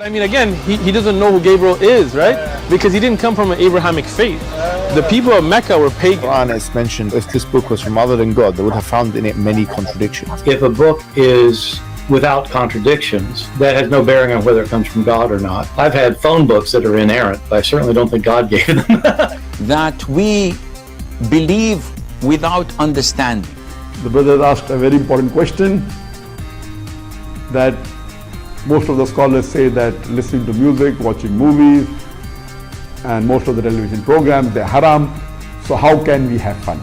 But I mean, again, he doesn't know who Gabriel is, right? Because he didn't come from an Abrahamic faith. The people of Mecca were pagan. Quran is mentioned, if this book was from other than God, they would have found in it many contradictions. If a book is without contradictions, that has no bearing on whether it comes from God or not. I've had phone books that are inerrant, but I certainly don't think God gave them. That we believe without understanding. The brother asked a very important question, that most of the scholars say that listening to music, watching movies, and most of the television programs, they're haram. So how can we have fun?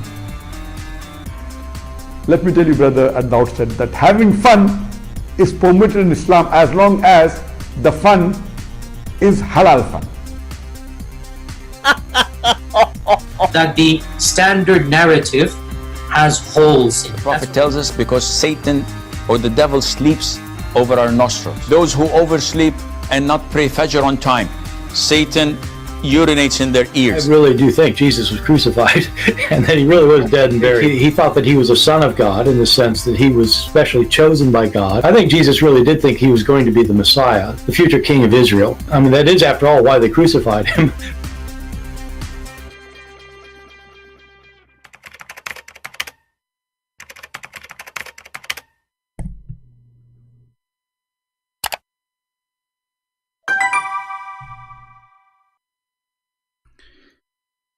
Let me tell you, brother, at the outset, that having fun is permitted in Islam as long as the fun is halal fun. That the standard narrative has holes in it. The Prophet tells us because Satan or the devil sleeps over our nostrils. Those who oversleep and not pray Fajr on time, Satan urinates in their ears. I really do think Jesus was crucified and that he really was dead and buried. He thought that he was a son of God in the sense that he was specially chosen by God. I think Jesus really did think he was going to be the Messiah, the future king of Israel. I mean, that is, after all, why they crucified him.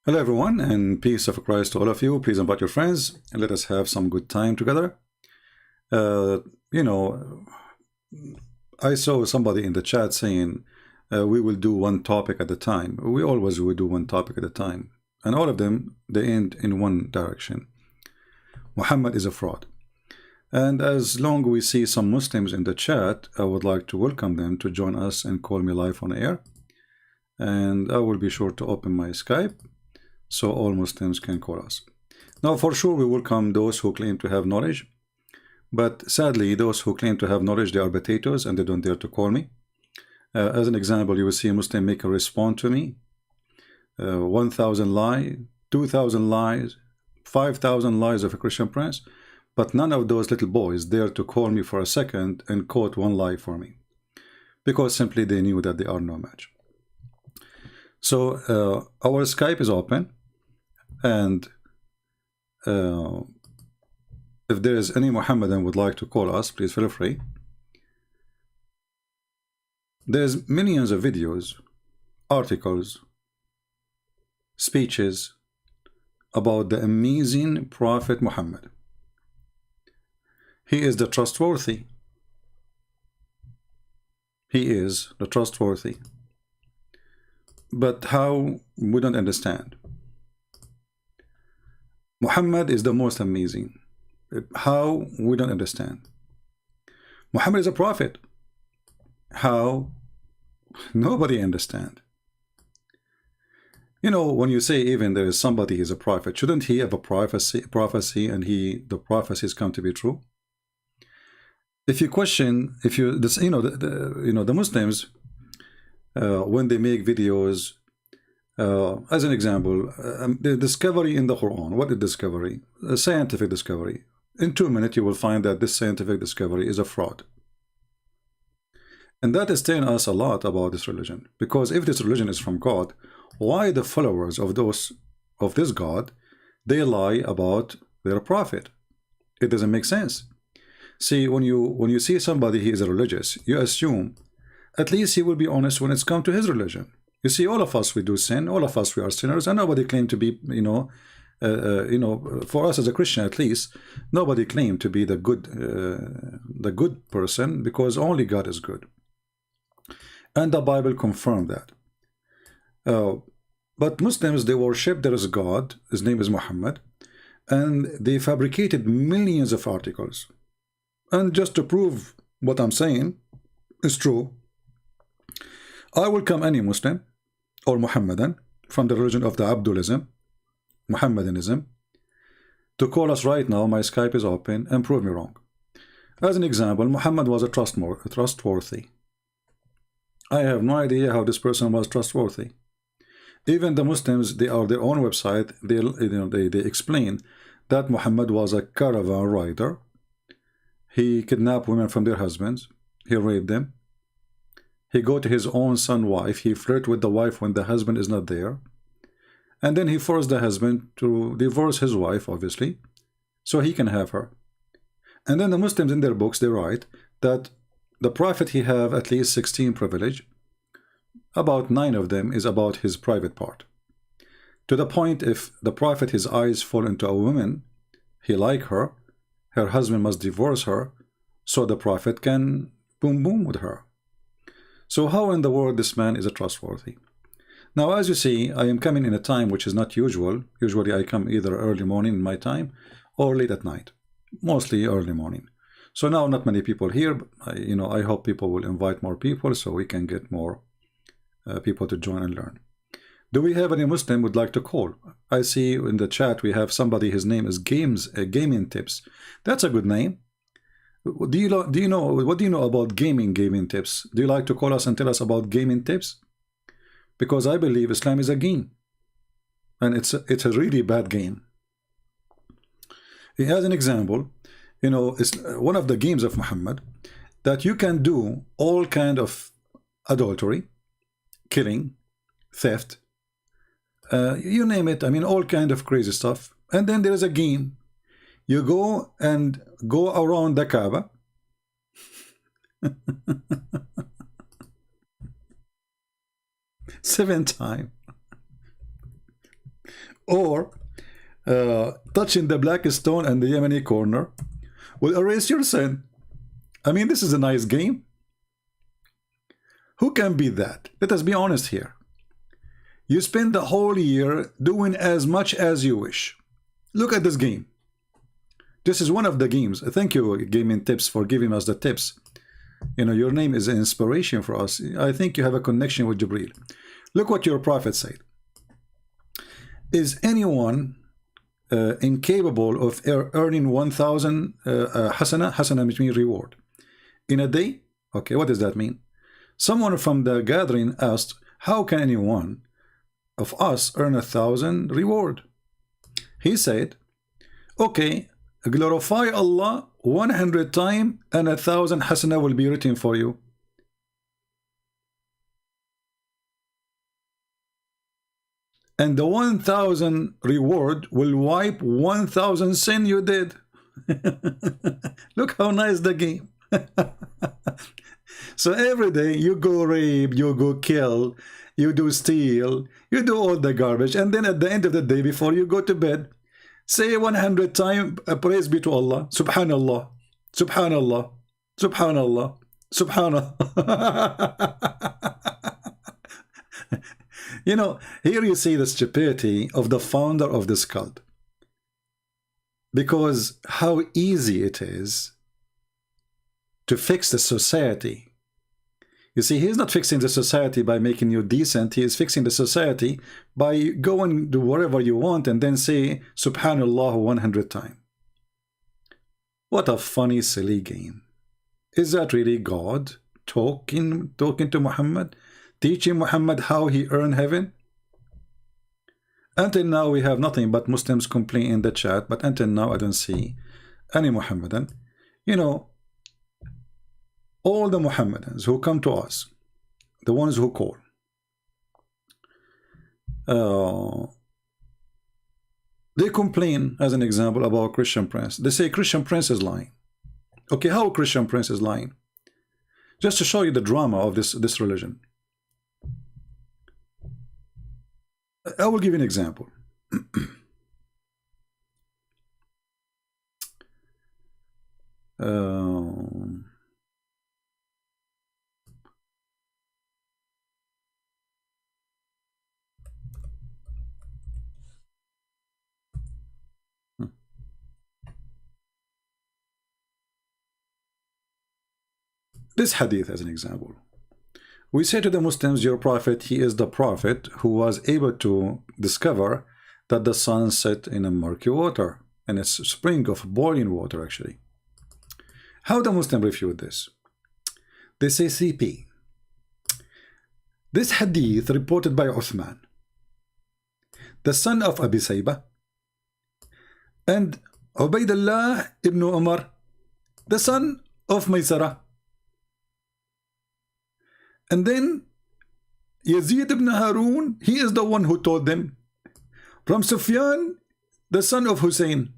Hello everyone, and peace of Christ to all of you. Please invite your friends and let us have some good time together. I saw somebody in the chat saying we will do one topic at a time. We always will do one topic at a time, and all of them, they end in one direction. Muhammad is a fraud. And as long as we see some Muslims in the chat, I would like to welcome them to join us and call me live on air. And I will be sure to open my Skype so all Muslims can call us. Now, for sure, we welcome those who claim to have knowledge, but sadly, those who claim to have knowledge, they are potatoes and they don't dare to call me. As an example, you will see a Muslim make a response to me. 1,000 lies, 2,000 lies, 5,000 lies of a Christian prince, but none of those little boys dare to call me for a second and quote one lie for me, because simply they knew that they are no match. So our Skype is open. And if there is any Muhammadan would like to call us, please feel free. There's millions of videos, articles, speeches about the amazing Prophet Muhammad. He is the trustworthy. He is the trustworthy. But how? We don't understand. Muhammad is the most amazing. How? We don't understand. Muhammad is a prophet. How? Nobody understand. You know, when you say even there is somebody who is a prophet, shouldn't he have a prophecy and the prophecies come to be true? If you question, if you this, the Muslims, when they make videos, as an example, the discovery in the Quran. What is discovery? A scientific discovery. In 2 minutes, you will find that this scientific discovery is a fraud. And that is telling us a lot about this religion. Because if this religion is from God, why the followers of this God, they lie about their prophet? It doesn't make sense. See, when you see somebody who is religious, you assume at least he will be honest when it's come to his religion. You see, all of us, we do sin. All of us, we are sinners, and nobody claimed to be, for us as a Christian at least, nobody claimed to be the good person, because only God is good, and the Bible confirmed that. But Muslims, they worship there is a God. His name is Muhammad, and they fabricated millions of articles. And just to prove what I'm saying is true, I welcome any Muslim or Muhammadan from the religion of the Abdulism, Muhammadanism, to call us right now. My Skype is open, and prove me wrong. As an example, Muhammad was a trustworthy. I have no idea how this person was trustworthy. Even the Muslims, they are their own website. They explain that Muhammad was a caravan rider. He kidnapped women from their husbands. He raped them. He go to his own son wife. He flirt with the wife when the husband is not there. And then he forced the husband to divorce his wife, obviously, so he can have her. And then the Muslims in their books, they write that the Prophet, he have at least 16 privilege. About 9 of them is about his private part. To the point, if the Prophet, his eyes fall into a woman, he like her, her husband must divorce her, so the Prophet can boom boom with her. So how in the world this man is a trustworthy? Now, as you see, I am coming in a time which is not usual. Usually I come either early morning in my time or late at night, mostly early morning. So now not many people here, but I hope people will invite more people so we can get more people to join and learn. Do we have any Muslim would like to call? I see in the chat we have somebody, his name is Gaming Tips. That's a good name. What do you know about gaming tips? Do you like to call us and tell us about gaming tips? Because I believe Islam is a game, and it's a really bad game. He has an example, it's one of the games of Muhammad, that you can do all kind of adultery, killing, theft, you name it. I mean, all kind of crazy stuff. And then there is a game. You go around the Kaaba. 7 times. Or touching the black stone and the Yemeni corner will erase your sin. I mean, this is a nice game. Who can beat that? Let us be honest here. You spend the whole year doing as much as you wish. Look at this game. This is one of the games. Thank you, Gaming Tips, for giving us the tips. Your name is an inspiration for us. I think you have a connection with Jibreel. Look what your Prophet said. Is anyone incapable of earning 1,000 hasana? Hasana means reward. In a day? Okay, what does that mean? Someone from the gathering asked, how can anyone of us earn 1,000 reward? He said, okay, glorify Allah 100 times and 1,000 hasana will be written for you. And the 1,000 reward will wipe 1,000 sin you did. Look how nice the game. So every day you go rape, you go kill, you do steal, you do all the garbage, and then at the end of the day, before you go to bed, say 100 times, praise be to Allah, Subhanallah, Subhanallah, Subhanallah, Subhanallah. Here you see the stupidity of the founder of this cult. Because how easy it is to fix the society. You see, he's not fixing the society by making you decent. He is fixing the society by going to wherever you want and then say Subhanallah 100 times. What a funny, silly game. Is that really God talking to Muhammad? Teaching Muhammad how he earned heaven? Until now we have nothing but Muslims complain in the chat, but until now I don't see any Muhammadan. All the Muhammadans who come to us, the ones who call, they complain, as an example, about Christian Prince. They say Christian Prince is lying. Okay, how Christian Prince is lying? Just to show you the drama of this religion. I will give you an example. This hadith as an example. We say to the Muslims, your prophet, he is the prophet who was able to discover that the sun set in a murky water, and it's a spring of boiling water actually. How the Muslim refute this? They say CP. This hadith reported by Uthman, the son of Abi Saybah, and Ubaydullah ibn Umar, the son of Maysara. And then Yazid ibn Harun, he is the one who told them. From Sufyan, the son of Hussein.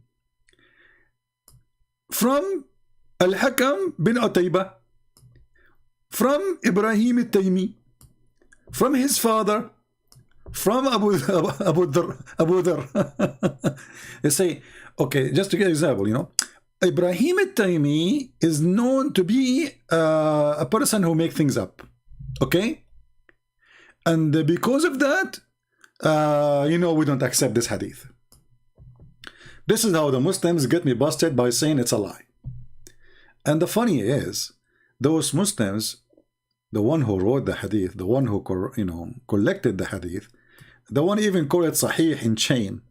From Al-Hakam bin Utaybah. From Ibrahim al-Taymi. From his father. From Abu Dhar. They say, okay, just to give an example, you know, Ibrahim al-Taymi is known to be a person who makes things up. Okay? And because of that, you know, we don't accept this hadith. This is how the Muslims get me busted by saying it's a lie. And the funny is, those Muslims, the one who wrote the hadith, the one who, you know, collected the hadith, the one even called it Sahih in chain,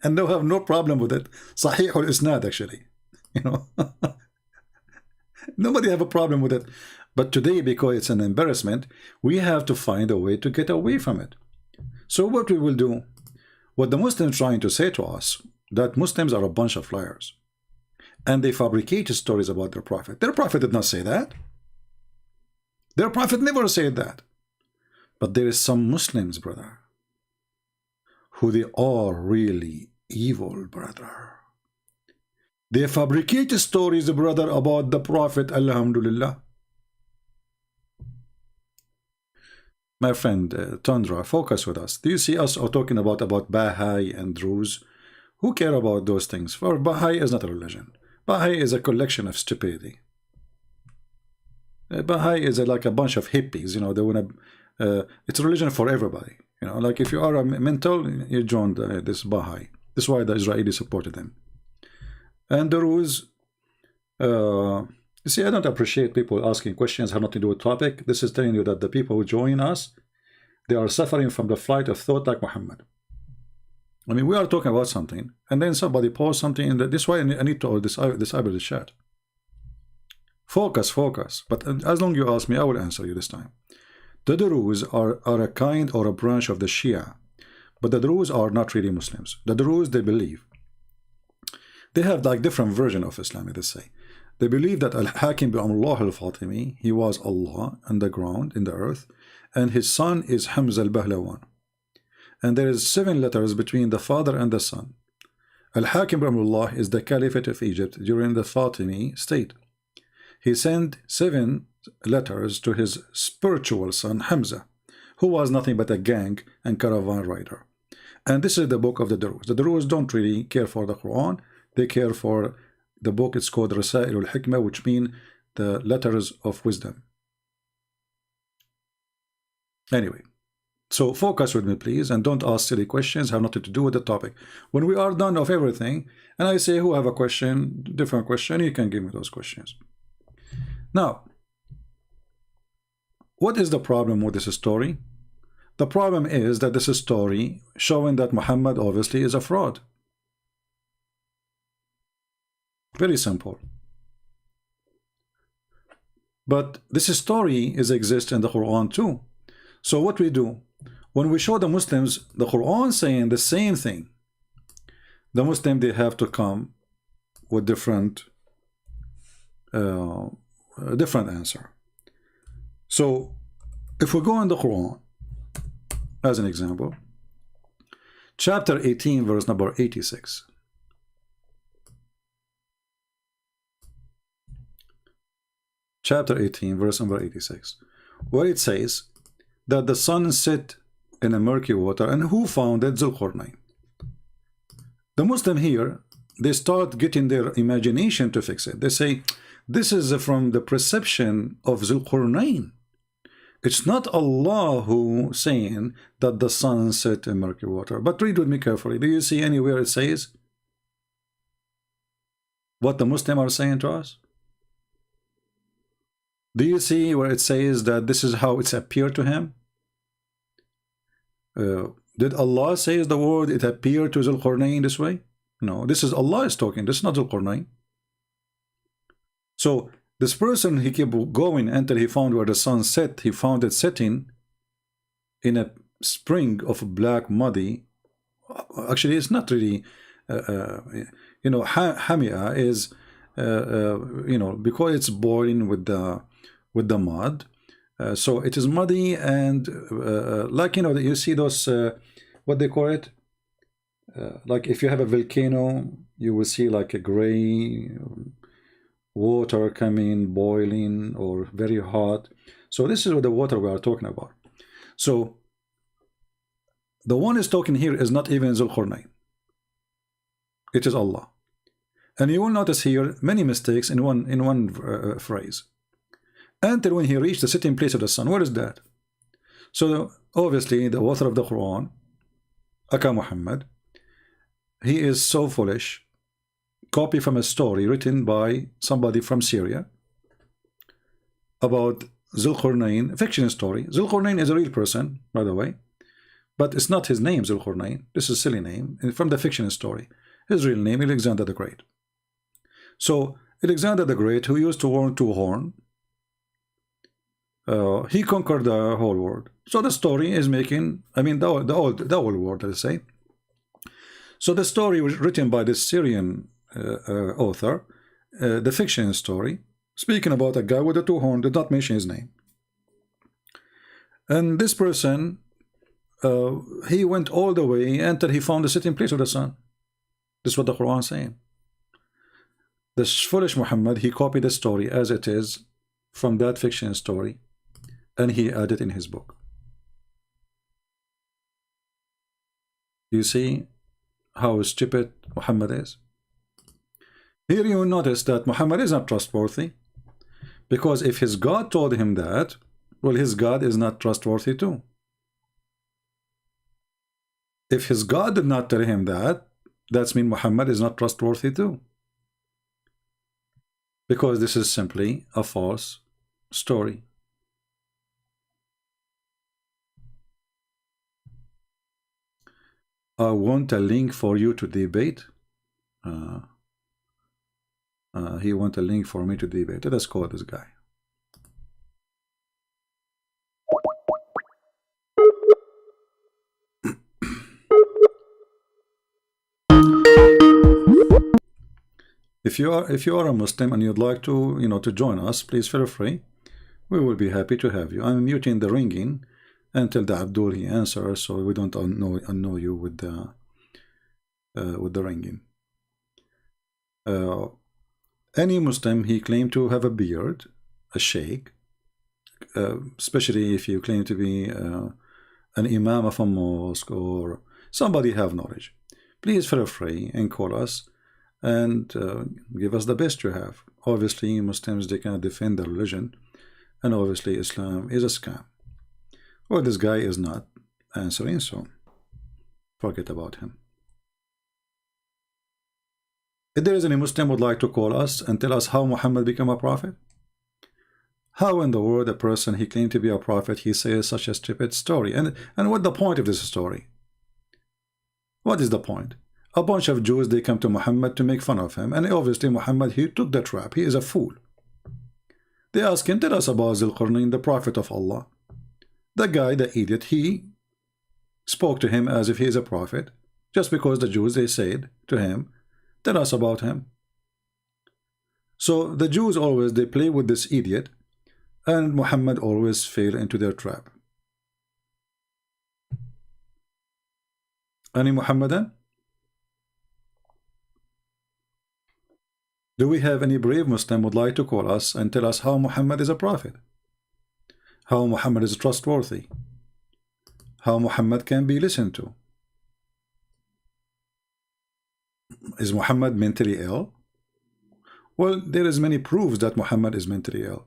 and they have no problem with it. Sahih al-Isnad, actually, you know. Nobody have a problem with it. But today, because it's an embarrassment, we have to find a way to get away from it. So what we will do, what the Muslims trying to say to us, that Muslims are a bunch of liars. And they fabricate stories about their prophet. Their prophet did not say that. Their prophet never said that. But there is some Muslims, brother, who they are really evil, brother. They fabricate stories, brother, about the prophet, alhamdulillah. My friend Tundra, focus with us. Do you see us talking about Baha'i and Druze? Who care about those things? For Baha'i is not a religion. Baha'i is a collection of stupidity. Baha'i is like a bunch of hippies, you know. They want to. It's a religion for everybody, you know. Like if you are a mental, you join this Baha'i. This is why the Israelis supported them. And the Druze. You see, I don't appreciate people asking questions have nothing to do with topic. This is telling you that the people who join us, they are suffering from the flight of thought like Muhammad. I mean, we are talking about something, and then somebody posts something, and this way I need to disable the chat. Focus, focus. But as long as you ask me, I will answer you this time. The Druze are a kind or a branch of the Shia, but the Druze are not really Muslims. The Druze, they believe. They have like different version of Islam, they say. They believe that Al-Hakim bin Allah al-Fatimi, he was Allah on the ground, in the earth, and his son is Hamza al-Bahlawan. And there is 7 letters between the father and the son. Al-Hakim bin Allah is the Caliphate of Egypt during the Fatimi state. He sent 7 letters to his spiritual son Hamza, who was nothing but a gang and caravan rider. And this is the book of the Druze. The Druze don't really care for the Quran. They care for the book. It's called Rasail al-Hikmah, which mean the letters of wisdom. Anyway, so focus with me, please, and don't ask silly questions, have nothing to do with the topic. When we are done of everything, and I say who have a question, different question, you can give me those questions. Now, what is the problem with this story? The problem is that this is a story showing that Muhammad obviously is a fraud. Very simple. But this story exists in the Quran too. So what we do, when we show the Muslims the Quran saying the same thing, the Muslim, they have to come with different answer. So if we go in the Quran, as an example, chapter 18, verse number 86. Chapter 18, verse number 86, where it says that the sun set in a murky water, and who founded Zulqarnain? The Muslim here, they start getting their imagination to fix it. They say, this is from the perception of Zulqarnain. It's not Allah who saying that the sun set in murky water. But read with me carefully. Do you see anywhere it says what the Muslims are saying to us? Do you see where it says that this is how it's appeared to him? Did Allah say the word it appeared to Zulqarnain this way? No, this is Allah is talking. This is not Zulqarnain. So this person, he kept going until he found where the sun set. He found it setting in a spring of black muddy. Actually, it's not really, you know, Hamia is, you know, because it's boiling with the mud. So it is muddy and like, you know, you see those what they call it, like if you have a volcano, you will see like a gray water coming, boiling, or very hot. So this is what the water we are talking about. So the one is talking here is not even Zulqarnain. It is Allah. And you will notice here many mistakes in one phrase. Until when he reached the sitting place of the sun. What is that? So obviously the author of the Quran, Aka Muhammad, he is so foolish, copy from a story written by somebody from Syria about Zulqarnain, fiction story. Zulqarnain is a real person, by the way, but it's not his name, Zulqarnain. This is a silly name from the fiction story. His real name, Alexander the Great. So Alexander the Great, who used to own 2 horns, he conquered the whole world. So the story is making, I mean, the old world, let's say. So the story was written by this Syrian author, the fiction story, speaking about a guy with a 2 horns, did not mention his name. And this person, he went all the way until he found the sitting place of the sun. This is what the Quran is saying. This foolish Muhammad, he copied the story as it is from that fiction story, and he added in his book. You see how stupid Muhammad is? Here you will notice that Muhammad is not trustworthy, because if his God told him that, well, his God is not trustworthy too. If his God did not tell him that, that means Muhammad is not trustworthy too, because this is simply a false story. I want a link for you to debate. He want a link for me to debate. Let us call this guy. If you are a Muslim and you'd like to, you know, to join us, please feel free. We will be happy to have you. I'm muting the ringing until the Abdul he answers, so we don't annoy you with the ringing. Any Muslim, he claimed to have a beard, a sheikh, especially if you claim to be an imam of a mosque or somebody have knowledge. Please feel free and call us and give us the best you have. Obviously, Muslims, they cannot defend their religion, and obviously Islam is a scam. Well, this guy is not answering, so forget about him. If there is any Muslim would like to call us and tell us how Muhammad became a prophet, how in the world a person he claimed to be a prophet, he says such a stupid story, and what the point of this story? What is the point? A bunch of Jews, they come to Muhammad to make fun of him, and obviously Muhammad, he took the trap. He is a fool. They ask him, tell us about Zulqarnain, the prophet of Allah. The guy, the idiot, he spoke to him as if he is a prophet, just because the Jews, they said to him, tell us about him. So the Jews always, they play with this idiot, and Muhammad always fell into their trap. Any Muhammadan? Do we have any brave Muslim would like to call us and tell us how Muhammad is a prophet? How Muhammad is trustworthy? How Muhammad can be listened to? Is Muhammad mentally ill? Well, there is many proofs that Muhammad is mentally ill.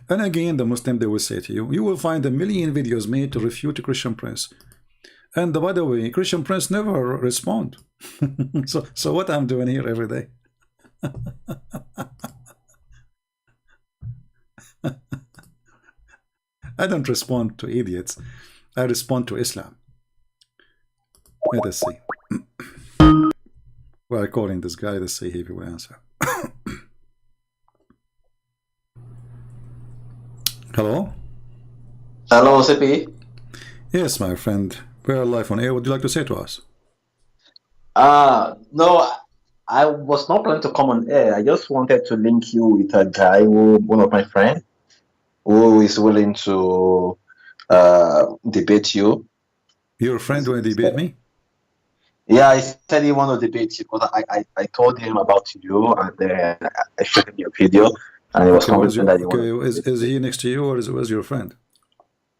And again, the Muslim, they will say to you, you will find a million videos made to refute Christian Prince. And by the way, Christian Prince never respond. so what I'm doing here every day? I don't respond to idiots. I respond to Islam. Let us see. We're calling this guy. Let's see if he will answer. Hello? Hello, CP. Yes, my friend. We are live on air. What would you like to say to us? No, I was not planning to come on air. I just wanted to link you with a guy, one of my friends. who is willing to debate you. Your friend will debate me? Yeah, he said he want to debate you because I told him about you and I showed him your video and he was confident that you want. Is he next to you or was your friend?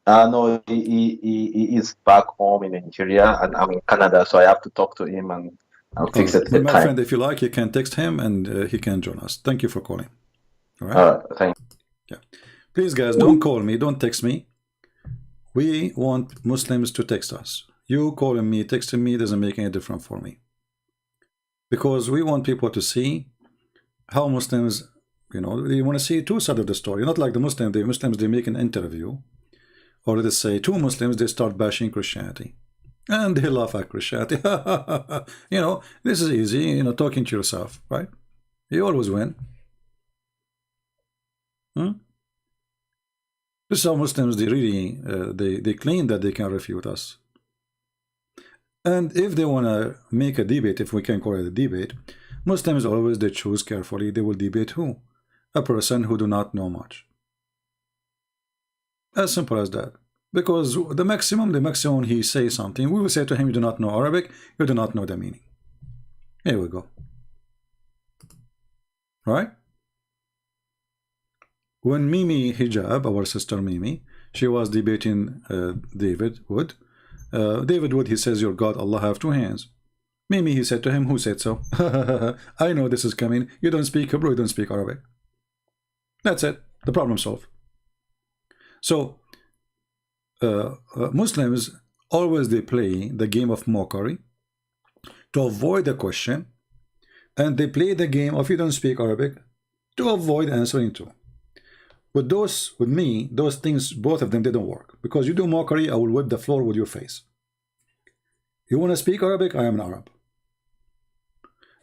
No, he is back home in Nigeria and I'm in Canada, so I have to talk to him and fix it. My friend, if you like, you can text him and he can join us. Thank you for calling. All right. All right, thank you. Yeah. Please, guys, don't call me. Don't text me. We want Muslims to text us. You calling me, texting me doesn't make any difference for me. Because we want people to see how Muslims, you know, they want to see two sides of the story. Not like the Muslims, they make an interview. Or let's say two Muslims, they start bashing Christianity. And they laugh at Christianity. You know, this is easy, you know, talking to yourself, right? You always win. This is how Muslims, they really, they claim that they can refute us. And if they want to make a debate, if we can call it a debate, Muslims always, they choose carefully. They will debate who? A person who do not know much. As simple as that. Because the maximum he says something, we will say to him, you do not know Arabic, you do not know the meaning. Here we go. Right? When Mimi Hijab, our sister Mimi, she was debating David Wood. David Wood, he says, your God, Allah have two hands. Mimi, he said to him, who said so? I know this is coming. You don't speak Hebrew, you don't speak Arabic. That's it. The problem solved. So, Muslims, always they play the game of mockery to avoid the question. And they play the game of you don't speak Arabic to avoid answering too. With me, those things, both of them, they don't work. Because you do mockery, I will whip the floor with your face. You want to speak Arabic? I am an Arab.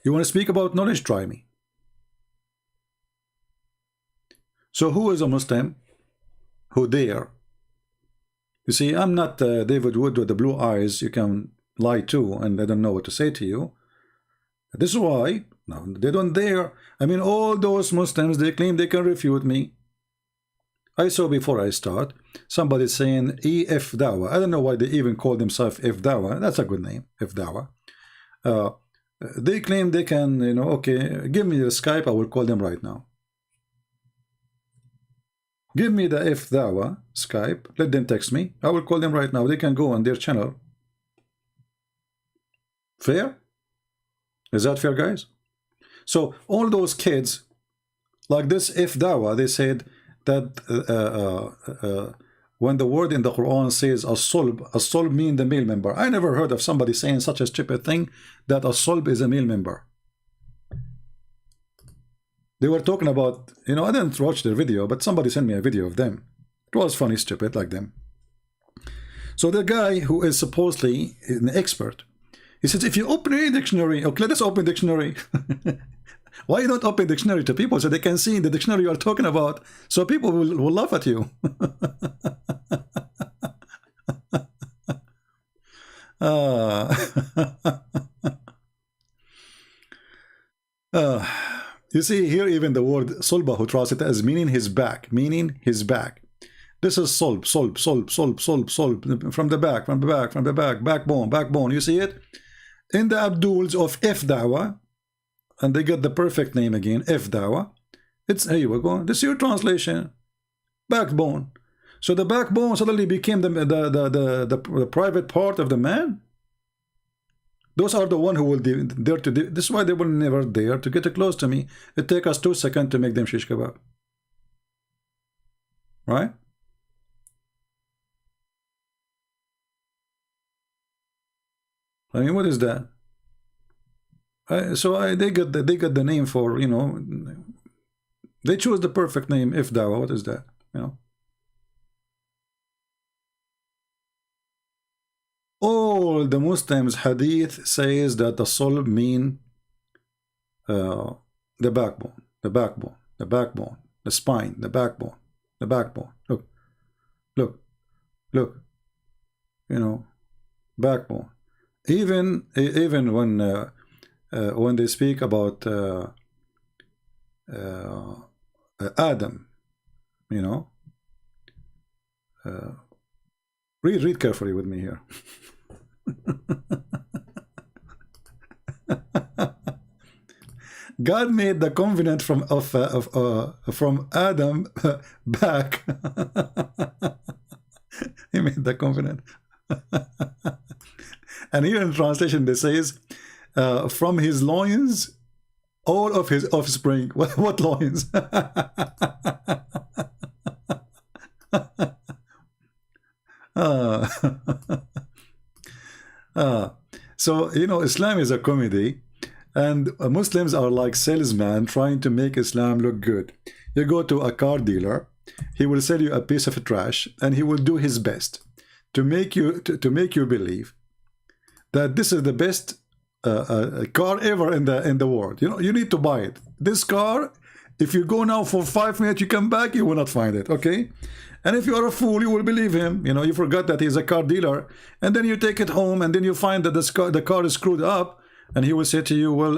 You want to speak about knowledge? Try me. So who is a Muslim who dare? You see, I'm not David Wood with the blue eyes you can lie to and I don't know what to say to you. This is why no, they don't dare. I mean, all those Muslims, they claim they can refute me. I saw before I start somebody saying EF Dawa. I don't know why they even call themselves F Dawa. That's a good name, F Dawa. They claim they can, you know, okay, give me the Skype, I will call them right now. Give me the F Dawa Skype, let them text me, I will call them right now. They can go on their channel. Fair? Is that fair, guys? So all those kids, like this F Dawa, they said that when the word in the Quran says as-sulb mean the male member. I never heard of somebody saying such a stupid thing, that as-sulb is a male member. They were talking about, you know, I didn't watch their video, but somebody sent me a video of them. It was funny, stupid, like them. So the guy who is supposedly an expert, he says, if you open a dictionary, okay, let us open dictionary. Why you don't open dictionary to people so they can see in the dictionary you are talking about, so people will laugh at you? You see here, even the word sulba, who translates it as meaning his back, This is sulb, from the back, backbone. You see it in the Abduls of F Dawa. And they get the perfect name again, F Dawa. It's, here we go. This is your translation. Backbone. So the backbone suddenly became the private part of the man. Those are the one who will dare to do. This is why they will never dare to get close to me. It takes us 2 seconds to make them shish kebab. Right? I mean, what is that? They got the name for, you know, they chose the perfect name, If Dawa. What is that? You know, all the Muslims hadith says that the sulb mean the backbone, the spine, the backbone. Look, you know, backbone. Even when they speak about Adam, you know, read carefully with me here. God made the covenant from Adam back. He made the covenant. And here in translation it says, from his loins, all of his offspring. What loins? So, you know, Islam is a comedy, and Muslims are like salesmen trying to make Islam look good. You go to a car dealer, he will sell you a piece of trash, and he will do his best to make you believe that this is the best car ever in the world. You know, you need to buy it. This car, if you go now for 5 minutes, you come back, you will not find it. Okay. And if you are a fool, you will believe him. You know, you forgot that he's a car dealer, and then you take it home, and then you find that the car is screwed up, and he will say to you, well,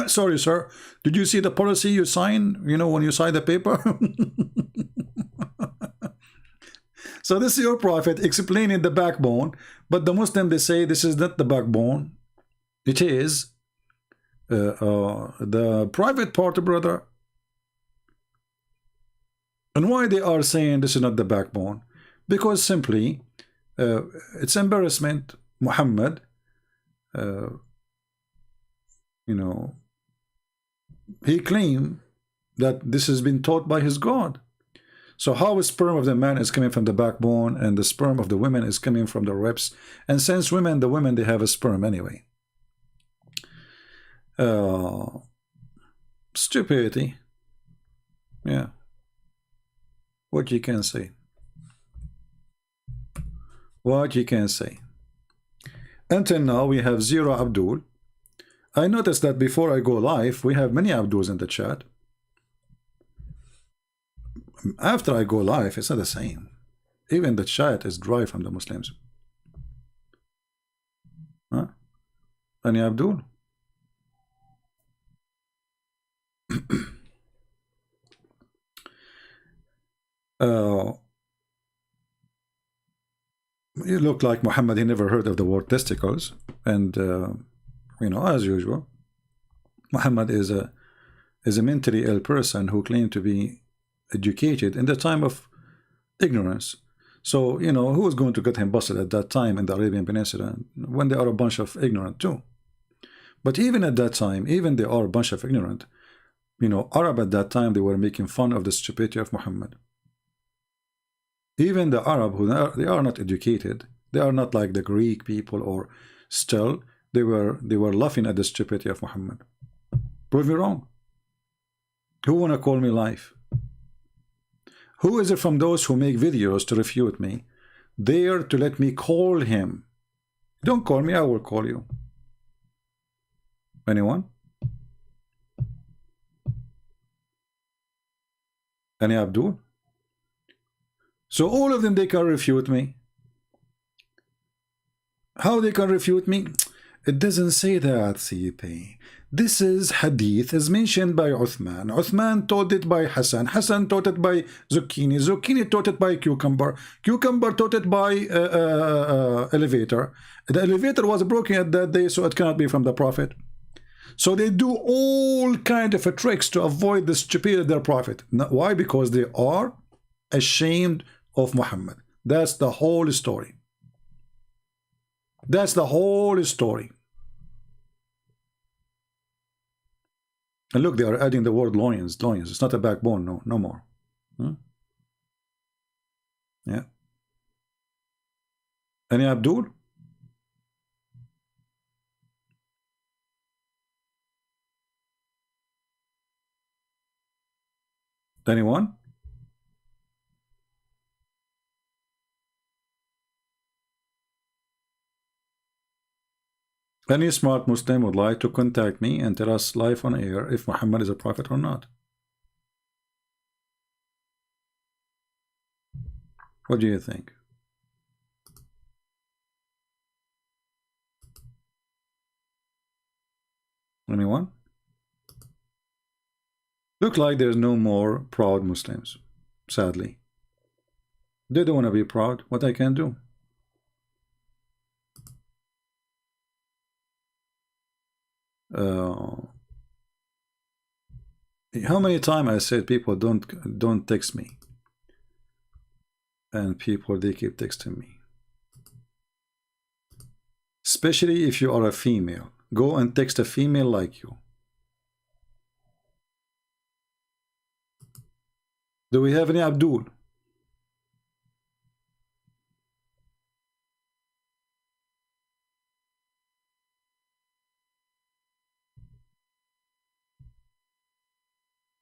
sorry, sir, did you see the policy you sign, you know, when you sign the paper? So this is your prophet explaining the backbone, but the Muslim, they say this is not the backbone. It is the private part, brother. And why they are saying this is not the backbone? Because simply, it's embarrassment. Muhammad, you know, he claimed that this has been taught by his God. So how the sperm of the man is coming from the backbone, and the sperm of the women is coming from the ribs? And since the women, they have a sperm anyway. Stupidity. Yeah. What you can say. What you can say. Until now, we have 0 Abdul. I noticed that before I go live, we have many Abduls in the chat. After I go live, it's not the same. Even the chat is dry from the Muslims. Huh? Any Abdul? You look like Muhammad, he never heard of the word testicles. And, you know, as usual, Muhammad is a mentally ill person who claimed to be educated in the time of ignorance. So, you know, who was going to get him busted at that time in the Arabian Peninsula when they are a bunch of ignorant too? But even at that time, even they are a bunch of ignorant, you know, Arab at that time, they were making fun of the stupidity of Muhammad. Even the Arab, they are not educated, they are not like the Greek people, or still they were laughing at the stupidity of Muhammad. Prove me wrong. Who wanna call me live? Who is it from those who make videos to refute me, dare to let me call him? Don't call me, I will call you. Anyone? Any Abdul? So all of them, they can refute me. How they can refute me? It doesn't say that, CP. This is hadith, is mentioned by Uthman. Uthman taught it by Hassan. Hassan taught it by Zucchini. Zucchini taught it by Cucumber. Cucumber taught it by Elevator. The elevator was broken at that day, so it cannot be from the Prophet. So they do all kind of tricks to avoid the stupidity of their Prophet. Why? Because they are ashamed of Muhammad. That's the whole story. That's the whole story. And look, they are adding the word loins. Loins. It's not a backbone. No more. Yeah. Any Abdul? Anyone? Any smart Muslim would like to contact me and tell us live on air if Muhammad is a prophet or not. What do you think? Anyone? Look like there's no more proud Muslims, sadly. They don't want to be proud. What I can do? How many times I said people don't text me, and people they keep texting me. Especially if you are a female, go and text a female like you. Do we have any Abdul?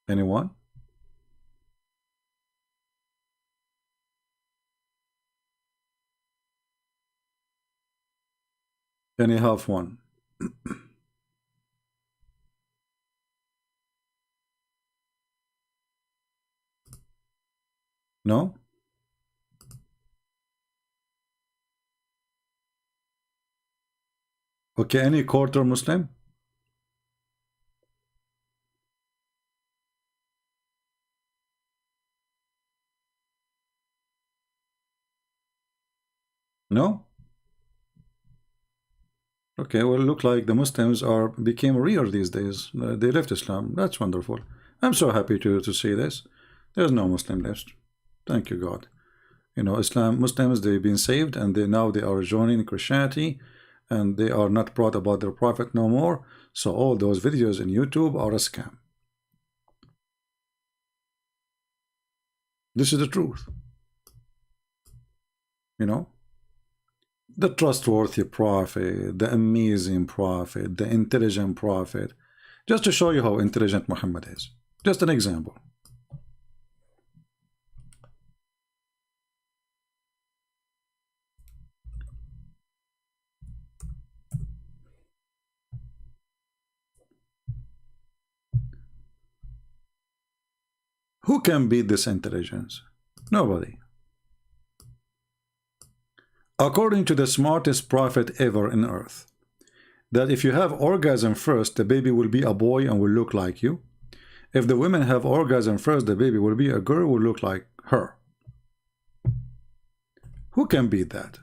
Anyone? Any half one? No? Okay, any quarter Muslim? No? Okay, well, look like the Muslims became rare these days. They left Islam. That's wonderful. I'm so happy to see this. There's no Muslim left. Thank you, God. You know, Muslims, they've been saved, and now they are joining Christianity, and they are not proud about their prophet no more. So all those videos in YouTube are a scam. This is the truth. You know? The trustworthy prophet, the amazing prophet, the intelligent prophet. Just to show you how intelligent Muhammad is. Just an example. Who can beat this intelligence? Nobody. According to the smartest prophet ever in earth, that if you have orgasm first, the baby will be a boy and will look like you. If the women have orgasm first, the baby will be a girl, will look like her. Who can beat that?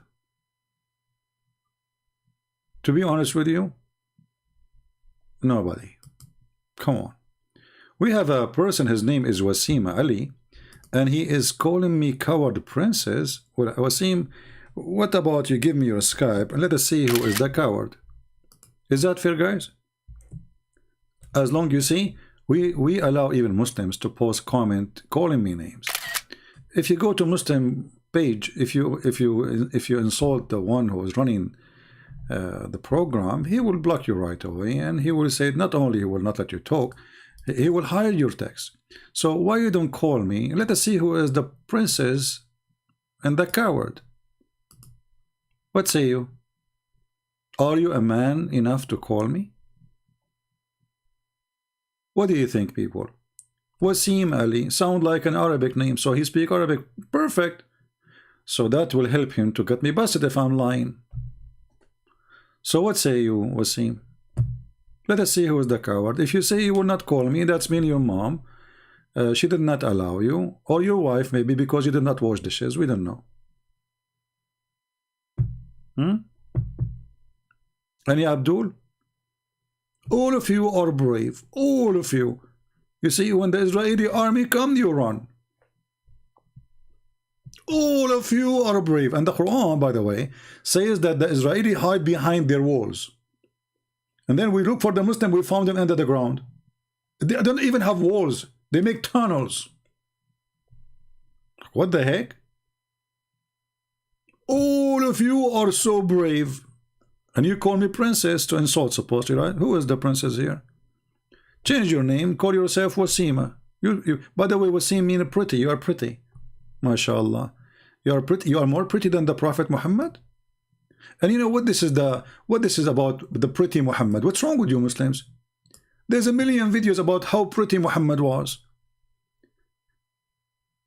To be honest with you, nobody. Come on. We have a person, his name is Wasim Ali, and he is calling me coward princess. Well, Wasim, what about you give me your Skype and let us see who is the coward? Is that fair, guys? As long you see, we allow even Muslims to post comment calling me names. If you go to Muslim page, if you insult the one who is running the program, he will block you right away, and he will say not only he will not let you talk, he will hide your text. So why you don't call me? Let us see who is the princess and the coward. What say you? Are you a man enough to call me? What do you think, people? Wasim Ali sound like an Arabic name, so he speak Arabic perfect. So that will help him to get me busted if I'm lying. So what say you, Wasim? Let us see who is the coward. If you say you will not call me, that's mean your mom. She did not allow you, or your wife maybe because you did not wash dishes. We don't know. Any Abdul? All of you are brave. All of you. You see, when the Israeli army come, you run. All of you are brave. And the Quran, by the way, says that the Israeli hide behind their walls. And then we look for the Muslim, we found them under the ground. They don't even have walls. They make tunnels. What the heck? All of you are so brave. And you call me princess to insult, supposedly, right? Who is the princess here? Change your name. Call yourself Wasima. By the way, Wasim means pretty. You are pretty. MashaAllah. You are pretty. You are more pretty than the Prophet Muhammad. And you know what this is about, the pretty Muhammad. What's wrong with you Muslims? There's a million videos about how pretty Muhammad was.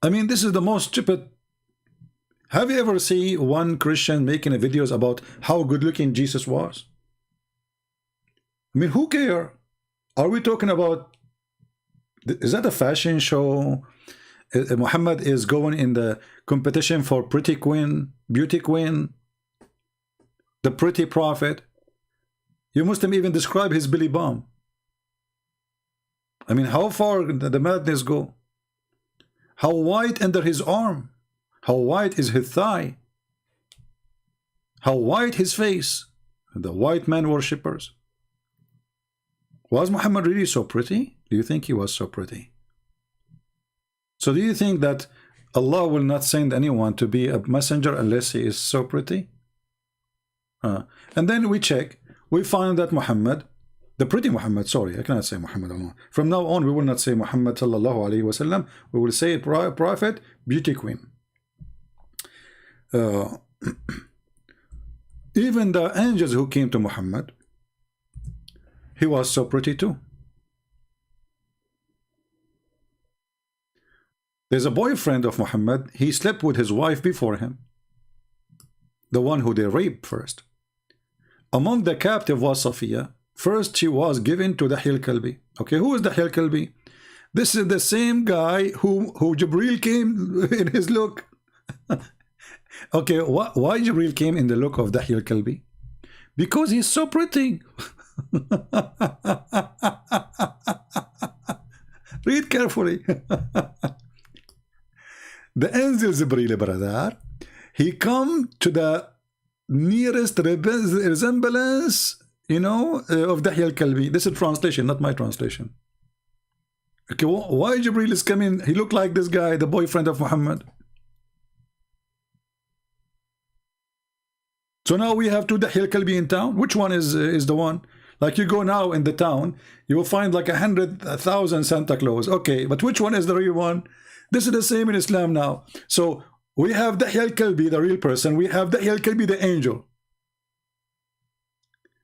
I mean, this is the most stupid. Have you ever seen one Christian making videos about how good looking Jesus was? I mean, who care? Are we talking about, is that a fashion show? Muhammad is going in the competition for pretty queen, beauty queen, the pretty prophet. You Muslim even describe his belly bump. I mean, how far the madness go? How wide under his arm? How wide is his thigh? How wide his face? The white man worshippers. Was Muhammad really so pretty? Do you think he was so pretty? So do you think that Allah will not send anyone to be a messenger unless he is so pretty? And then we check, we find that Muhammad, the pretty Muhammad, sorry, I cannot say Muhammad alone. From now on, we will not say Muhammad sallallahu alaihi wasallam. We will say prophet, beauty queen. Even the angels who came to Muhammad, he was so pretty too. There's a boyfriend of Muhammad, he slept with his wife before him, the one who they raped first. Among the captive was Safiya. First she was given to Dahil Kalbi. Okay, who is Dahil Kalbi? This is the same guy who Jibreel came in his look. Okay, why Jibreel came in the look of Dahil Kalbi? Because he's so pretty. Read carefully. The angel Jibreel, brother, he come to the nearest resemblance, you know, of Dahil Kalbi. This is translation, not my translation. Okay, why Jibreel is coming? He looked like this guy, the boyfriend of Muhammad. So now we have two Dahil Kalbi in town. Which one is the one? Like you go now in the town, you will find like 100,000 Santa Claus. Okay, but which one is the real one? This is the same in Islam now. So we have Dahil Kalbi, the real person. We have Dahil Kalbi, the angel.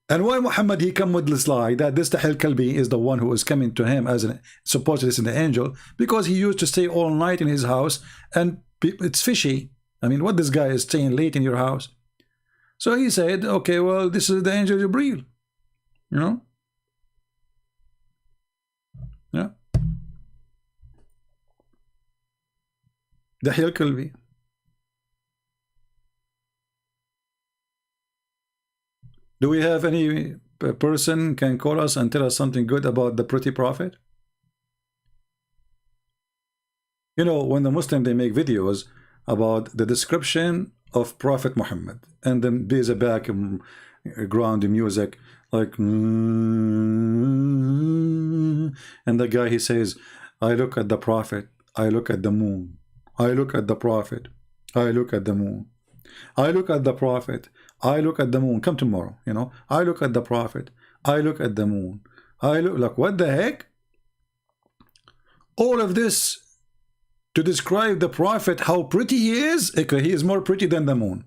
And why Muhammad he come with this lie that this Dahil Kalbi is the one who is coming to him as an supposedly is an angel? Because he used to stay all night in his house, and it's fishy. I mean, what this guy is staying late in your house? So he said, okay, well, this is the angel Jibreel. You know? Yeah. Dahil Kalbi. Do we have any person can call us and tell us something good about the pretty prophet? You know, when the Muslim they make videos about the description of Prophet Muhammad, and then there's a background music like, and the guy he says, I look at the prophet, I look at the moon, I look at the prophet, I look at the moon, I look at the prophet, I look at the moon. Come tomorrow, you know. I look at the prophet, I look at the moon, I look like, what the heck? All of this to describe the prophet, how pretty he is. Okay, he is more pretty than the moon.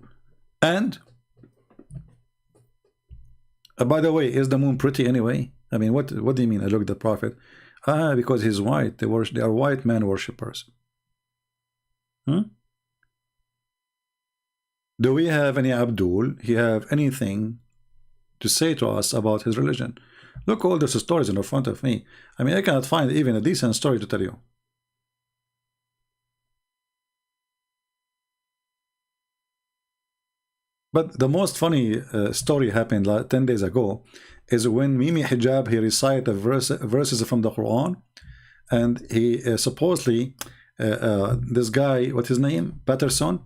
And by the way, is the moon pretty anyway? I mean, what do you mean? I look at the prophet. Because he's white. They are white man worshippers. Do we have any Abdul? He have anything to say to us about his religion? Look, all those stories in front of me. I mean, I cannot find even a decent story to tell you. But the most funny story happened like 10 days ago is when Mimi Hijab, he recited verses from the Quran, and he supposedly, this guy, what's his name? Patterson,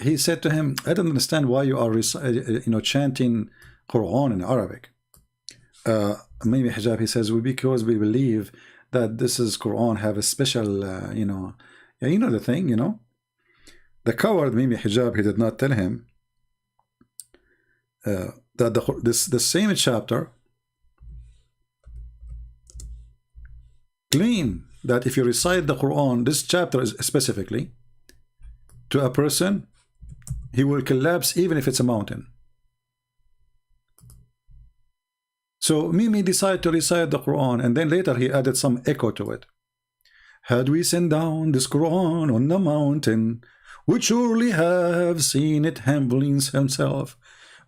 he said to him, I don't understand why you are chanting Quran in Arabic. Mimi Hijab, he says, because we believe that this is Quran have a special, the thing, you know. The coward Mimi Hijab, he did not tell him that the same chapter claim that if you recite the Quran, this chapter is specifically to a person, he will collapse even if it's a mountain. So Mimi decided to recite the Quran, and then later he added some echo to it. Had we sent down this Quran on the mountain, would surely have seen it humbling himself.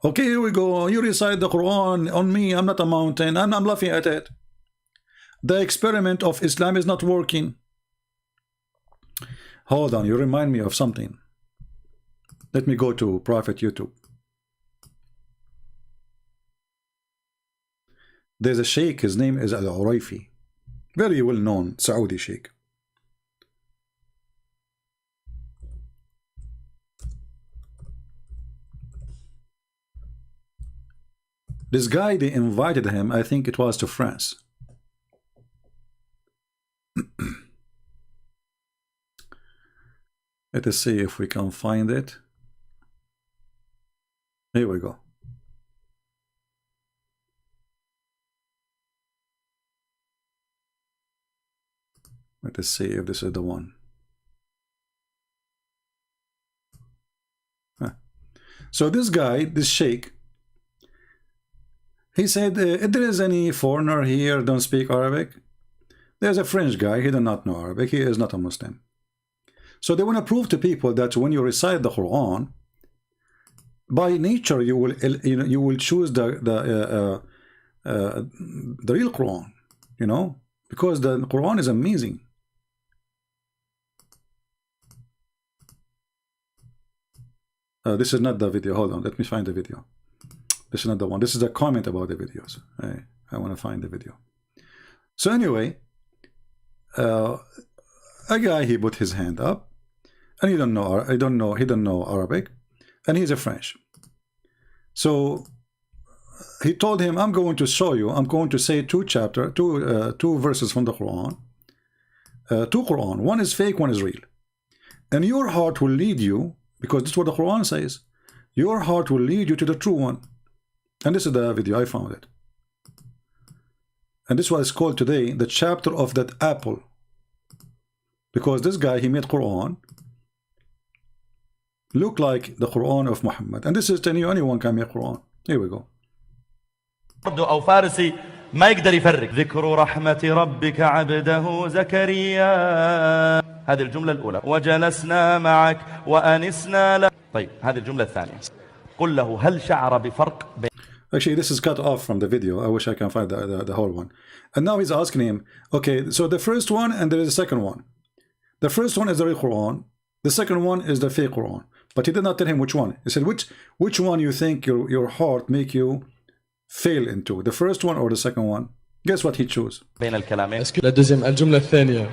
Okay, here we go. You recite the Quran on me. I'm not a mountain, and I'm laughing at it. The experiment of Islam is not working. Hold on, you remind me of something. Let me go to Prophet YouTube. There's a sheikh, his name is Al-Uraifi. Very well known Saudi sheikh. This guy, they invited him, I think it was to France. Let us see if we can find it. Here we go. Let us see if this is the one. So this guy, this sheikh, he said, if there is any foreigner here don't speak Arabic, there's a French guy, he does not know Arabic, he is not a Muslim. So they want to prove to people that when you recite the Quran, by nature you will choose the real Quran, you know, because the Quran is amazing. This is not the video. Hold on, let me find the video. This is not the one. This is a comment about the videos. I want to find the video. So anyway, a guy, he put his hand up, and he don't know Arabic, and he's a French. So he told him, I'm going to show you, I'm going to say two verses from the Quran. Two Quran. One is fake, one is real. And your heart will lead you, because this is what the Quran says. Your heart will lead you to the true one. And this is the video, I found it. And this is what is called today the chapter of that apple. Because this guy, he made Quran look like the Quran of Muhammad. And this is telling you anyone can make Quran. Here we go. أو فارسي ما يقدر يفرق ذكر رحمة ربك عبده زكريا. هذه الجملة الأولى وجلسنا معك وأنسنا له. طيب هذه الجملة الثانية قل له هل شعر بفرق بين. Actually, this is cut off from the video. I wish I can find the whole one. And now he's asking him, okay, so the first one and there is a second one. The first one is the real Quran. The second one is the fake Quran. But he did not tell him which one. He said, which one you think your heart make you fail into, the first one or the second one? Guess what he chose? بين الكلامين. La deuxième, الجملة الثانية.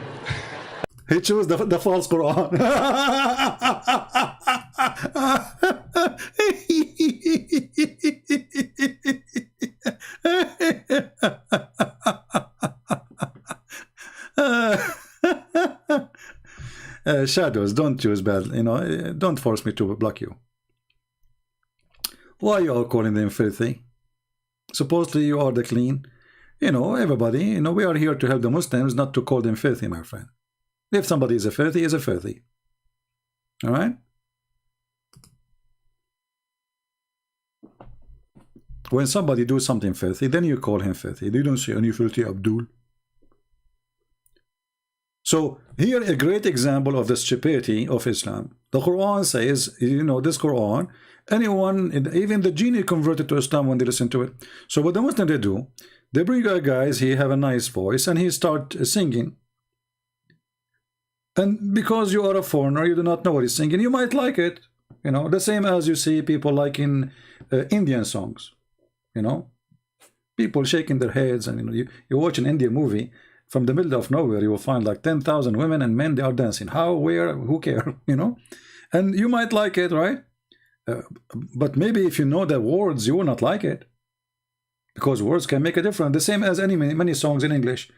He chose the false Quran. Shadows, don't choose bad, you know, don't force me to block you. Why are you all calling them filthy? Supposedly you are the clean. You know, everybody, you know, we are here to help the Muslims, not to call them filthy, my friend. If somebody is a filthy, is a filthy. All right? When somebody do something filthy, then you call him filthy. They don't say, any filthy Abdul. So here a great example of the stupidity of Islam. The Quran says, you know, this Quran, anyone, even the genie converted to Islam when they listen to it. So what the Muslims they do, they bring a guys, he have a nice voice and he start singing. And because you are a foreigner, you do not know what he's singing, you might like it. You know, the same as you see people like in Indian songs. You know, people shaking their heads, and you know, you watch an Indian movie, from the middle of nowhere you will find like 10,000 women and men, they are dancing. How, where, who care, you know? And you might like it, right? But maybe if you know the words, you will not like it, because words can make a difference. The same as many songs in English.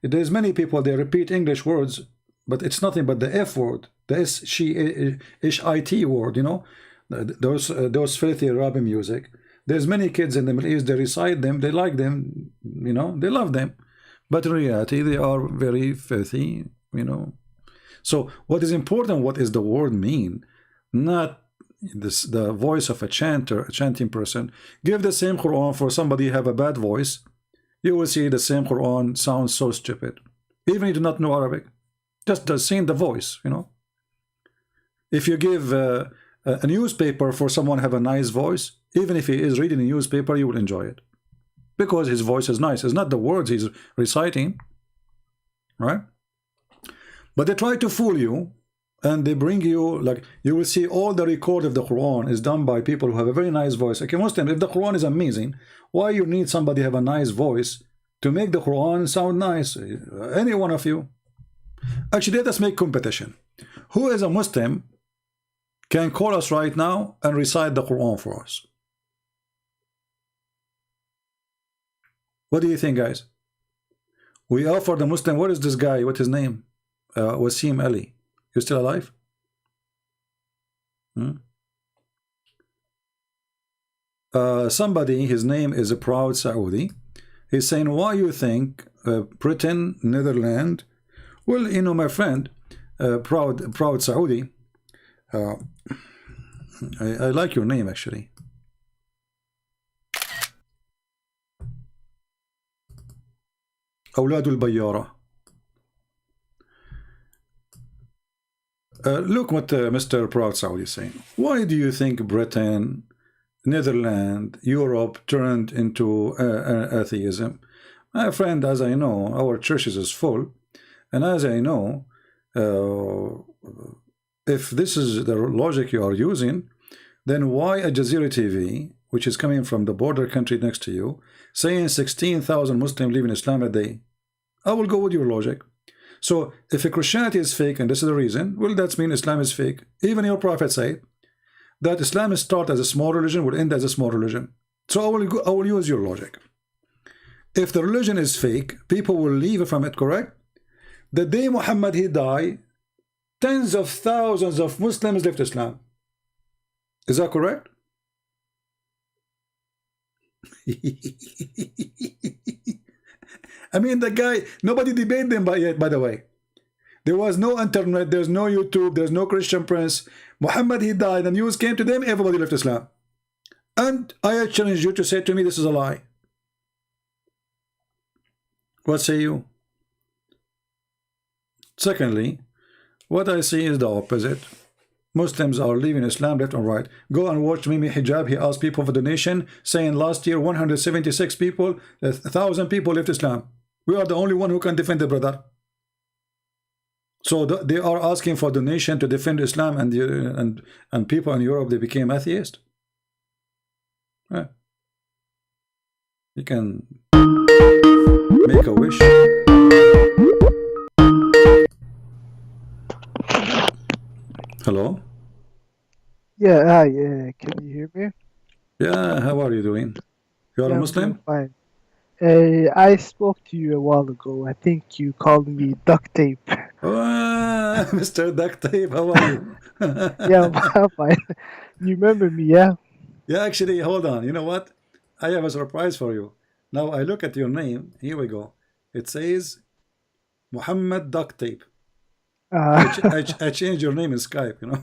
There's many people, they repeat English words, but it's nothing but the F word, the S, she, ish, it word, you know, those filthy Arabic music. There's many kids in the Middle East, they recite them, they like them, you know, they love them. But in reality, they are very filthy, you know. So what is important, what is the word mean? Not this, the voice of a chanting person. Give the same Quran for somebody have a bad voice. You will see the same Quran sounds so stupid. Even you do not know Arabic. Just seeing the voice, you know. If you give a newspaper for someone have a nice voice, even if he is reading a newspaper, you will enjoy it. Because his voice is nice. It's not the words he's reciting, right? But they try to fool you, and they bring you, like, you will see all the record of the Quran is done by people who have a very nice voice. Okay, Muslim, if the Quran is amazing, why you need somebody have a nice voice to make the Quran sound nice? Any one of you. Actually, let us make competition. Who is a Muslim can call us right now and recite the Quran for us? What do you think, guys? We offer the Muslim. What is this guy? What's his name? Wasim Ali. You still alive? Somebody, his name is a proud Saudi. He's saying, why you think Britain, Netherlands? Well, you know, my friend, proud Saudi. I like your name, actually. أولاد البيارة. Look what Mr. Proud Saudi is saying. Why do you think Britain, Netherlands, Europe turned into atheism? My friend, as I know, our churches is full, and as I know, if this is the logic you are using, then why Al Jazeera TV, which is coming from the border country next to you, saying 16,000 Muslims live in Islam a day? I will go with your logic. So if Christianity is fake, and this is the reason, well, that means Islam is fake. Even your prophet said that Islam start as a small religion, will end as a small religion. So I will use your logic. If the religion is fake, people will leave from it, correct? The day Muhammad he died, tens of thousands of Muslims left Islam. Is that correct? I mean, the guy, nobody debated them by the way. There was no internet, there's no YouTube, there's no Christian Prince. Muhammad he died, the news came to them, everybody left Islam. And I challenge you to say to me this is a lie. What say you? Secondly, what I see is the opposite. Muslims are leaving Islam left and right. Go and watch Mimi Hijab. He asked people for donation, saying last year 176 people, 1,000 people left Islam. We are the only one who can defend the brother. So they are asking for donation to defend Islam, and people in Europe, they became atheist. Yeah. You can make a wish. Hello? Yeah, hi, can you hear me? Yeah, how are you doing? You are a Muslim? Fine. I spoke to you a while ago. I think you called me duct tape. Oh, Mr. Duct Tape, how are you? Yeah, I'm fine. You remember me, yeah? Yeah, actually, hold on. You know what? I have a surprise for you. Now I look at your name. Here we go. It says Muhammad Duct Tape. I changed your name in Skype, you know.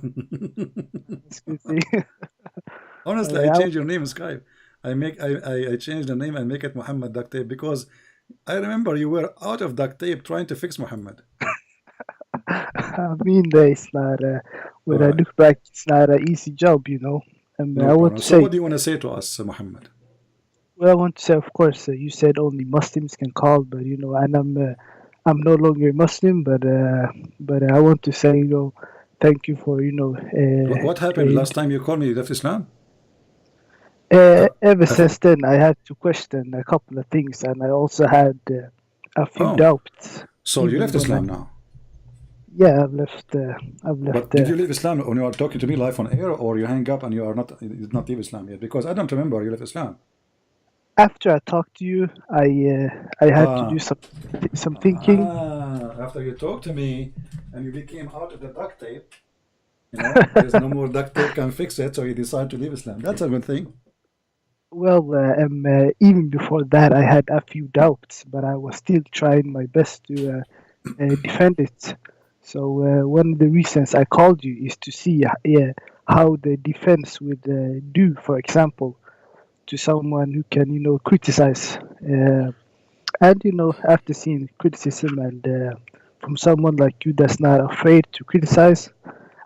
Honestly, I changed your name in Skype. I changed the name and make it Muhammad Duct Tape because I remember you were out of duct tape trying to fix Muhammad. I mean, it's not. When I look back, it's not an easy job, you know. And no I want to say. So what do you want to say to us, Muhammad? Well, I want to say, of course, you said only Muslims can call, but you know, and I'm no longer Muslim, but I want to say, you know, thank you for, you know. What happened last time you called me? You left Islam? Ever since then, I had to question a couple of things, and I also had a few doubts. So you left Islam now? Yeah, I've left. But did you leave Islam when you are talking to me live on air, or you hang up and you are not leave Islam yet? Because I don't remember you left Islam. After I talked to you, I had to do some thinking. After you talked to me and you became out of the duct tape, you know, there's no more duct tape can fix it, so you decided to leave Islam. That's a good thing. Well, even before that, I had a few doubts, but I was still trying my best to defend it. So one of the reasons I called you is to see how the defense would do, for example, to someone who can, you know, criticize. And, you know, after seeing criticism and from someone like you that's not afraid to criticize,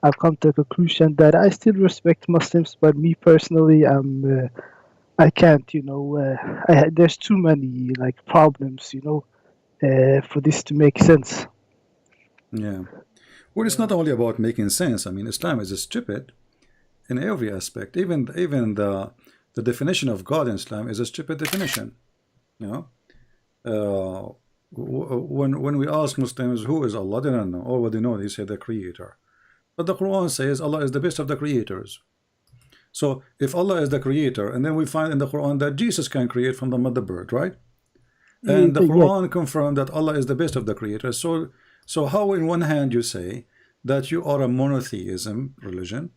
I've come to the conclusion that I still respect Muslims, but me personally, I can't, you know, there's too many, like, problems, you know, for this to make sense. Yeah. Well, it's not only about making sense. I mean, Islam is stupid in every aspect. Even the definition of God in Islam is a stupid definition. You know, when we ask Muslims who is Allah, they don't know. All what they know, they say the Creator. But the Quran says Allah is the best of the creators. So if Allah is the Creator, and then we find in the Quran that Jesus can create from the mother bird, right? And the Quran confirmed that Allah is the best of the creators. So how in one hand you say that you are a monotheism religion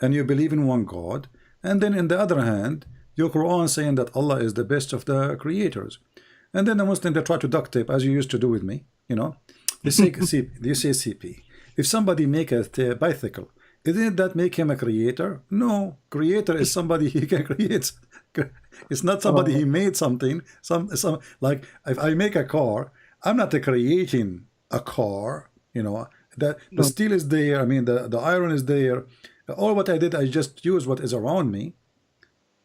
and you believe in one God, and then in the other hand your Quran saying that Allah is the best of the creators, and then the Muslim, they try to duct tape, as you used to do with me, you know. They say you say CP. If somebody make a bicycle, didn't that make him a creator? No, creator is somebody he can create. It's not somebody he made something. Some like if I make a car, I'm not creating a car. You know, the steel is there. I mean, the iron is there. All what I did, I just use what is around me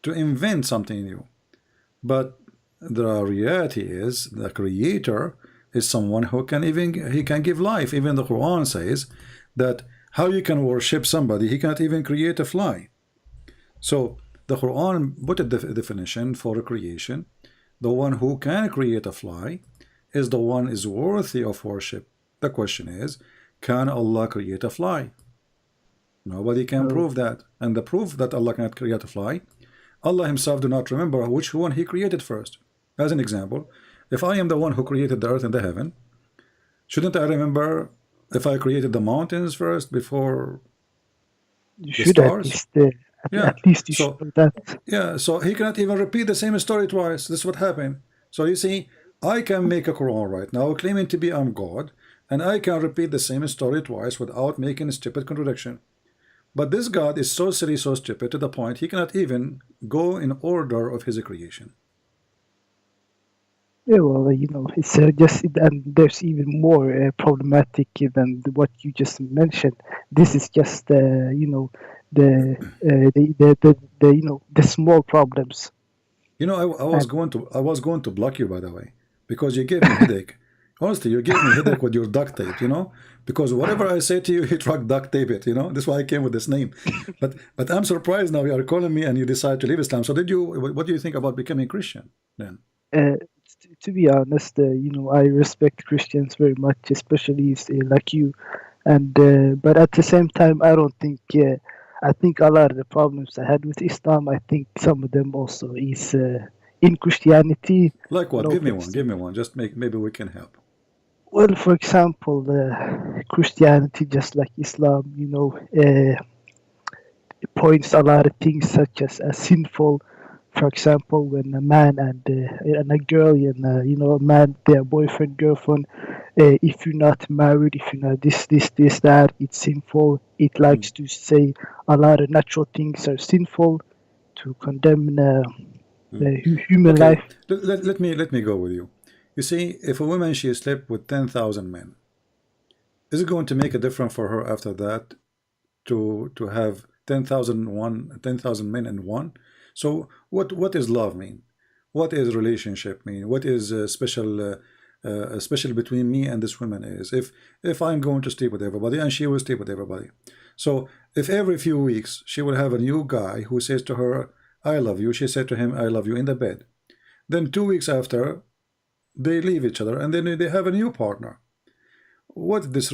to invent something new. But the reality is the creator is someone who can he can give life. Even the Quran says that how you can worship somebody, he cannot even create a fly. So the Quran put a definition for creation. The one who can create a fly is the one is worthy of worship. The question is, can Allah create a fly? Nobody can prove that. And the proof that Allah cannot create a fly, Allah himself do not remember which one he created first. As an example, if I am the one who created the earth and the heaven, shouldn't I remember if I created the mountains first before the stars? At least you should know that. Yeah, so he cannot even repeat the same story twice. This is what happened. So you see, I can make a Quran right now claiming to be I'm God, and I can repeat the same story twice without making a stupid contradiction. But this God is so silly, so stupid to the point he cannot even go in order of his creation. Yeah, well, you know, it's just, and there's even more problematic than what you just mentioned. This is just, you know, the you know, the small problems. You know, I was going to block you, by the way, because you gave me a headache. Honestly, you gave me a headache with your duct tape, you know, because whatever I say to you, you try to duct tape it, you know. That's why I came with this name. But I'm surprised now you are calling me and you decide to leave Islam. So what do you think about becoming Christian then? To be honest, you know, I respect Christians very much, especially like you, and but at the same time, I don't think. I think a lot of the problems I had with Islam, I think some of them also is in Christianity. Like what? Give me one. Just maybe we can help. Well, for example, Christianity, just like Islam, you know, it points a lot of things such as sinful. For example, when a man and a girl, and you know, a man, their boyfriend, girlfriend, if you're not married, if you're not this, that, it's sinful. It likes to say a lot of natural things are sinful, to condemn the human life. Let me go with you. You see, if a woman she slept with 10,000 men, is it going to make a difference for her after that to have 10,000 men in one? So what is love mean? What is relationship mean? What is special between me and this woman is? If I'm going to sleep with everybody and she will sleep with everybody. So if every few weeks she will have a new guy who says to her, I love you, she said to him, I love you in the bed. Then 2 weeks after, they leave each other and then they have a new partner. What is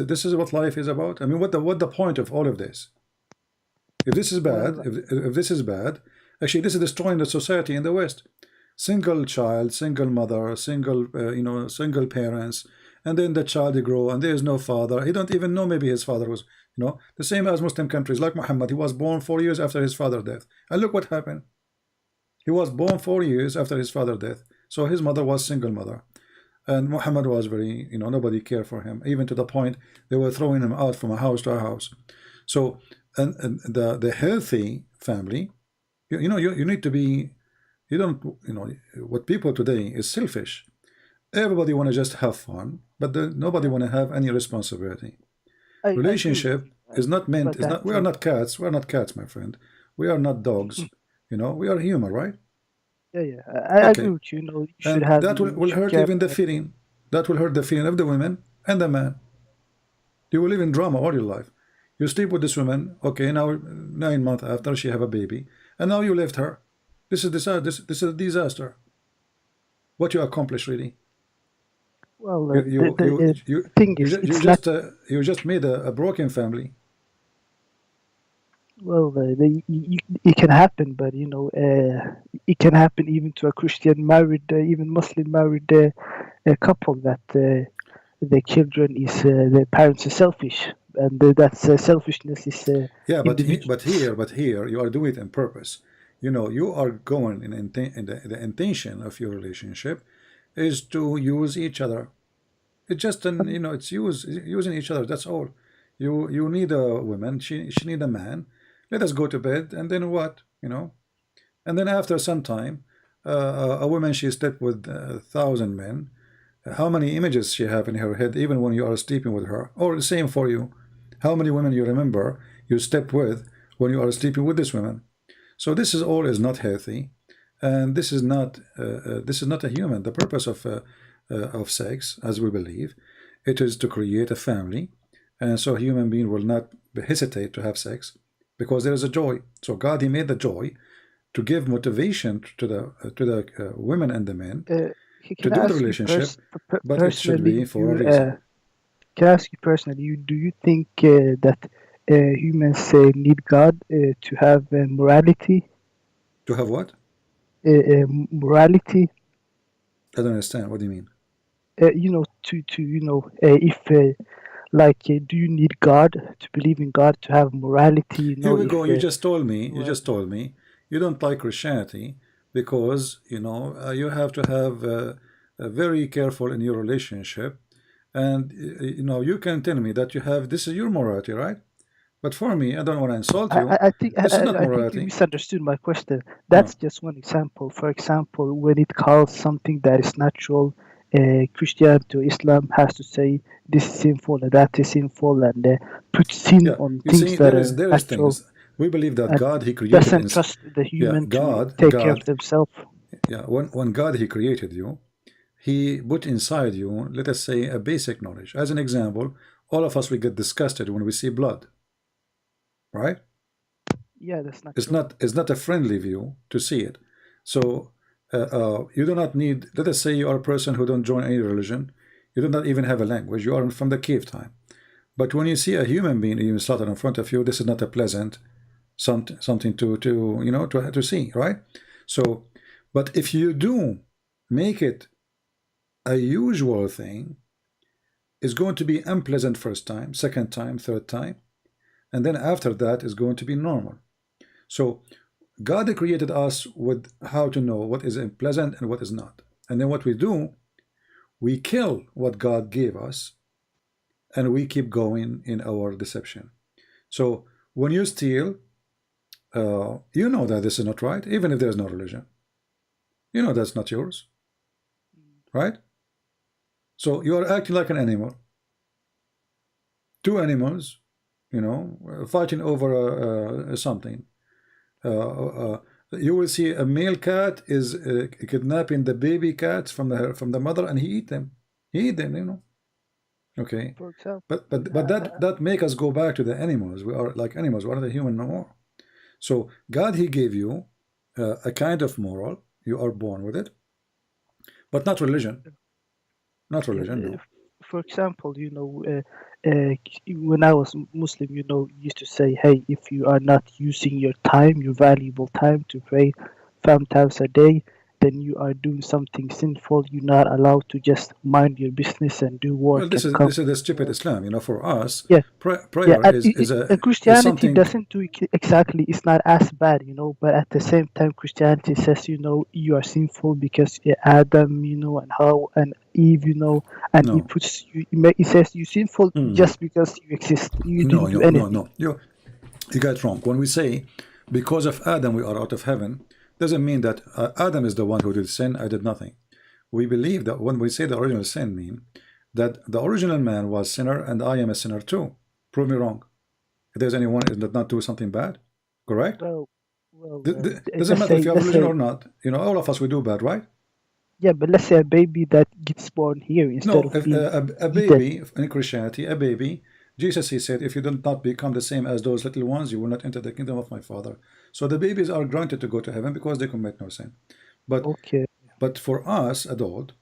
this is what life is about? I mean, what the point of all of this? If this is bad, if this is bad, actually this is destroying the society in the West. Single child, single mother, single single parents, and then the child grow and there is no father. He don't even know maybe his father was, you know, the same as Muslim countries like Muhammad. He was born 4 years after his father's death, and look what happened. He was born 4 years after his father's death, so his mother was single mother, and Muhammad was very, you know, nobody cared for him, even to the point they were throwing him out from a house to a house. So. And the healthy family, you know, you need to be, you don't, you know, what people today is selfish. Everybody want to just have fun, but nobody want to have any responsibility. Relationship is not meant, is not, we are not cats, my friend. We are not dogs, you know, we are human, right? Yeah, I agree with you. You know, you should have. That will hurt even the feeling. That will hurt the feeling of the women and the man. You will live in drama all your life. You sleep with this woman, okay, now 9 months after she have a baby, and now you left her. This is a disaster. What you accomplish really? Well, the thing is, you just made a broken family. Well, it can happen, but it can happen even to a Christian married, even Muslim married couple that the children is the parents are selfish, and that's selfishness is. Yeah, but here you are doing it on purpose. You are going in the intention of your relationship is to use each other. It's just it's using each other. That's all. You need a woman. She need a man. Let us go to bed, and then what? And then after some time, a woman, she slept with 1,000 men. How many images she have in her head, even when you are sleeping with her? Or the same for you. How many women you remember you slept with when you are sleeping with this woman? So this is all is not healthy, and this is not a human. The purpose of sex, as we believe, it is to create a family, and so a human being will not hesitate to have sex because there is a joy. So God, He made the joy to give motivation to the women and the men to do the relationship, but it should be for a reason. Can I ask you personally? Do you think that humans need God to have morality? To have what? Morality. I don't understand. What do you mean? If do you need God to believe in God to have morality? Here we go. You just told me. You don't like Christianity because you have to have very careful in your relationship, and you can tell me that you have this is your morality, right? But for me, I don't want to insult you. I think you misunderstood my question. That's just one example. For example, when it calls something that is natural, Christianity or Islam has to say this is sinful and that is sinful, and put sin on things that are natural. Things. We believe that God, He created doesn't trust the human to take care of themselves. Yeah, when God, He created you, He put inside you, let us say, a basic knowledge. As an example, all of us, we get disgusted when we see blood, right? Yeah, that's not. It's not a friendly view to see it. So you do not need. Let us say you are a person who don't join any religion. You do not even have a language. You are from the cave time. But when you see a human being even slaughtered in front of you, this is not a pleasant something to see, right? So, but if you do make it a usual thing, it's going to be unpleasant first time, second time, third time, and then after that is going to be normal. So God created us with how to know what is pleasant and what is not. And then what we do, we kill what God gave us, and we keep going in our deception. So when you steal, you know that this is not right, even if there's no religion. You know that's not yours, right? So you are acting like an animal. Two animals, fighting over something. You will see a male cat is kidnapping the baby cats from the mother, and he eat them. Okay. For example, but that make us go back to the animals. We are like animals. We are not the human no more. So God, He gave you a kind of moral. You are born with it, but not religion. Not religion. No. For example, when I was Muslim, used to say, hey, if you are not using your time, your valuable time to pray 5 times a day, then you are doing something sinful. You're not allowed to just mind your business and do work. Well, this is the stupid Islam. For us, prayer Christianity doesn't do exactly. It's not as bad, But at the same time, Christianity says, you are sinful because Adam, and Hawa and Eve, and No. He says you're sinful just because you exist. You didn't do anything. No. You got it wrong. When we say because of Adam we are out of heaven, doesn't mean that Adam is the one who did sin. I did nothing. We believe that when we say the original sin, mean that the original man was sinner and I am a sinner too. Prove me wrong. If there's anyone that did not do something bad, correct? Doesn't matter if you have religion or not. All of us, we do bad, right? Yeah, but let's say a baby that gets born here instead of a baby in Christianity, a baby Jesus, he said, if you do not become the same as those little ones, you will not enter the kingdom of my Father. So the babies are granted to go to heaven because they commit no sin. But Okay. but for us, adult,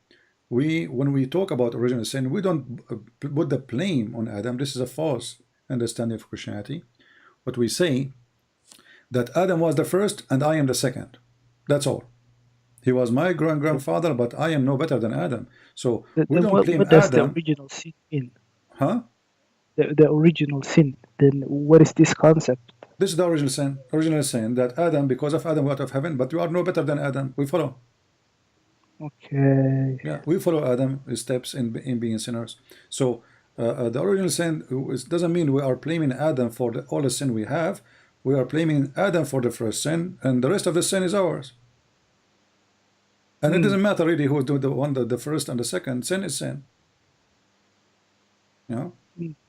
when we talk about original sin, we don't put the blame on Adam. This is a false understanding of Christianity. But we say that Adam was the first and I am the second. That's all. He was my grandfather, but I am no better than Adam. So we don't claim what does Adam. the original sin mean? Huh? The original sin. Then what is this concept? This is the original sin. Original sin that Adam, because of Adam, went out of heaven, but we are no better than Adam. We follow. Okay. Yeah, we follow Adam's steps in being sinners. So the original sin doesn't mean we are blaming Adam for all the sin we have. We are blaming Adam for the first sin, and the rest of the sin is ours. And it doesn't matter really who do the first and the second. Sin is sin. You know,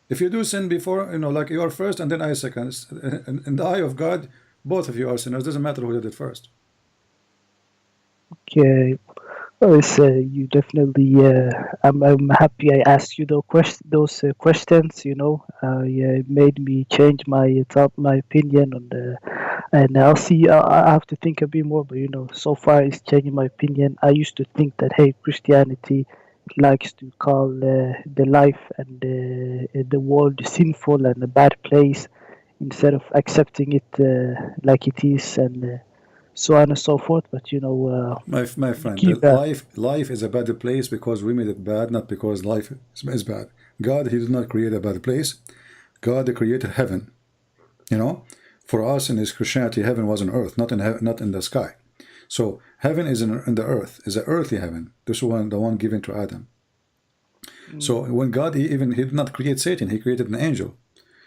if you do sin before, like you are first and then I second, in the eye of God, both of you are sinners. Doesn't matter who did it first. Okay. Well, it's, you definitely. I'm happy I asked you those questions. It made me change my opinion on the. And I'll see. I have to think a bit more. But so far it's changing my opinion. I used to think that Christianity likes to call the life and the world sinful and a bad place, instead of accepting it like it is, and so on and so forth. But my friend, life is a bad place because we made it bad, not because life is bad. God, he did not create a bad place. God created heaven. For us in his Christianity, heaven was on earth, not in the sky. So heaven is in the earth, is an earthly heaven. This one, the one given to Adam. So when God, he did not create Satan, he created an angel.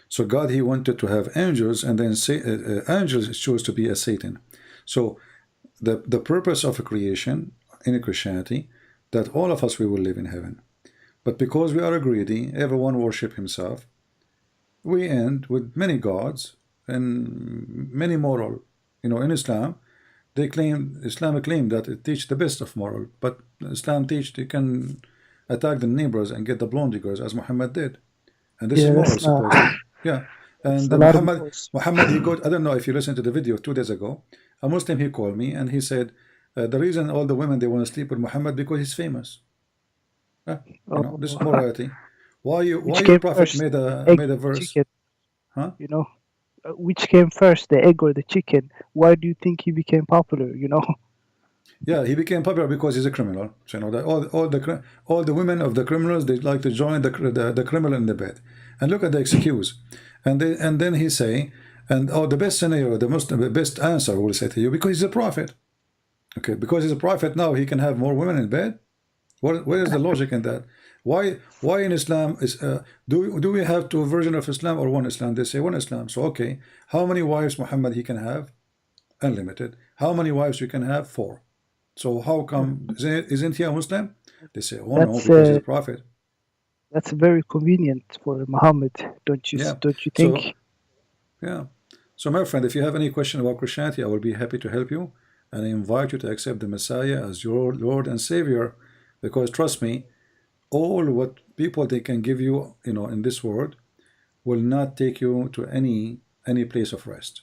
So God, he wanted to have angels, and then angels chose to be a Satan. So the purpose of a creation in Christianity, that all of us, we will live in heaven. But because we are greedy, everyone worship himself, we end with many gods and many moral. In Islam, Islam claim that it teach the best of moral, but Islam teach you can attack the neighbors and get the blonde girls as Muhammad did, and this is moral supposedly. Yeah, and Muhammad, he got. I don't know if you listened to the video 2 days ago. A Muslim, he called me and he said the reason all the women they want to sleep with Muhammad because he's famous. This is morality. Why your prophet first, made a verse? Chicken, huh? Which came first, the egg or the chicken? Why do you think he became popular? Yeah, he became popular because he's a criminal. So all the women of the criminals, they like to join the criminal in the bed. And look at the excuse. And then he say, the best scenario, the best answer will say to you, because he's a prophet. Okay, because he's a prophet, now he can have more women in bed. Where is the logic in that? Why in Islam is do we have 2 versions of Islam or one Islam? They say one Islam. So okay, how many wives Muhammad he can have? Unlimited. How many wives you can have? 4. So how come isn't he a Muslim? They say, no, because he's a prophet. That's very convenient for Muhammad, don't you think? So my friend, if you have any question about Christianity, I will be happy to help you, and I invite you to accept the Messiah as your Lord and Savior, because trust me, all what people they can give you, in this world, will not take you to any place of rest.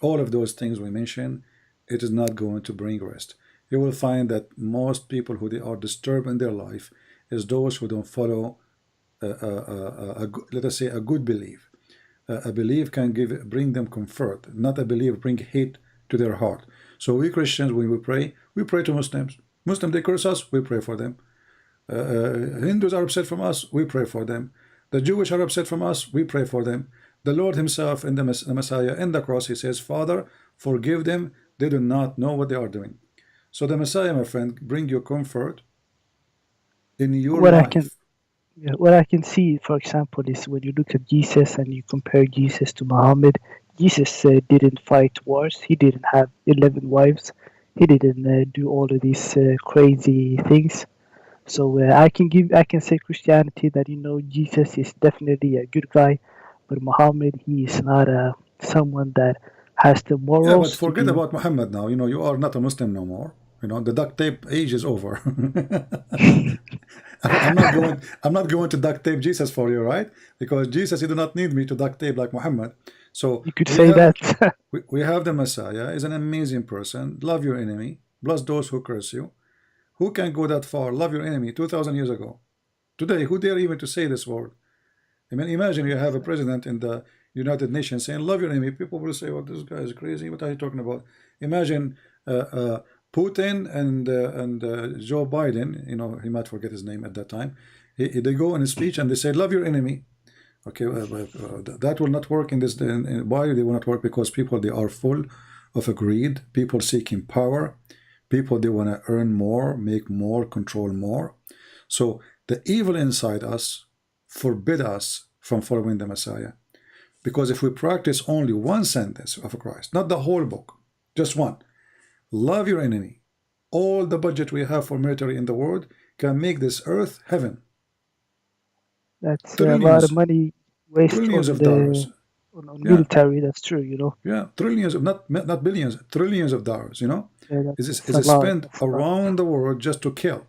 All of those things we mentioned, it is not going to bring rest. You will find that most people who they are disturbed in their life is those who don't follow let us say a good belief. A belief can bring them comfort, not a belief bring hate to their heart. So we Christians, when we pray to Muslims. Muslims, they curse us, we pray for them. Hindus are upset from us, we pray for them. The Jewish are upset from us, we pray for them. The Lord himself in the Messiah in the cross, he says, Father, forgive them, they do not know what they are doing. So the Messiah, my friend, bring you comfort in your life. What I can see, for example, is when you look at Jesus and you compare Jesus to Muhammad. Jesus didn't fight wars. He didn't have 11 wives. He didn't do all of these crazy things. So I can say Christianity that Jesus is definitely a good guy, but Muhammad, he is not someone that has the morals. Yeah, but forget about Muhammad now. You are not a Muslim no more. The duct tape age is over. I'm not going to duct tape Jesus for you, right? Because Jesus, you do not need me to duct tape like Muhammad. So You could say that. we have the Messiah is an amazing person. Love your enemy, bless those who curse you. Who can go that far? Love your enemy 2,000 years ago. Today, who dare even to say this word? I mean, imagine you have a president in the United Nations saying, love your enemy. People will say, well, this guy is crazy. What are you talking about? Imagine Putin and Joe Biden, you know, he might forget his name at that time. They go in a speech and they say, love your enemy. Okay, that will not work in this. Why they will not work? Because people, they are full of greed. People seeking power. People, they want to earn more, make more, control more. So the evil inside us forbid us from following the Messiah. Because if we practice only one sentence of Christ, not the whole book, just one, love your enemy, all the budget we have for military in the world can make this earth heaven. That's a lot of money wasted trillions on of dollars. On military. That's true, you know. Yeah, trillions of not billions, trillions of dollars. You know, is spent around the world just to kill.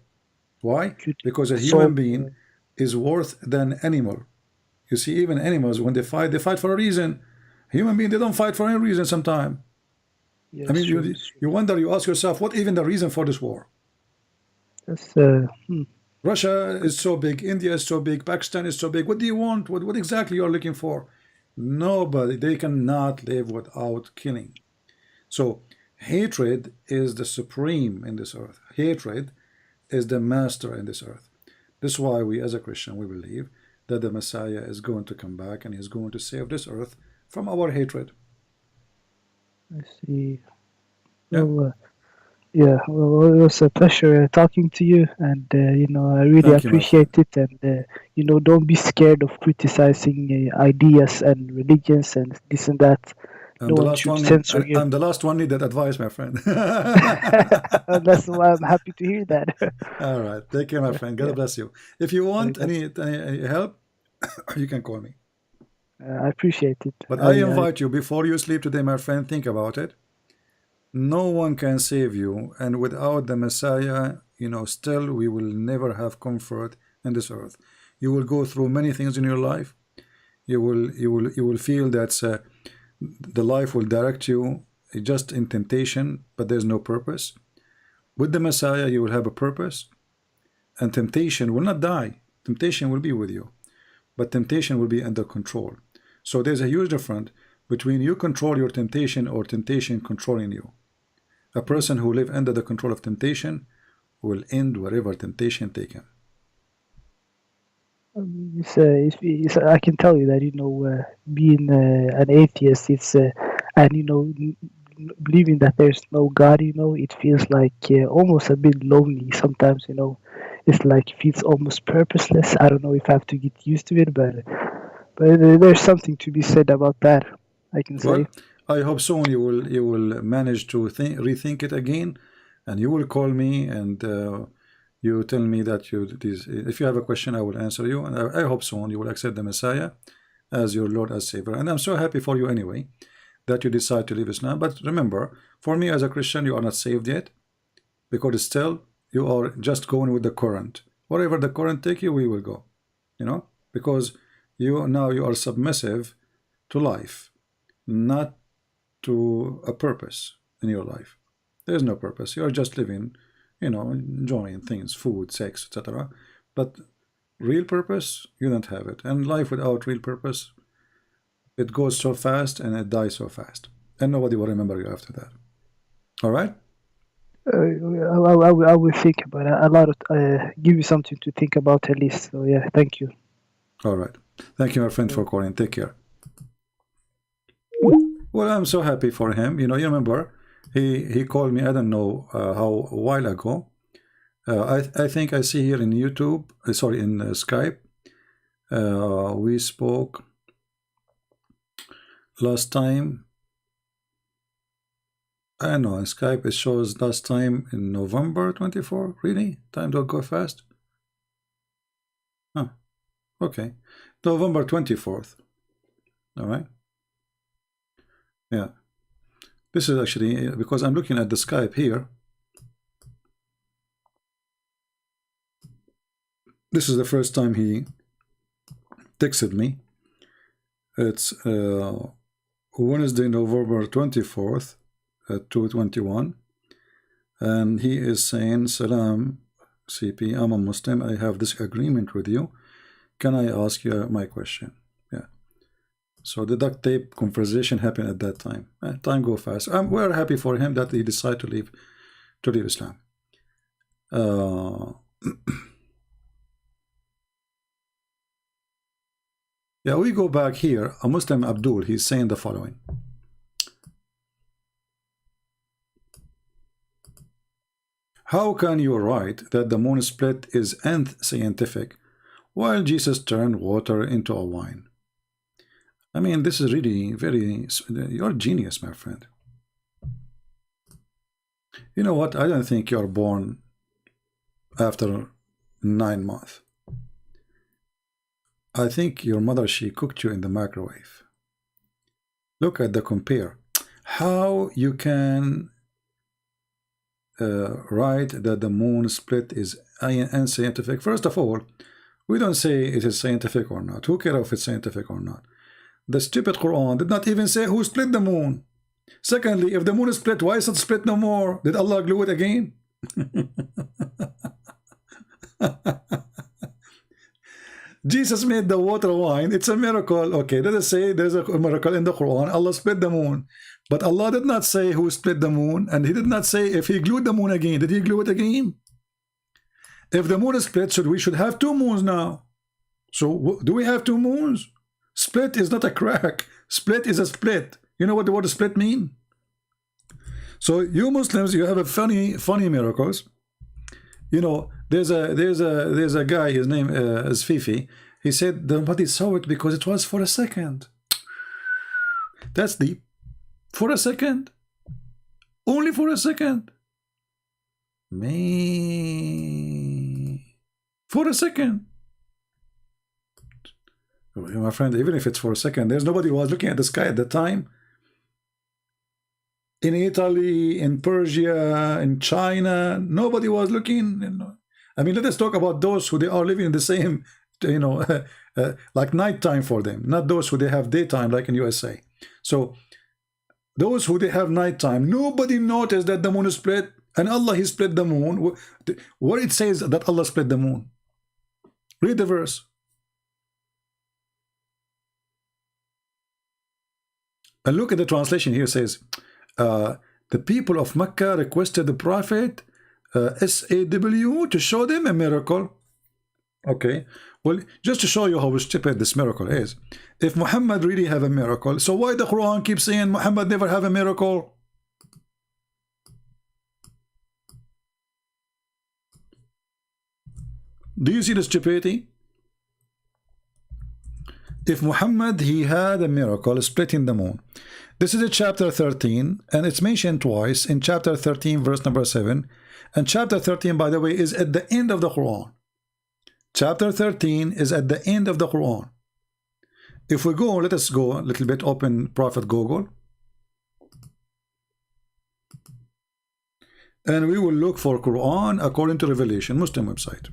Why? Because a human being is worth than animal. You see, even animals, when they fight for a reason. Human beings, they don't fight for any reason sometimes. Yes, I mean, you wonder, you ask yourself, what even the reason for this war? That's, Russia is so big, India is so big, Pakistan is so big. What do you want? What exactly you are looking for? Nobody. They cannot live without killing. So hatred is the supreme in this earth. Hatred is the master in this earth. This is why we as a Christian, we believe that the Messiah is going to come back and he's going to save this earth from our hatred. I see. Well, well, it was a pleasure talking to you, and you know, I really appreciate it. And you know, don't be scared of criticizing ideas and religions and this and that. I'm the last one needed advice, my friend. That's why I'm happy to hear that. All right, take care, my friend. God bless you. If you want any help, you can call me. I appreciate it. But I invite you, before you sleep today, my friend, think about it. No one can save you, and without the Messiah, you know, still we will never have comfort in this earth. You will go through many things in your life. You will feel that the life will direct you just in temptation, but there's no purpose. With the Messiah, you will have a purpose, and temptation will not die. Temptation will be with you, but temptation will be under control. So there's a huge difference between you control your temptation or temptation controlling you. A person who lives under the control of temptation will end wherever temptation take him. I can tell you that, you know, being an atheist, and you know, believing that there's no God, you know, it feels like almost a bit lonely sometimes. You know, it's like it feels almost purposeless. I don't know if I have to get used to it, but there's something to be said about that, I can say. Well, I hope soon you will manage to rethink it again, and you will call me and you tell me that if you have a question, I will answer you, and I hope soon you will accept the Messiah as your Lord, as Savior. And I'm so happy for you anyway that you decide to leave Islam. But remember, for me as a Christian, you are not saved yet, because still you are just going with the current. Wherever the current take you, we will go. You know, because you are submissive to life, not to a purpose in your life. There is no purpose. You are just living, you know, enjoying things, food, sex, etc. But real purpose, you don't have it. And life without real purpose, it goes so fast and it dies so fast, and nobody will remember you after that. All right. I will think about it. A lot of give you something to think about at least. So yeah, thank you. All right. Thank you, my friend, for calling. Take care. Well, I'm so happy for him. You know, you remember he called me, I don't know how, a while ago. I think I see here in YouTube, sorry, in Skype. We spoke last time. I don't know, in Skype it shows last time in November 24. Really? Time don't go fast. Huh. Okay. November 24th. All right. Yeah. This is actually, because I'm looking at the Skype here. This is the first time he texted me. It's Wednesday, November 24th at 2:21, and he is saying, Salam CP, I'm a Muslim, I have this agreement with you, can I ask you my question? Yeah. So the duct tape conversation happened at that time. Time go fast. We're happy for him that he decided to leave Islam. Yeah, we go back here. A Muslim Abdul, he's saying the following. How can you write that the moon split is unscientific while Jesus turned water into a wine? I mean, this is really very... You're a genius, my friend. You know what? I don't think you're born after 9 months. I think your mother, she cooked you in the microwave. Look at the compare. How you can write that the moon split is unscientific? First of all, we don't say it is scientific or not. Who cares if it's scientific or not? The stupid Quran did not even say who split the moon. Secondly, if the moon is split, why is it split no more? Did Allah glue it again? Jesus made the water wine. It's a miracle. Okay, let us say there's a miracle in the Quran. Allah split the moon. But Allah did not say who split the moon, and he did not say if he glued the moon again. Did he glue it again? If the moon is split, we should have 2 moons now. So do we have 2 moons? Split is not a crack. Split is a split. You know what the word split mean? So you Muslims, you have a funny miracles. You know, there's a guy, his name is Fifi. He said nobody saw it because it was for a second. That's deep. For a second. Only for a second. Me. For a second. My friend, even if it's for a second, there's nobody who was looking at the sky at the time. In Italy, in Persia, in China, nobody was looking. You know. I mean, let us talk about those who they are living in the same, you know, like nighttime for them, not those who they have daytime like in USA. So those who they have nighttime, nobody noticed that the moon is split, and Allah, he split the moon. What it says that Allah split the moon? Read the verse. And look at the translation here. It says, the people of Mecca requested the Prophet SAW to show them a miracle. Okay, well, just to show you how stupid this miracle is. If Muhammad really have a miracle, so why the Quran keeps saying Muhammad never have a miracle? Do you see the stupidity? If Muhammad, he had a miracle splitting the moon. This is a chapter 13, and it's mentioned twice in chapter 13, verse number 7. And chapter 13, by the way, is at the end of the Quran. Chapter 13 is at the end of the Quran. If we go, let us go a little bit, open Prophet Google. And we will look for Quran according to Revelation, Muslim website.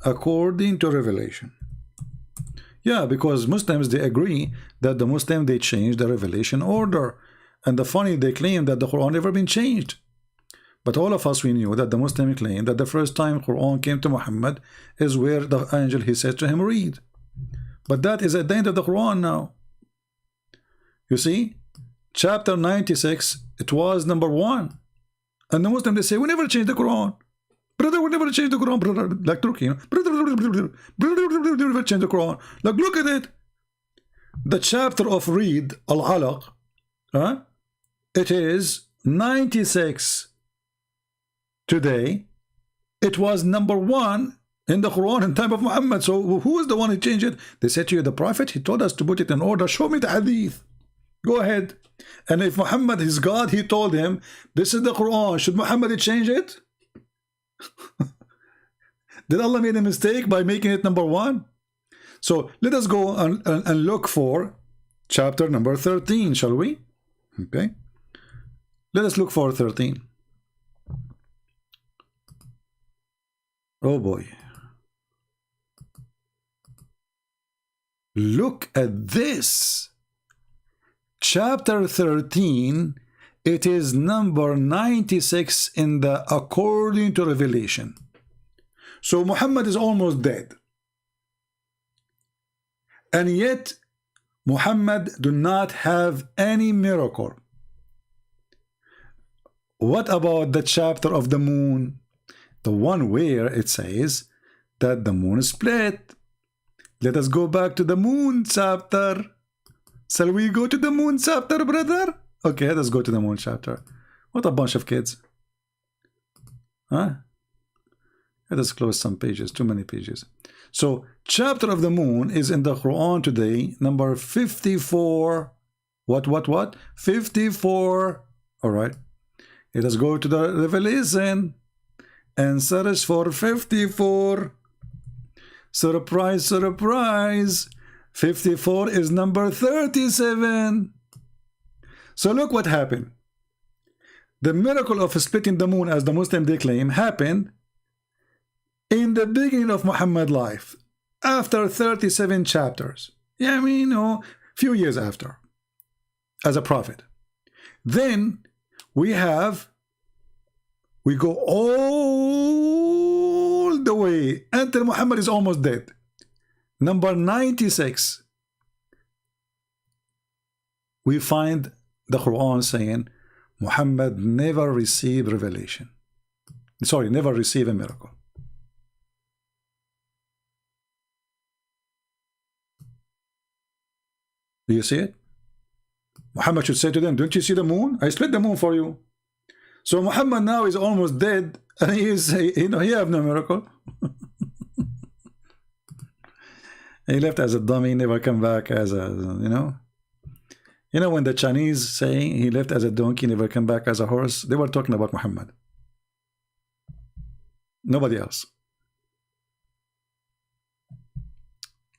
According to Revelation. Yeah, because Muslims, they agree that the Muslim, they changed the revelation order. And the funny, they claim that the Quran never been changed. But all of us, we knew that the Muslim claim that the first time Quran came to Muhammad is where the angel, he said to him, read. But that is at the end of the Quran now. You see, chapter 96, it was number 1. And the Muslim, they say, we never changed the Quran. Brother, we never change the Quran, brother. Like Turkey, you know? Brother, never change the Quran. Like, look at it. The chapter of read, ALLthat, it is 96 today. It was number 1 in the Quran in time of Muhammad. So who is the one who changed it? They said to you, the Prophet, he told us to put it in order. Show me the hadith. Go ahead. And if Muhammad is God, he told him, this is the Quran. Should Muhammad change it? Did Allah make a mistake by making it number 1? So let us go and look for chapter number 13, shall we? Okay, let us look for 13. Oh boy. Look at this. Chapter 13, it is number 96 in the according to Revelation. So Muhammad is almost dead. And yet Muhammad do not have any miracle. What about the chapter of the moon? The one where it says that the moon is split. Let us go back to the moon chapter. Shall we go to the moon chapter, brother? Okay, let's go to the moon chapter. What a bunch of kids. Huh? Let us close some pages, too many pages. So, chapter of the moon is in the Quran today, number 54. What? 54. All right. Let us go to the Revelation and search for 54. Surprise, surprise. 54 is number 37. So look what happened. The miracle of splitting the moon, as the Muslim they claim, happened in the beginning of Muhammad's life, after 37 chapters. Yeah, I mean, few years after, as a prophet. Then we go all the way until Muhammad is almost dead. Number 96, we find the Quran saying Muhammad never received revelation. Sorry, never received a miracle. Do you see it? Muhammad should say to them, don't you see the moon? I split the moon for you. So Muhammad now is almost dead, and he have no miracle. He left as a dummy, never come back as a, when the Chinese say he left as a donkey, never come back as a horse, they were talking about Muhammad. Nobody else.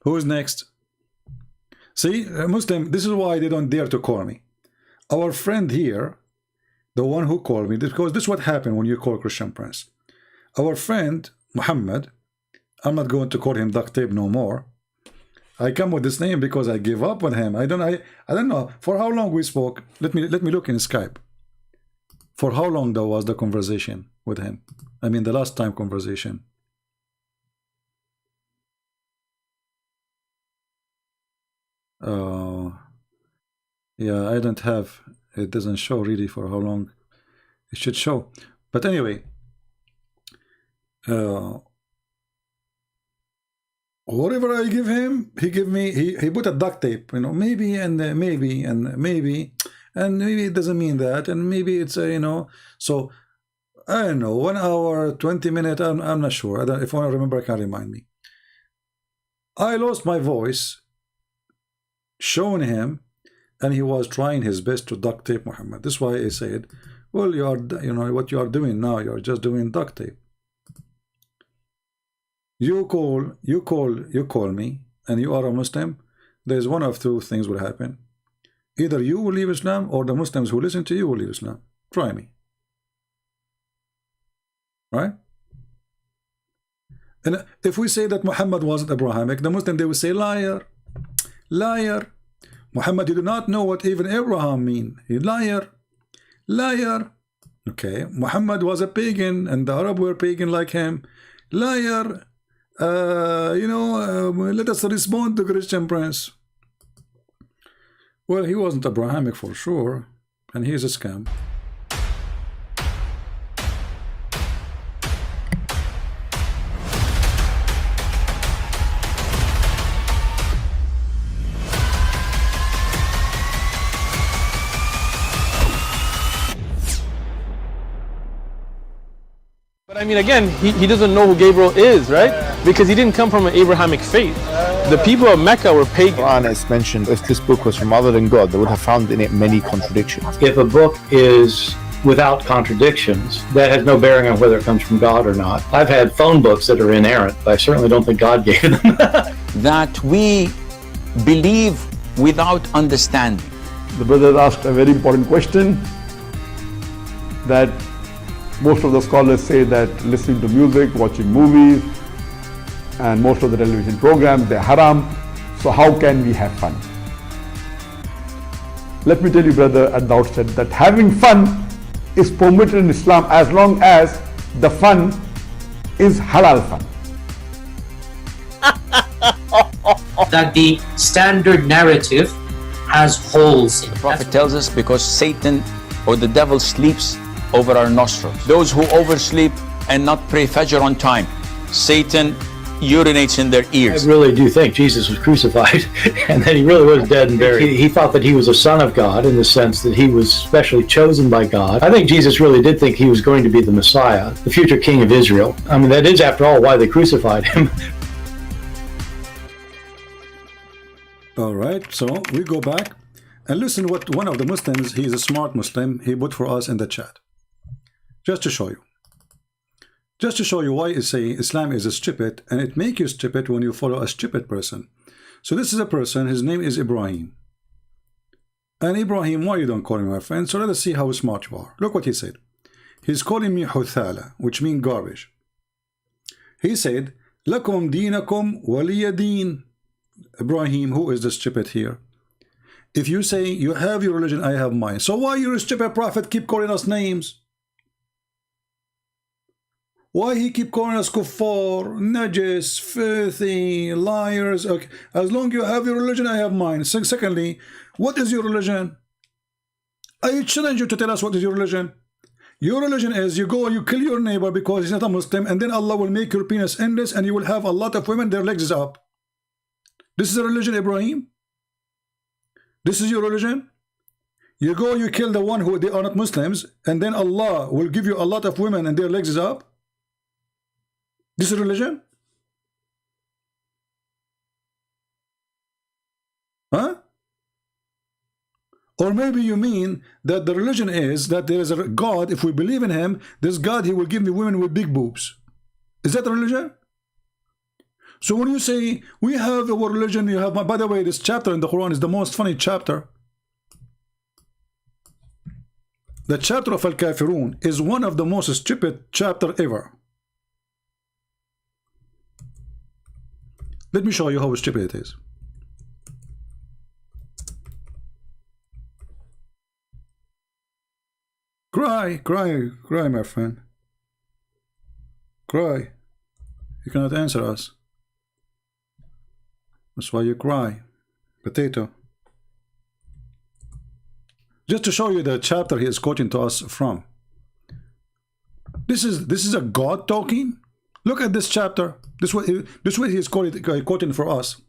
Who's next? See, Muslim, this is why they don't dare to call me. Our friend here, the one who called me, because this is what happened when you call Christian Prince. Our friend, Muhammad, I'm not going to call him duct tape no more. I come with this name because I give up on him. I don't know for how long we spoke. Let me look in Skype. For how long there was the conversation with him? I mean the last time conversation. Yeah, I don't have, it doesn't show really for how long it should show. But anyway, whatever I give him, he give me, he put a duct tape, maybe and maybe and maybe, and maybe it doesn't mean that, and maybe it's so I don't know, 1 hour, 20 minutes, I'm not sure. If I remember, I can remind me. I lost my voice showing him, and he was trying his best to duct tape Muhammad. This is why I said, well, you are, what you are doing now, you are just doing duct tape. You call me, and you are a Muslim. There's one of two things will happen. Either you will leave Islam, or the Muslims who listen to you will leave Islam. Try me. Right? And if we say that Muhammad wasn't Abrahamic, the Muslim, they will say, liar. Liar. Muhammad, you do not know what even Abraham mean. You liar. Liar. Okay. Muhammad was a pagan, and the Arab were pagan like him. Liar. Let us respond to Christian Prince. Well, he wasn't Abrahamic for sure, and he's a scam. But I mean, again, he doesn't know who Gabriel is, right? Because he didn't come from an Abrahamic faith. The people of Mecca were pagan. Quran is mentioned, if this book was from other than God, they would have found in it many contradictions. If a book is without contradictions, that has no bearing on whether it comes from God or not. I've had phone books that are inerrant, but I certainly don't think God gave them. That we believe without understanding. The brother asked a very important question, that Most of the scholars say that listening to music, watching movies, and most of the television programs, they're haram. So how can we have fun? Let me tell you, brother, at the outset that having fun is permitted in Islam as long as the fun is halal fun. That the standard narrative has holes in it. The Prophet tells us because Satan or the devil sleeps over our nostrils. Those who oversleep and not pray Fajr on time, Satan urinates in their ears. I really do think Jesus was crucified and that he really was dead and buried. He thought that he was a son of God in the sense that he was specially chosen by God. I think Jesus really did think he was going to be the Messiah, the future king of Israel. I mean, that is, after all, why they crucified him. All right, so we go back and listen what one of the Muslims, he is a smart Muslim, he put for us in the chat. Just to show you. Just to show you why it's saying Islam is a stupid, and it makes you stupid when you follow a stupid person. So this is a person, his name is Ibrahim. And Ibrahim, why you don't call him my friend? So let us see how smart you are. Look what he said. He's calling me Huthala, which means garbage. He said, Lakum dinakum waliya deen. Ibrahim, who is the stupid here? If you say you have your religion, I have mine. So why you stupid prophet keep calling us names? Why he keep calling us kuffar, najis, filthy, liars? Okay. As long as you have your religion, I have mine. Secondly, what is your religion? I challenge you to tell us what is your religion. Your religion is you go and you kill your neighbor because he's not a Muslim, and then Allah will make your penis endless and you will have a lot of women, their legs is up. This is a religion, Ibrahim? This is your religion? You go, you kill the one who they are not Muslims, and then Allah will give you a lot of women and their legs is up? This is religion? Huh? Or maybe you mean that the religion is that there is a God, if we believe in him, this God, he will give me women with big boobs. Is that a religion? So when you say, we have our religion, you have my... By the way, this chapter in the Quran is the most funny chapter. The chapter of Al-Kafirun is one of the most stupid chapter ever. Let me show you how stupid it is. Cry, cry, cry, my friend. Cry. You cannot answer us. That's why you cry. Potato. Just to show you the chapter he is quoting to us from. This is a God talking. Look at this chapter. This way he is quoting for us.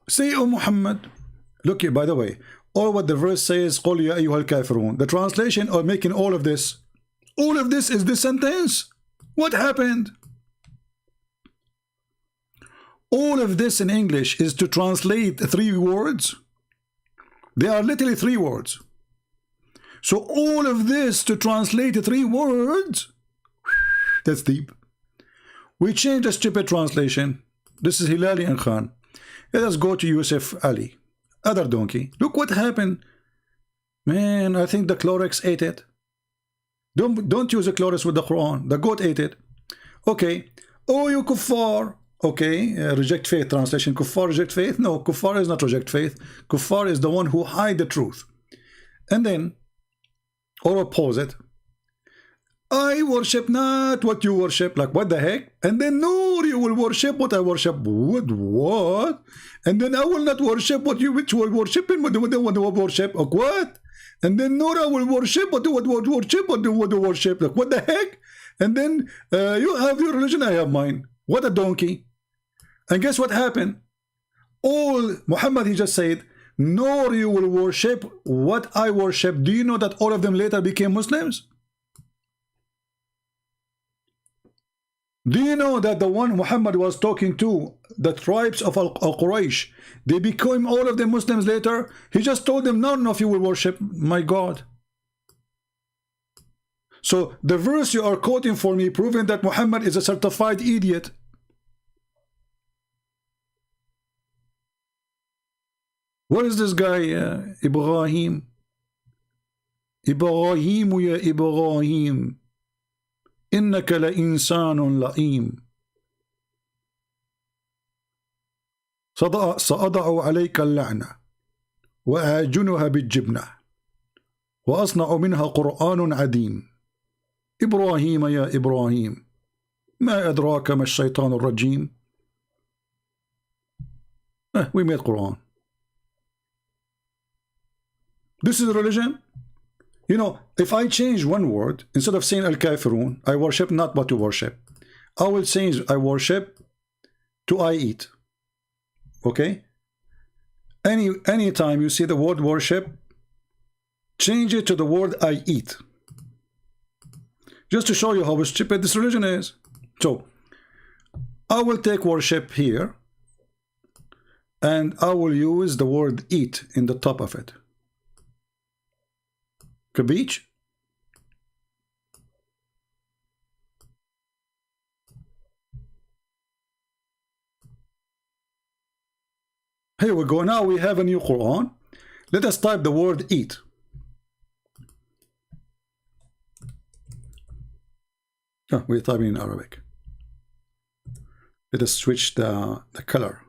Say, O Muhammad. Look here, by the way. All what the verse says, قُلْ يَا أَيُّهَا الْكَافِرُونَ. The translation or making all of this. All of this is this sentence. What happened? All of this in English is to translate 3 words. They are literally 3 words. So all of this to translate 3 words. That's deep. We changed the stupid translation. This is Hilali and Khan. Let us go to Yusuf Ali. Other donkey. Look what happened. Man, I think the Clorox ate it. Don't use the Clorox with the Quran. The goat ate it. Okay. Oh, you kuffar. Okay. Reject faith translation. Kuffar reject faith. No, kuffar is not reject faith. Kuffar is the one who hide the truth. And then, or oppose it. I worship not what you worship. Like, what the heck? And then, no, you will worship what I worship. What? And then I will not worship what you which will worship and what you worship. Like, what? And then, no, I will worship what you worship. Like, what the heck? And then, you have your religion, I have mine. What a donkey. And guess what happened? All, Muhammad, he just said, nor you will worship what I worship. Do you know that all of them later became Muslims? Do you know that the one Muhammad was talking to, the tribes of Al-Quraysh, they became all of them Muslims later? He just told them, none of you will worship my God. So the verse you are quoting for me, proving that Muhammad is a certified idiot. What is this guy, Ibrahim? إبراهيم يا إبراهيم إنك لإنسان لئيم سأضع عليك اللعنة وأعجنها بالجبنة وأصنع منها قرآن عديم إبراهيم يا إبراهيم ما أدراك ما الشيطان الرجيم. We made Quran. This is religion. You know, if I change one word, instead of saying Al-Kafirun, I worship not what you worship, I will change I worship to I eat. Okay? Any time you see the word worship, change it to the word I eat. Just to show you how stupid this religion is. So, I will take worship here, and I will use the word eat in the top of it. Capiche? Here we go. Now we have a new Quran. Let us type the word eat. Oh, we're typing in Arabic. Let us switch the color.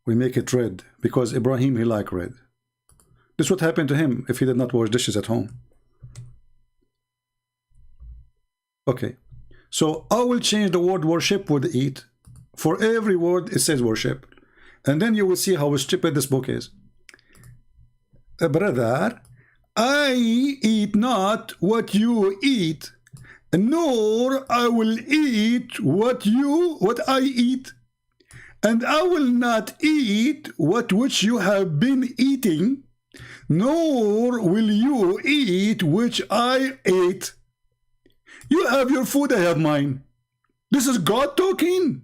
We make it red because Ibrahim, he liked red. This would happen to him if he did not wash dishes at home. Okay. So I will change the word worship with eat. For every word it says worship. And then you will see how stupid this book is. Brother, I eat not what you eat, nor I will eat what I eat, and I will not eat which you have been eating, nor will you eat which I ate. You have your food, I have mine. This is God talking.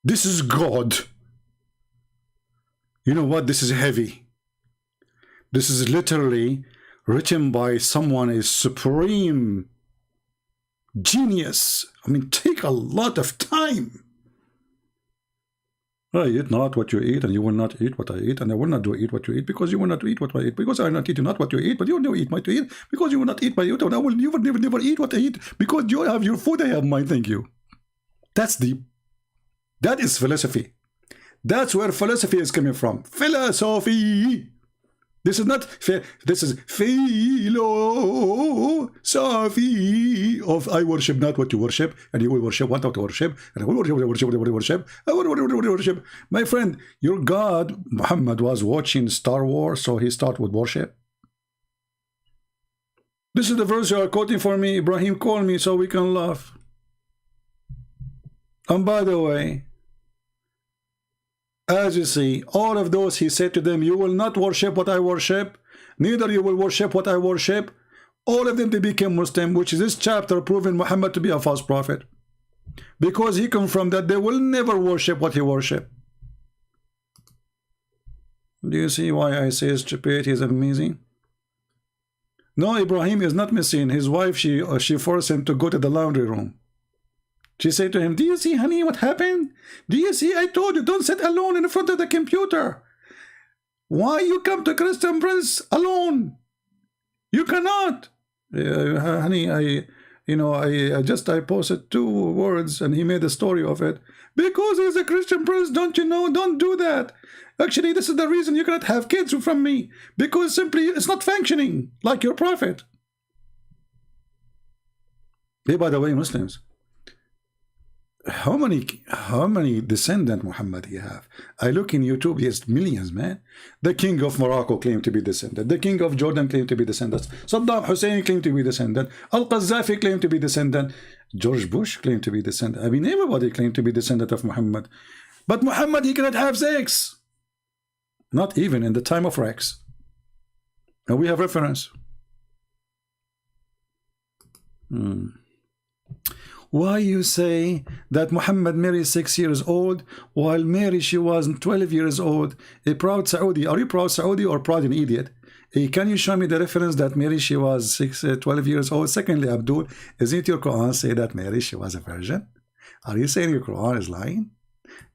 This is God. You know what? This is heavy. This is literally written by someone is supreme genius. I mean, take a lot of time. I eat not what you eat, and you will not eat what I eat, and I will not do eat what you eat, because you will not eat what I eat, because I will not eat not what you eat, but you will never eat what you eat, because you will not eat my eat, and I will never eat what I eat, because you have your food, I have mine. Thank you. That's deep. That is philosophy. That's where philosophy is coming from. Philosophy. This is not, this is philosophy of I worship not what you worship, and you will worship what not to worship, and I will worship what you worship, I will worship. My friend, your God, Muhammad, was watching Star Wars, so he started with worship. This is the verse you are quoting for me. Ibrahim, call me so we can laugh. And by the way, as you see, all of those he said to them, you will not worship what I worship, neither you will worship what I worship. All of them, they became Muslim, which is this chapter proving Muhammad to be a false prophet. Because he confirmed that they will never worship what he worship. Do you see why I say stupidity is amazing? No, Ibrahim is not missing. His wife, she forced him to go to the laundry room. She said to him, do you see, honey, what happened? Do you see, I told you, don't sit alone in front of the computer. Why you come to Christian Prince alone? You cannot. Honey, I posted 2 words and he made a story of it. Because he's a Christian Prince, don't you know? Don't do that. Actually, this is the reason you cannot have kids from me. Because simply it's not functioning like your prophet. Hey, by the way, Muslims, how many descendants Muhammad he have? I look in YouTube, he has millions, man. The king of Morocco claimed to be descendant. The king of Jordan claimed to be descendant. Saddam Hussein claimed to be descendant. Al-Qaddafi claimed to be descendant. George Bush claimed to be descendant. I mean, everybody claimed to be descendant of Muhammad. But Muhammad, he cannot have sex. Not even in the time of Rex. And we have reference. Why you say that Muhammad married 6 years old, while Mary, she was 12 years old, a proud Saudi? Are you proud Saudi or proud an idiot? Can you show me the reference that Mary, she was 12 years old? Secondly, Abdul, isn't your Quran say that Mary, she was a virgin? Are you saying your Quran is lying?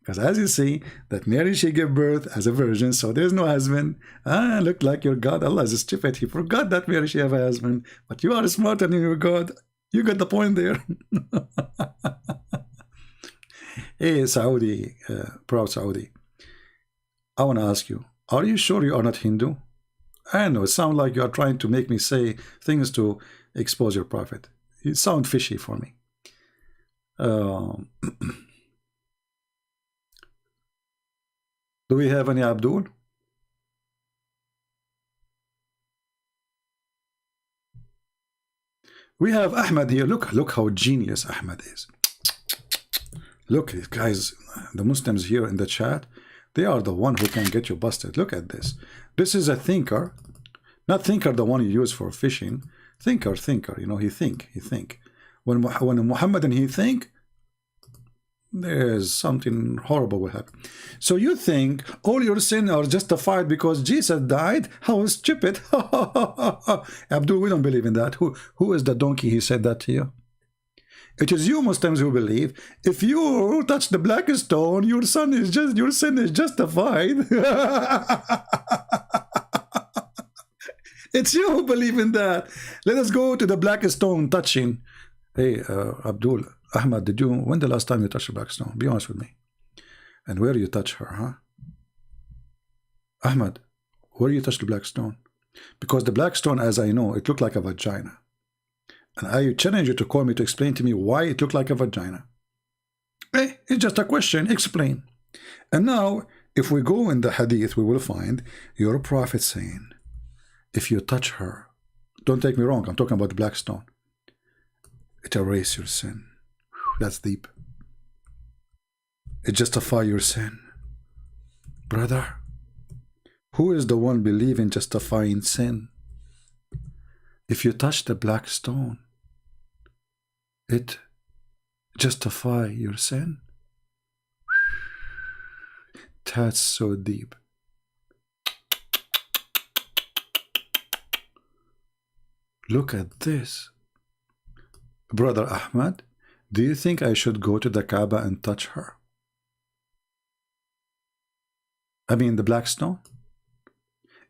Because as you see, that Mary, she gave birth as a virgin, so there's no husband. Look like your God. Allah is stupid. He forgot that Mary, she have a husband. But you are smarter than your God. You got the point there. Hey, Saudi, proud Saudi. I want to ask you, are you sure you are not Hindu? I know, it sounds like you are trying to make me say things to expose your prophet. You sound fishy for me. Do we have any Abdul? We have Ahmed here. Look how genius Ahmed is. Look, guys, the Muslims here in the chat, they are the one who can get you busted. Look at this. This is a thinker. Not thinker, the one you use for fishing. Thinker. You know, he think. When Muhammad and he think, there's something horrible will happen. So you think all your sins are justified because Jesus died? How stupid. Abdul, we don't believe in that. Who is the donkey he said that to you? It is you Muslims who believe if you touch the black stone, your sin is justified. It's you who believe in that. Let us go to the black stone touching. Hey, Abdul, Ahmad, when the last time you touched the black stone? Be honest with me. And where you touch her, huh? Ahmad, where you touch the black stone? Because the black stone, as I know, it looked like a vagina. And I challenge you to call me to explain to me why it looked like a vagina. Hey, it's just a question. Explain. And now, if we go in the hadith, we will find your prophet saying, if you touch her, don't take me wrong, I'm talking about the black stone, it erases your sin. That's deep. It justifies your sin. Brother, who is the one believing justifying sin? If you touch the black stone, it justifies your sin. That's so deep. Look at this. Brother Ahmad, do you think I should go to the Kaaba and touch her? I mean the black stone?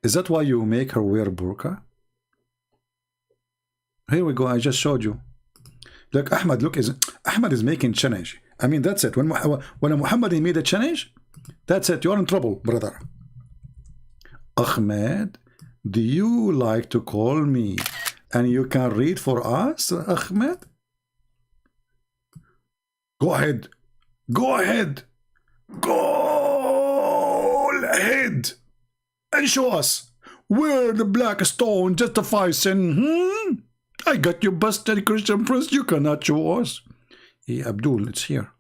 Is that why you make her wear burqa? Here we go, I just showed you. Look, Ahmad, Ahmad is making challenge. I mean, that's it. When Muhammad made a challenge, that's it. You're in trouble, brother. Ahmed, do you like to call me and you can read for us, Ahmed? Go ahead. Go ahead. Go ahead and show us where the black stone justifies sin. I got you busted, Christian Prince. You cannot show us. Hey, Abdul, it's here.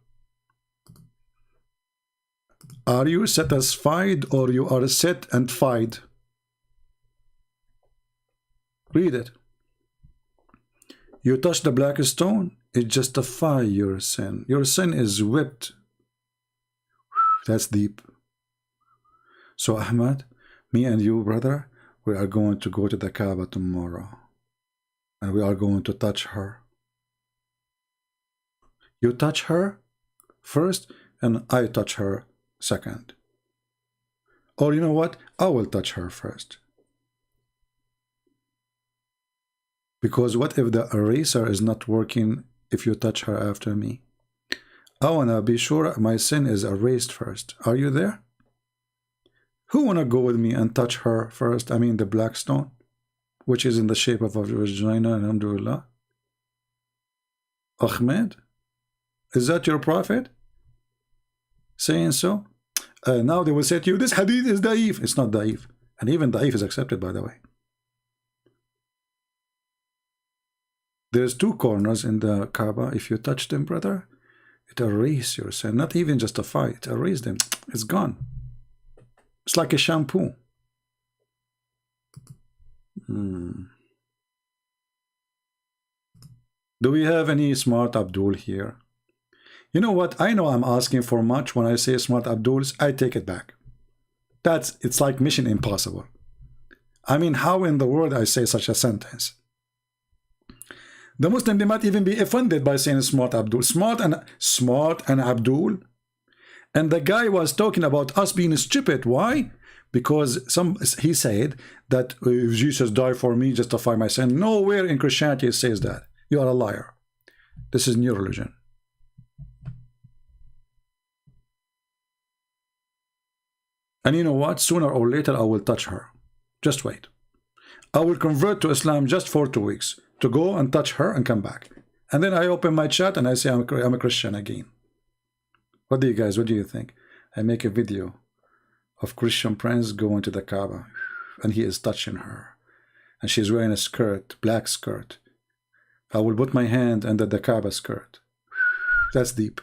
Are you satisfied or you are set and fied? Read it. You touch the black stone, it justifies your sin. Your sin is whipped. That's deep. So Ahmad, me and you, brother, we are going to go to the Kaaba tomorrow. And we are going to touch her. You touch her first, and I touch her second. Or you know what? I will touch her first. Because what if the eraser is not working if you touch her after me? I want to be sure my sin is erased first. Are you there? Who want to go with me and touch her first? I mean the black stone, which is in the shape of a vagina, alhamdulillah. Ahmed, is that your prophet saying so? Now they will say to you, this hadith is da'if. It's not da'if. And even da'if is accepted, by the way. There's two corners in the Kaaba. If you touch them, brother, it erases your sin. Not even justify it. Erase them. It's gone. It's like a shampoo. Do we have any smart Abdul here? You know what? I know I'm asking for much when I say smart Abduls. I take it back. It's like mission impossible. I mean, how in the world I say such a sentence? The Muslim, they might even be offended by saying smart Abdul. Smart and Abdul. And the guy was talking about us being stupid. Why? Because he said that if Jesus died for me, justify my sin. Nowhere in Christianity it says that. You are a liar. This is new religion. And you know what? Sooner or later I will touch her. Just wait. I will convert to Islam just for 2 weeks to go and touch her and come back. And then I open my chat and I say I'm a Christian again. What do you think? I make a video of Christian prince going to the Kaaba and he is touching her. And she's wearing a skirt, black skirt. I will put my hand under the Kaaba skirt. That's deep.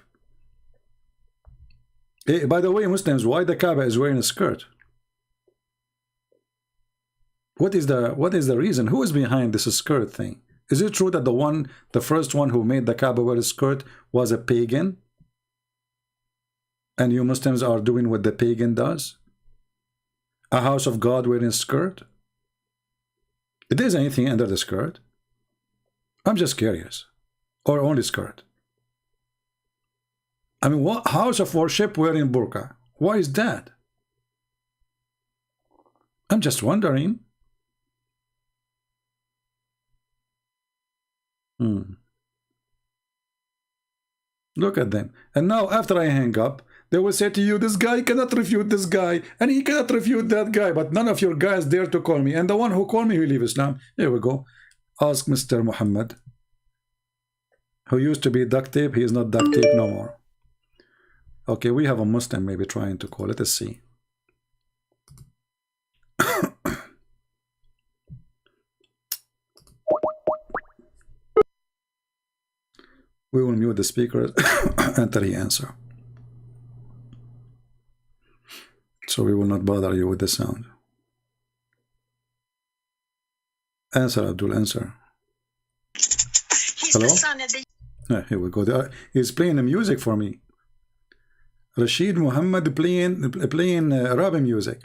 Hey, by the way, Muslims, why the Kaaba is wearing a skirt? What is the reason? Who is behind this skirt thing? Is it true that the first one who made the Kaaba wear a skirt was a pagan? And you Muslims are doing what the pagan does? A house of God wearing a skirt? If there's anything under the skirt, I'm just curious. Or only skirt? I mean, what house of worship wearing burqa? Why is that? I'm just wondering. Look at them. And now after I hang up, they will say to you, this guy cannot refute this guy, and he cannot refute that guy, but none of your guys dare to call me. And the one who called me will leave Islam. Here we go. Ask Mr. Muhammad, who used to be duct tape. He is not duct tape no more. Okay, we have a Muslim maybe trying to call it. Let's see. We will mute the speaker until he answers. So we will not bother you with the sound. Answer, Abdul, answer. Hello? Here we go. He's playing the music for me. Rashid Muhammad playing rap music.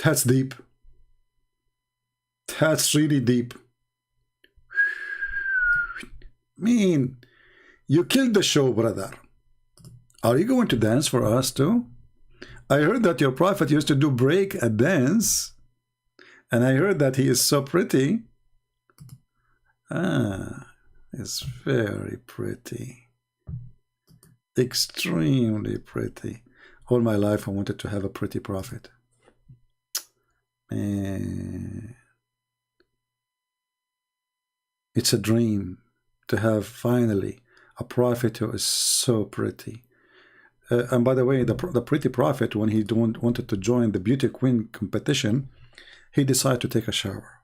That's deep. That's really deep. mean, you killed the show, brother. Are you going to dance for us too? I heard that your prophet used to do break a dance, and I heard that he is so pretty. Ah, it's very pretty. Extremely pretty. All my life I wanted to have a pretty prophet. Man. It's a dream to have finally a prophet who is so pretty. And by the way, the pretty prophet, when he wanted to join the beauty queen competition, he decided to take a shower.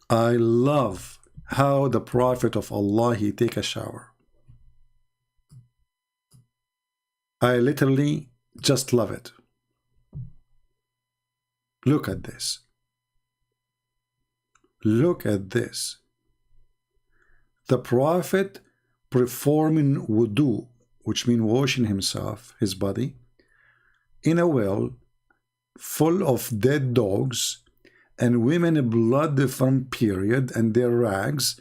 I love how the prophet of Allah, he take a shower. I literally just love it. Look at this. Look at this. The prophet performing wudu, which means washing himself, his body, in a well full of dead dogs and women blood from period and their rags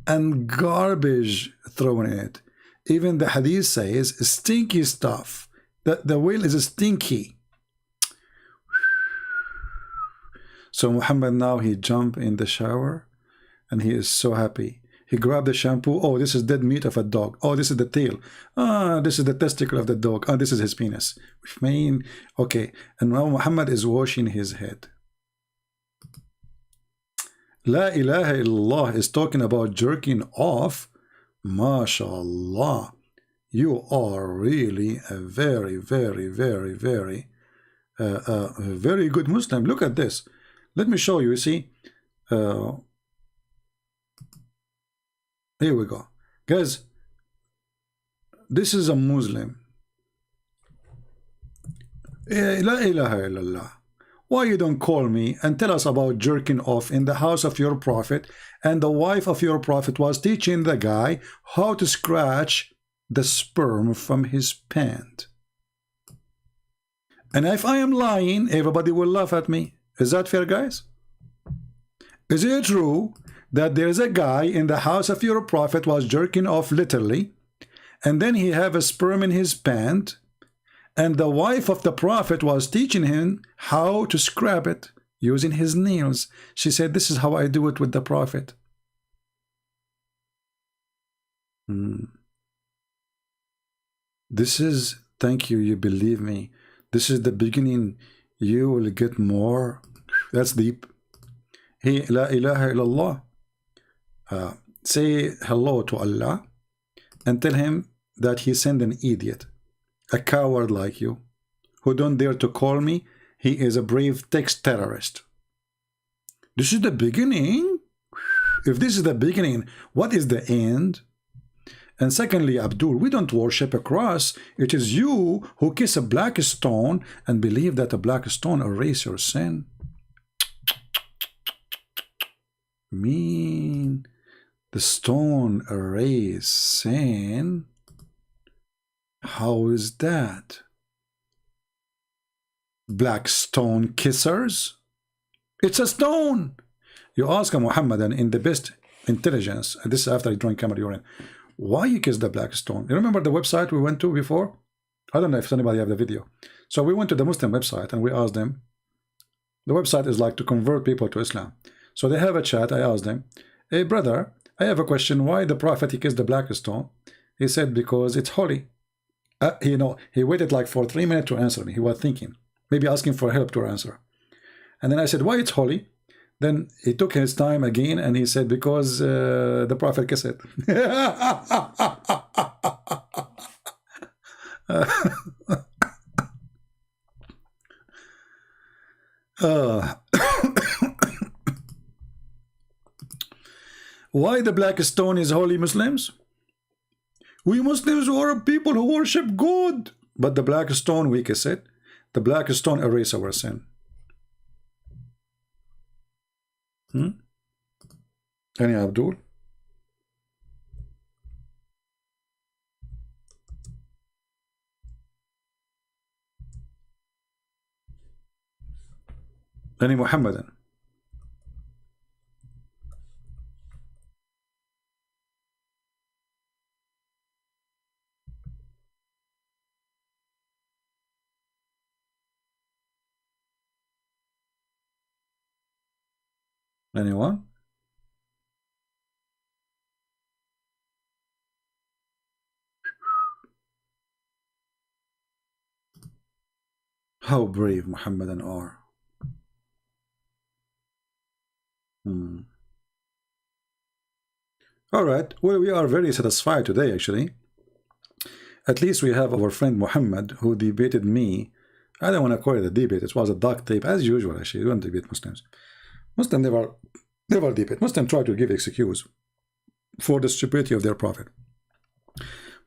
and garbage thrown in it. Even the hadith says stinky stuff. The well is stinky. So Muhammad now he jumped in the shower and he is so happy. He grabbed the shampoo. Oh, this is dead meat of a dog. Oh, this is the tail. Ah, this is the testicle of the dog. Ah, this is his penis. Which mean, okay. And now Muhammad is washing his head. La ilaha illallah is talking about jerking off. MashaAllah. You are really a very, very, very, very, very good Muslim. Look at this. Let me show you. You see, here we go, guys. This is a Muslim. La ilaha illallah. Why you don't call me and tell us about jerking off in the house of your prophet, and the wife of your prophet was teaching the guy how to scratch the sperm from his pant? And if I am lying, everybody will laugh at me. Is that fair, guys? Is it true that there's a guy in the house of your prophet was jerking off literally, and then he have a sperm in his pant, and the wife of the prophet was teaching him how to scrub it using his nails. She said, this is how I do it with the prophet. This is, thank you, you believe me. This is the beginning. You will get more. That's deep. Hey, la ilaha illallah. Say hello to Allah and tell him that he sent an idiot, a coward like you, who don't dare to call me. He is a brave text terrorist. This is the beginning. If this is the beginning, what is the end? And secondly, Abdul, we don't worship a cross. It is you who kiss a black stone and believe that a black stone erases your sin. Mean the stone erase sin? How is that? Black stone kissers? It's a stone. You ask a Muhammadan in the best intelligence, and this is after he drank camel urine, why you kiss the black stone? You remember the website we went to before? I don't know if anybody have the video. So we went to the Muslim website and we asked them. The website is like to convert people to Islam. So they have a chat. I asked them, hey brother, I have a question. Why the prophet he kissed the black stone? He said because it's holy. You know, he waited like for 3 minutes to answer me. He was thinking, maybe asking for help to answer. And then I said, why it's holy? Then he took his time again and he said, because the prophet kissed it. Why the black stone is holy, Muslims? We Muslims are people who worship God. But the black stone, we kiss it. The black stone erases our sin. Any Abdul? Any Muhammadan? Anyone? How brave Muhammadan are. All right. Well, we are very satisfied today, actually. At least we have our friend Muhammad who debated me. I don't want to call it a debate. It was a duct tape, as usual, actually. We don't debate Muslims. Muslims never debate. Muslims try to give excuse for the stupidity of their prophet.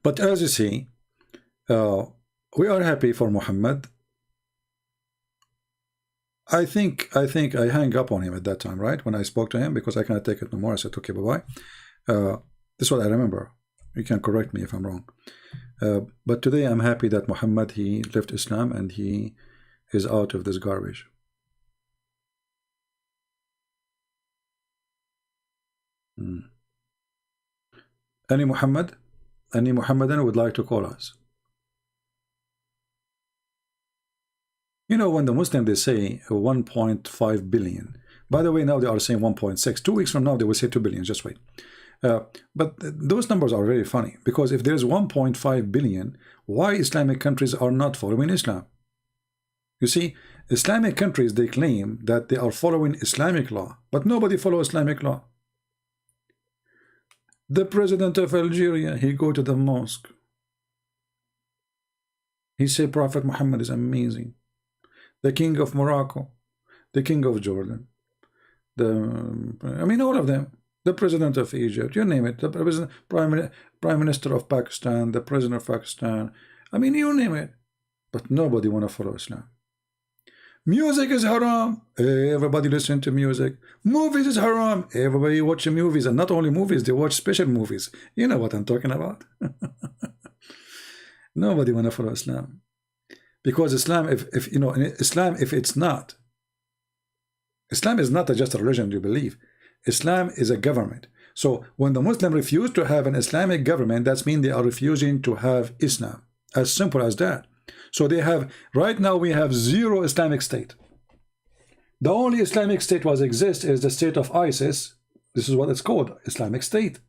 But as you see, we are happy for Muhammad. I think I hung up on him at that time, right? When I spoke to him, because I cannot take it no more. I said, okay, bye-bye. This is what I remember. You can correct me if I'm wrong. But today I'm happy that Muhammad, he left Islam and he is out of this garbage. Any Muhammad? Any Muhammadan would like to call us? You know, when the Muslims, they say 1.5 billion. By the way, now they are saying 1.6. 2 weeks from now, they will say 2 billion. Just wait. But those numbers are very funny, because if there's 1.5 billion, why Islamic countries are not following Islam? You see, Islamic countries, they claim that they are following Islamic law, but nobody follows Islamic law. The president of Algeria, he go to the mosque. He say Prophet Muhammad is amazing. The king of Morocco, the king of Jordan, I mean all of them. The president of Egypt, you name it. The president, prime minister of Pakistan, the president of Pakistan. I mean, you name it. But nobody want to follow Islam. Music is haram. Everybody listen to music. Movies is haram. Everybody watch movies, and not only movies, they watch special movies. You know what I'm talking about. Nobody want to follow Islam, because Islam, if you know, Islam, if it's not, Islam is not just a religion you believe. Islam is a government. So when the Muslims refuse to have an Islamic government, that means they are refusing to have Islam. As simple as that. So they have, right now we have 0 Islamic state. The only Islamic state was exists is the state of ISIS. This is what it's called, Islamic State.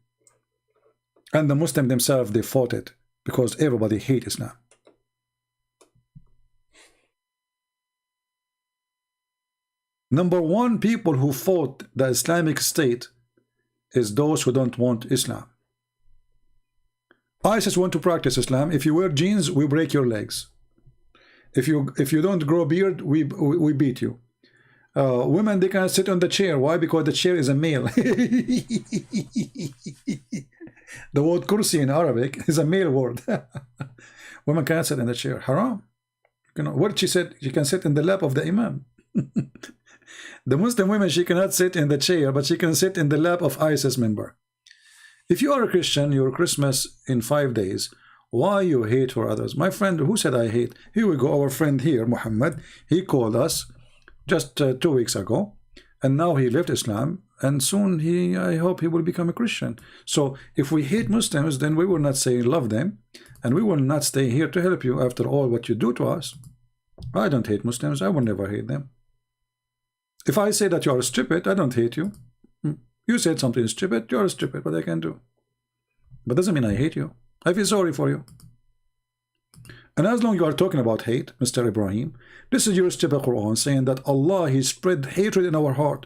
And the Muslims themselves, they fought it because everybody hates Islam. Number 1 people who fought the Islamic State is those who don't want Islam. ISIS want to practice Islam. If you wear jeans, we break your legs. If you don't grow a beard, we beat you. Women, they cannot sit on the chair. Why? Because the chair is a male. The word kursi in Arabic is a male word. Women cannot sit in the chair. Haram. You know what she said? She can sit in the lap of the imam. The Muslim women, she cannot sit in the chair, but she can sit in the lap of ISIS member. If you are a Christian, your Christmas in 5 days, why you hate for others? My friend, who said I hate? Here we go, our friend here, Muhammad, he called us just 2 weeks ago, and now he left Islam, and soon I hope he will become a Christian. So if we hate Muslims, then we will not say love them, and we will not stay here to help you after all what you do to us. I don't hate Muslims, I will never hate them. If I say that you are stupid, I don't hate you. You said something stupid, you are stupid, what I can do. But doesn't mean I hate you. I feel sorry for you. And as long as you are talking about hate, Mr. Ibrahim, this is your stupid Quran saying that Allah, He spread hatred in our heart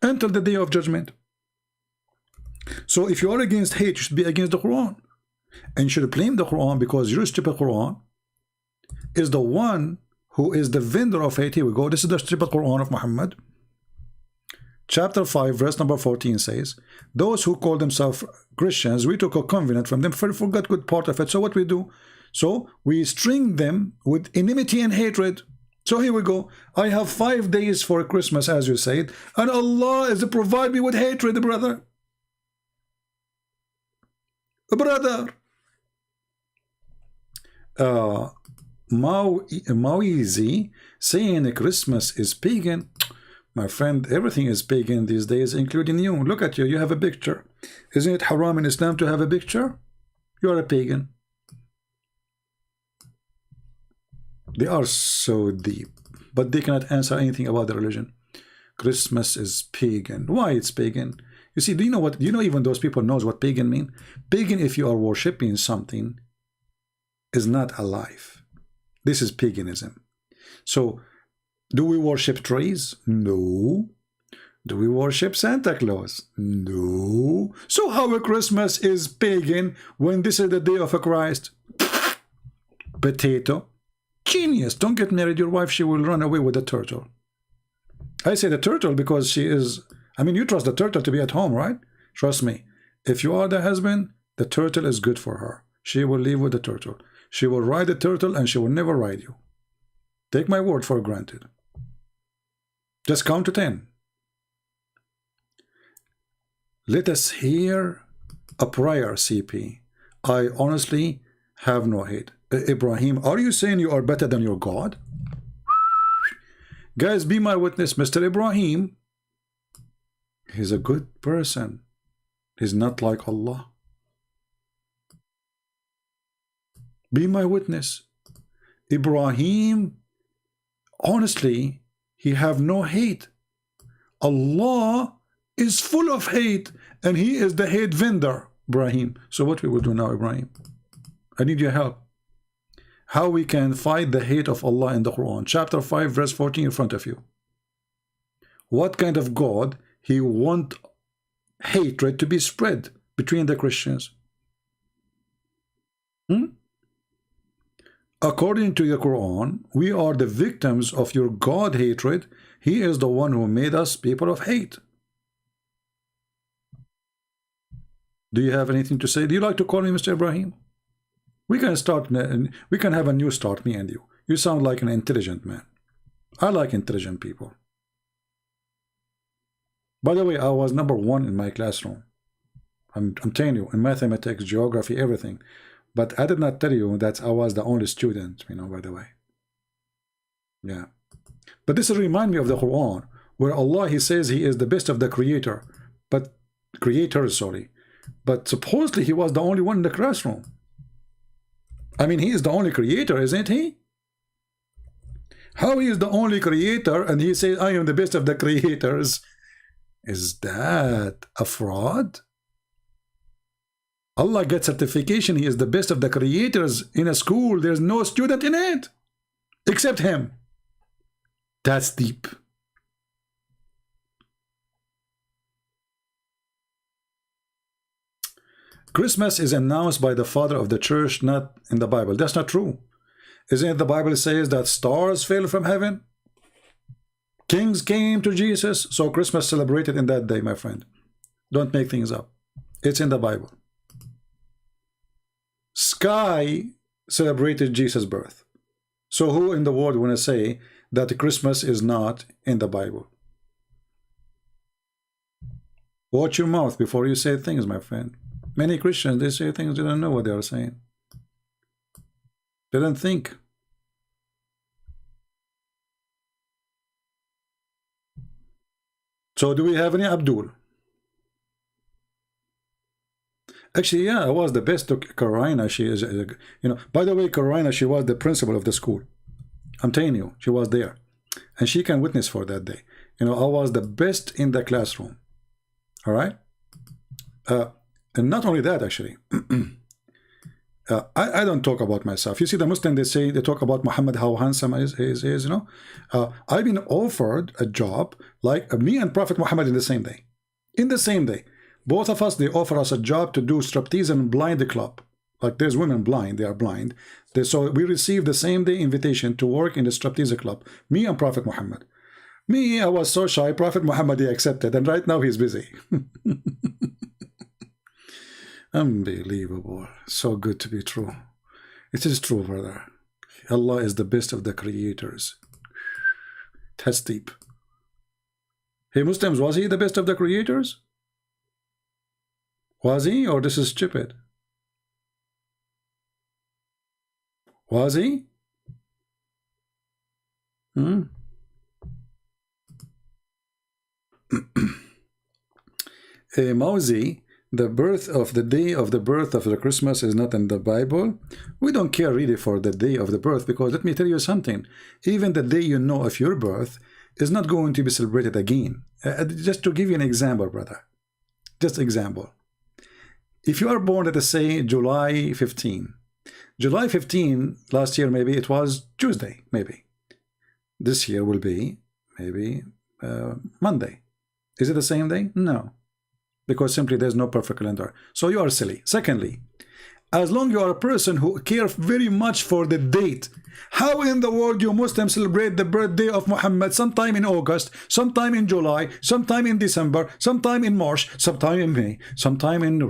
until the day of judgment. So if you are against hate, you should be against the Quran. And you should blame the Quran because your stupid Quran is the one who is the vendor of hate. Here we go. This is the stupid Quran of Muhammad. Chapter 5, verse number 14 says, those who call themselves Christians, we took a covenant from them, forgot good part of it. So what we do? So we string them with enmity and hatred. So here we go. I have 5 days for Christmas, as you said, and Allah is to provide me with hatred, brother. Brother. Mawizi saying Christmas is pagan. My friend, everything is pagan these days, including you. Look at you, you have a picture. Isn't it haram in Islam to have a picture? You are a pagan. They are so deep, but they cannot answer anything about the religion. Christmas is pagan. Why it's pagan? You see, do you know what? Do you know even those people knows what pagan mean? Pagan, if you are worshipping something, is not alive. This is paganism. So, do we worship trees? No. Do we worship Santa Claus? No. So how a Christmas is pagan when this is the day of a Christ? Potato. Genius. Don't get married. Your wife, she will run away with the turtle. I say the turtle because she is, I mean, you trust the turtle to be at home, right? Trust me. If you are the husband, the turtle is good for her. She will live with the turtle. She will ride the turtle and she will never ride you. Take my word for granted. Just count to 10. Let us hear a prayer, CP. I honestly have no hate. Ibrahim, are you saying you are better than your God? Guys, be my witness. Mr. Ibrahim, he's a good person. He's not like Allah. Be my witness. Ibrahim, honestly, he have no hate. Allah is full of hate, and he is the hate vendor, Ibrahim. So what we will do now, Ibrahim? I need your help. How we can fight the hate of Allah in the Quran. Chapter 5, verse 14 in front of you. What kind of God he want hatred to be spread between the Christians? According to the Quran, we are the victims of your God hatred. He is the one who made us people of hate. Do you have anything to say? Do you like to call me Mr. Ibrahim? We can start. We can have a new start, me and you. You sound like an intelligent man. I like intelligent people. By the way, I was #1 in my classroom. I'm telling you, in mathematics, geography, everything. But I did not tell you that I was the only student, you know, by the way. Yeah. But this reminds me of the Quran. where Allah, he says he is the best of the creators, sorry. But supposedly he was the only one in the classroom. I mean, he is the only creator, isn't he? How he is the only creator and he says, I am the best of the creators? Is that a fraud? Allah gets certification, he is the best of the creators in a school. There's no student in it except him. That's deep. Christmas is announced by the father of the church, not in the Bible. That's not true. Isn't it the Bible says that stars fell from heaven? Kings came to Jesus. So Christmas celebrated in that day, my friend. Don't make things up. It's in the Bible. Sky celebrated Jesus' birth. So who in the world want to say that Christmas is not in the Bible? Watch your mouth before you say things, my friend. Many Christians, they say things they don't know what they are saying. They don't think. So do we have any Abdul? Actually, yeah, I was the best to Karina. She is, by the way, Karina, she was the principal of the school. I'm telling you, she was there. And she can witness for that day. I was the best in the classroom. All right? And not only that, actually. I don't talk about myself. You see, the Muslim, they talk about Muhammad, how handsome he is, I've been offered a job like me and Prophet Muhammad in the same day. In the same day. Both of us, they offer us a job to do striptease and blind club. Like there's women blind, they are blind. So we received the same day invitation to work in the striptease club. Me and Prophet Muhammad. Me, I was so shy. Prophet Muhammad, he accepted. And right now he's busy. Unbelievable. So good to be true. It is true, brother. Allah is the best of the creators. That's deep. Hey, Muslims, was he the best of the creators? Was he? Or this is stupid? Was he? Mauzi, the birth of the day of the birth of the Christmas is not in the Bible. We don't care really for the day of the birth, because let me tell you something. Even the day you know of your birth is not going to be celebrated again. Just to give you an example, brother. Just example. If you are born, let us say, July 15. July 15, last year maybe it was Tuesday, maybe. This year will be maybe Monday. Is it the same day? No. Because simply there's no perfect calendar. So you are silly. Secondly, as long you are a person who cares very much for the date, how in the world you Muslims celebrate the birthday of Muhammad sometime in August, sometime in July, sometime in December, sometime in March, sometime in May, sometime in...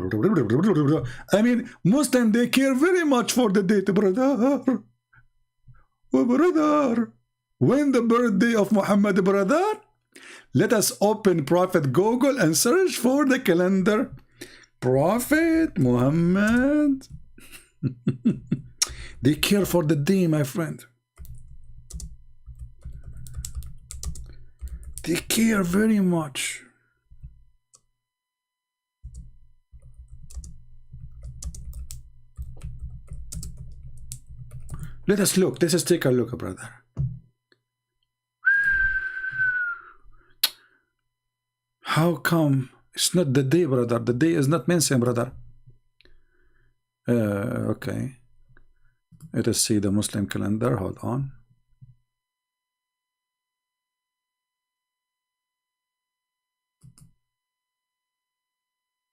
I mean, Muslims, they care very much for the date, brother. Oh, brother. When the birthday of Muhammad, brother? Let us open Prophet Google and search for the calendar. Prophet Muhammad. They care for the day, my friend. They care very much. Let us look. Let us take a look, brother. How come it's not the day, brother? The day is not mentioned, brother. Okay. Let us see the Muslim calendar. Hold on.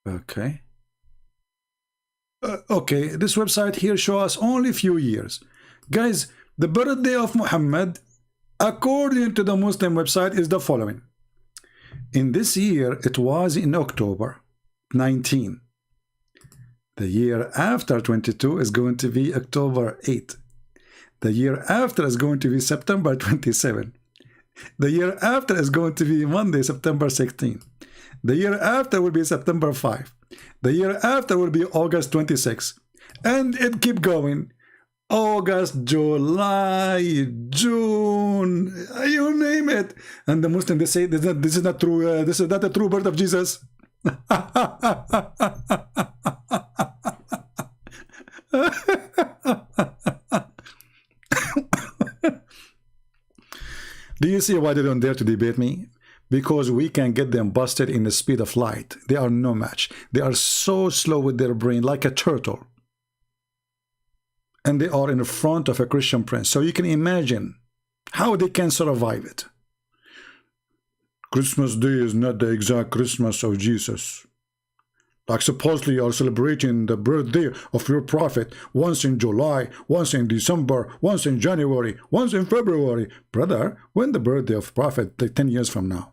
Okay. Okay, this website here shows us only few years. Guys, the birthday of Muhammad, according to the Muslim website, is the following. In this year, it was in October 19. The year after 22 is going to be October 8. The year after is going to be September 27. The year after is going to be Monday, September 16. The year after will be September 5. The year after will be August 26. And it keep going. August, July, June, you name it. And the Muslims, they say this is not true. This is not the true birth of Jesus. Do you see why they don't dare to debate me? Because we can get them busted in the speed of light. They are no match. They are so slow with their brain, like a turtle. And they are in front of a Christian prince. So you can imagine how they can survive it. Christmas Day is not the exact Christmas of Jesus. Like supposedly you are celebrating the birthday of your prophet once in July, once in December, once in January, once in February. Brother, when the birthday of prophet, like 10 years from now?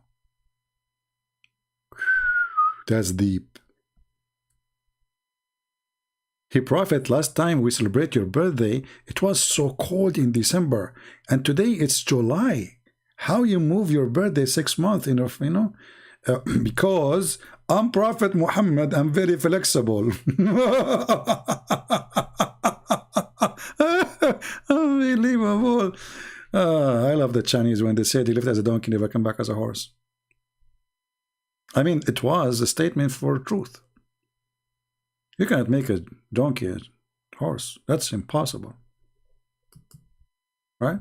That's deep. Hey prophet, last time we celebrate your birthday, it was so cold in December. And today it's July. How you move your birthday 6 months, because I'm Prophet Muhammad, I'm very flexible. Unbelievable. I love the Chinese when they said he lived as a donkey, never come back as a horse. I mean, it was a statement for truth. You cannot make a donkey a horse. That's impossible. Right?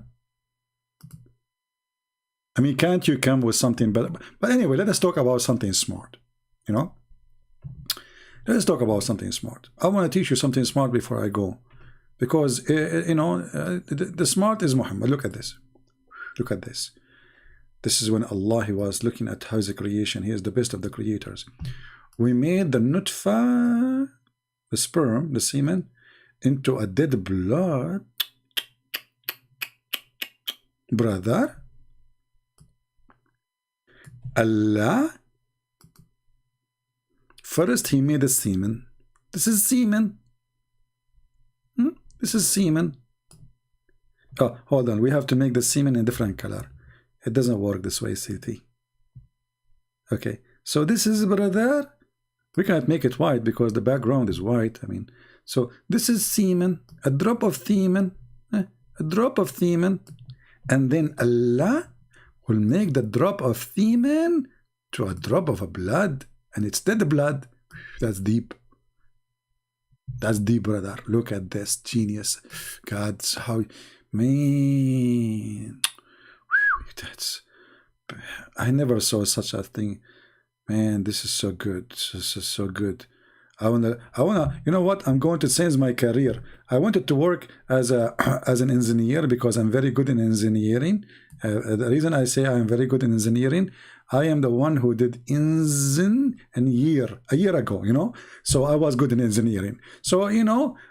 I mean, can't you come with something better? But anyway, let us talk about something smart. Let us talk about something smart. I want to teach you something smart before I go. Because, the smart is Muhammad. Look at this. Look at this. This is when Allah, he was looking at his creation. He is the best of the creators. We made the nutfa, the sperm, the semen, into a dead blood. Brother, Allah, first he made a semen. This is semen. This is semen. Oh, hold on. We have to make the semen in a different color. It doesn't work this way, CT. Okay. So this is, brother, we can't make it white because the background is white. I mean, so this is semen, a drop of semen, a drop of semen, and then Allah will make the drop of semen to a drop of a blood, and it's dead blood. That's deep. That's deep, brother. Look at this genius. God's how, man. That's, I never saw such a thing. Man, this is so good. This is so good. I wanna, you know what? I'm going to change my career. I wanted to work as an engineer because I'm very good in engineering. The reason I say I'm very good in engineering, I am the one who did engine a year ago, So I was good in engineering. So,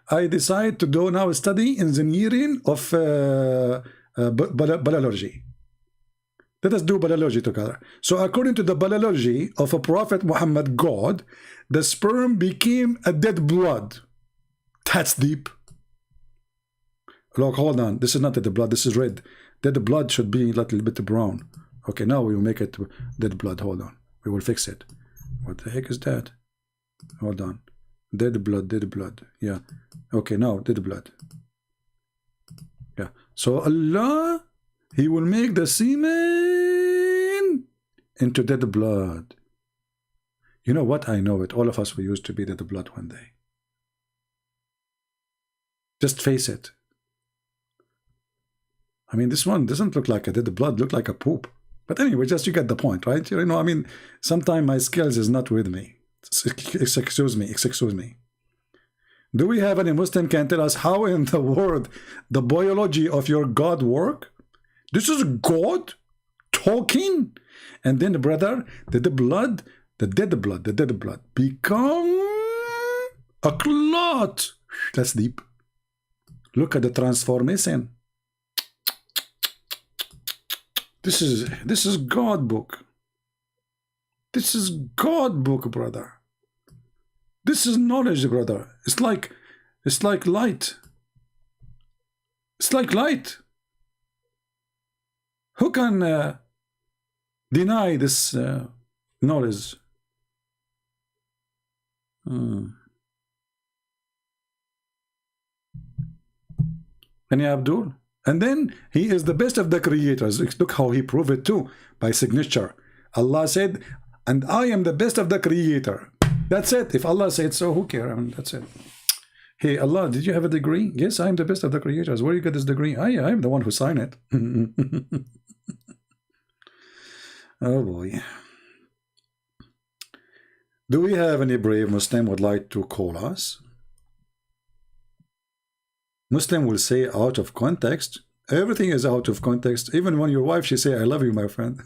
I decided to do now study engineering of biology. Let us do biology together. So according to the biology of a Prophet Muhammad, God, the sperm became a dead blood. That's deep. Look, hold on. This is not dead blood. This is red. Dead blood should be a little bit brown. Okay, now we will make it dead blood. Hold on. We will fix it. What the heck is that? Hold on. Dead blood, dead blood. Yeah. Okay, now dead blood. Yeah. So Allah, he will make the semen into dead blood. You know what? I know it. All of us, we used to be dead blood one day. Just face it. I mean, this one doesn't look like a dead blood, look like a poop. But anyway, just you get the point, right? I mean, sometimes my skills is not with me. Excuse me. Do we have any Muslim can tell us how in the world the biology of your God work? This is God talking. And then, brother, the dead blood become a clot. That's deep. Look at the transformation. This is God book. This is God book, brother. This is knowledge, brother. It's like light. It's like light. Who can deny this knowledge? And Abdul. And then he is the best of the creators. Look how he proved it too, by signature. Allah said, and I am the best of the creator. That's it. If Allah said so, who cares? I mean, that's it. Hey, Allah, did you have a degree? Yes, I am the best of the creators. Where you get this degree? I am the one who signed it. Oh boy. Do we have any brave Muslim would like to call us? Muslim will say out of context. Everything is out of context. Even when your wife, she say, I love you, my friend.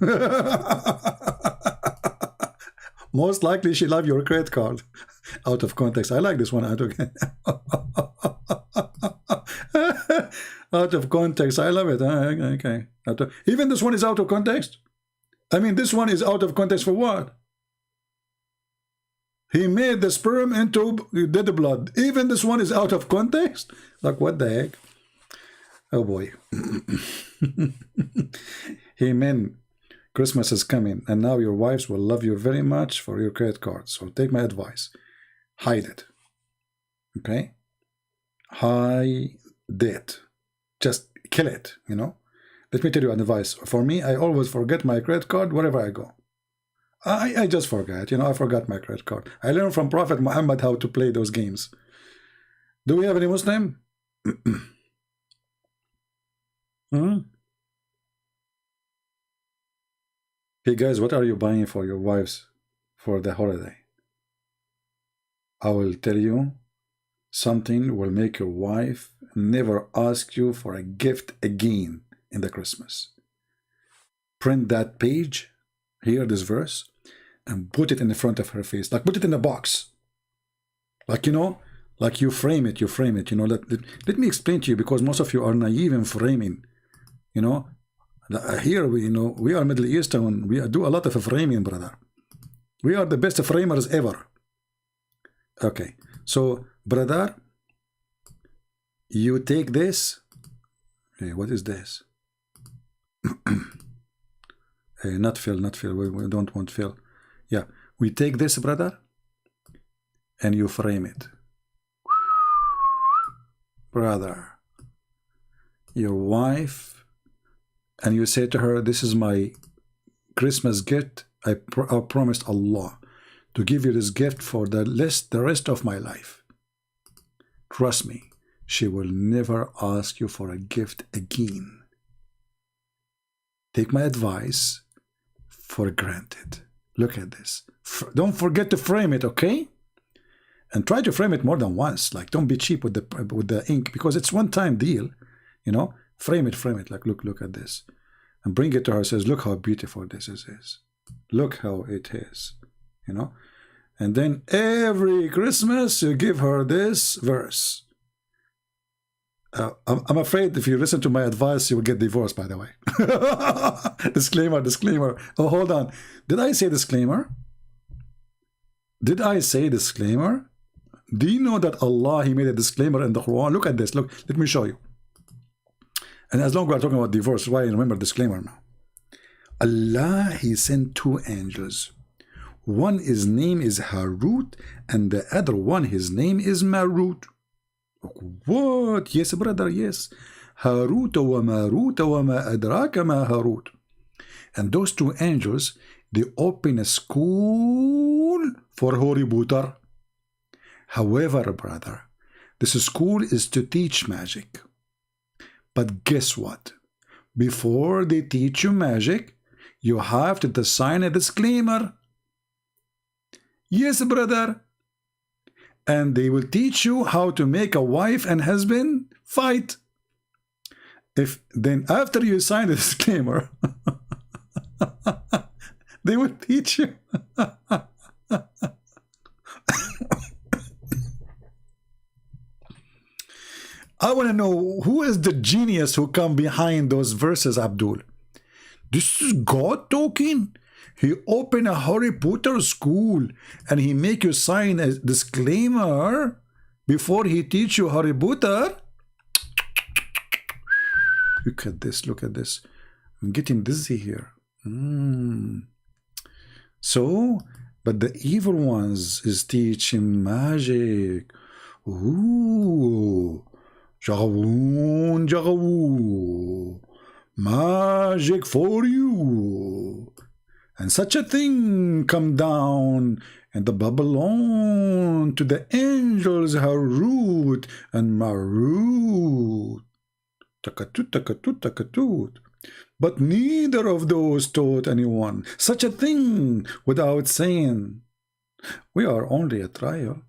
Most likely she love your credit card. Out of context. I like this one out of out of context. I love it. Okay. Even this one is out of context. I mean, this one is out of context for what? He made the sperm into dead blood. Even this one is out of context? Like, what the heck? Oh boy. Amen. Christmas is coming, and now your wives will love you very much for your credit card. So take my advice. Hide it. Okay? Hide it. Just kill it, you know? Let me tell you an advice. For me, I always forget my credit card wherever I go. I just forget, you know, I forgot my credit card. I learned from Prophet Muhammad how to play those games. Do we have any Muslim? Hey guys, what are you buying for your wives for the holiday? I will tell you, something will make your wife never ask you for a gift again in the Christmas. Print that page, hear this verse, and put it in the front of her face. Like, put it in a box. Like, you know, like you frame it, you know. Let me explain to you, because most of you are naive in framing, you know. Here, we are Middle Eastern. We do a lot of framing, brother. We are the best framers ever. Okay, so, brother, you take this. Hey, what is this? Hey, not Phil. We don't want Phil. Yeah, we take this, brother, and you frame it. Brother, your wife, and you say to her, this is my Christmas gift. I promised Allah to give you this gift for the rest of my life. Trust me, she will never ask you for a gift again. Take my advice for granted. Look at this. Don't forget to frame it, okay? And try to frame it more than once. Like, don't be cheap with the ink, because it's one-time deal, you know. Frame it. Like, look at this, and bring it to her. Says, look how beautiful this is. Look how it is, you know. And then every Christmas you give her this verse. I'm afraid if you listen to my advice, you will get divorced, by the way. Disclaimer. Oh, hold on. Did I say disclaimer? Do you know that Allah, He made a disclaimer in the Quran? Look at this. Look, let me show you. And as long as we're talking about divorce, why remember disclaimer now? Allah, He sent two angels. One, his name is Harut, and the other one, his name is Marut. What? Yes, brother, yes. Harut wa Marut wa ma adraka ma Harut. And those two angels, they open a school for Harry Potter. However, brother, this school is to teach magic. But guess what? Before they teach you magic, you have to sign a disclaimer. Yes, brother. And they will teach you how to make a wife and husband fight. Then after you sign the disclaimer, they will teach you. I want to know, who is the genius who come behind those verses, Abdul? This is God talking. He opened a Harry Potter school and he make you sign a disclaimer before he teach you Harry Potter. Look at this. I'm getting dizzy here. So, but the evil ones is teaching magic. Ooh. Jagawoon, jagawoo. Magic for you. And such a thing come down in the Babylon to the angels Harut and Marut. Takatut, takatut, takatut. But neither of those taught anyone such a thing without saying, we are only a trial.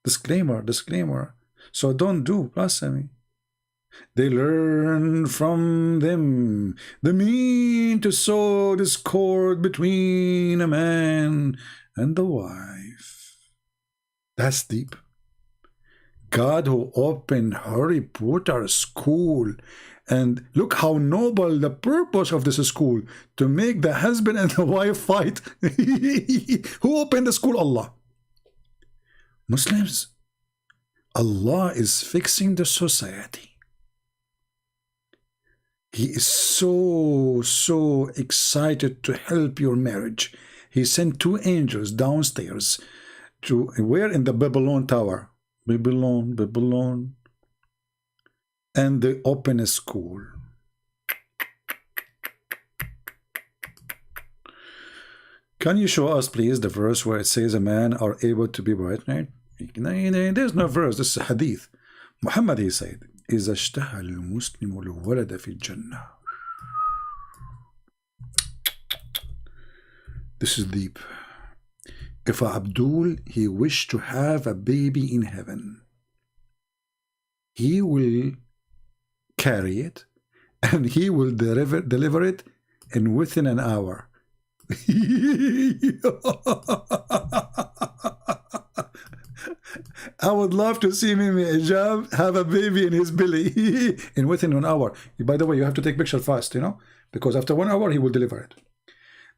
Disclaimer, disclaimer. So don't do blasphemy. They learn from them the mean to sow discord between a man and the wife. That's deep. God who opened Harry Potter school, and look how noble the purpose of this school, to make the husband and the wife fight. Who opened the school? Allah. Muslims, Allah is fixing the society. He is so excited to help your marriage. He sent 2 angels downstairs to where? In the Babylon tower. Babylon. And they open a school. Can you show us, please, the verse where it says a man are able to be bright? There's no verse. This is a hadith. Muhammad, he said, إذا اشتهى المسلم الولد في الجنة. This is deep. If Abdul, he wished to have a baby in heaven, he will carry it and he will deliver it in within an hour. I would love to see Mimi Ijab have a baby in his belly in within an hour. By the way, you have to take picture fast, you know, because after 1 hour he will deliver it.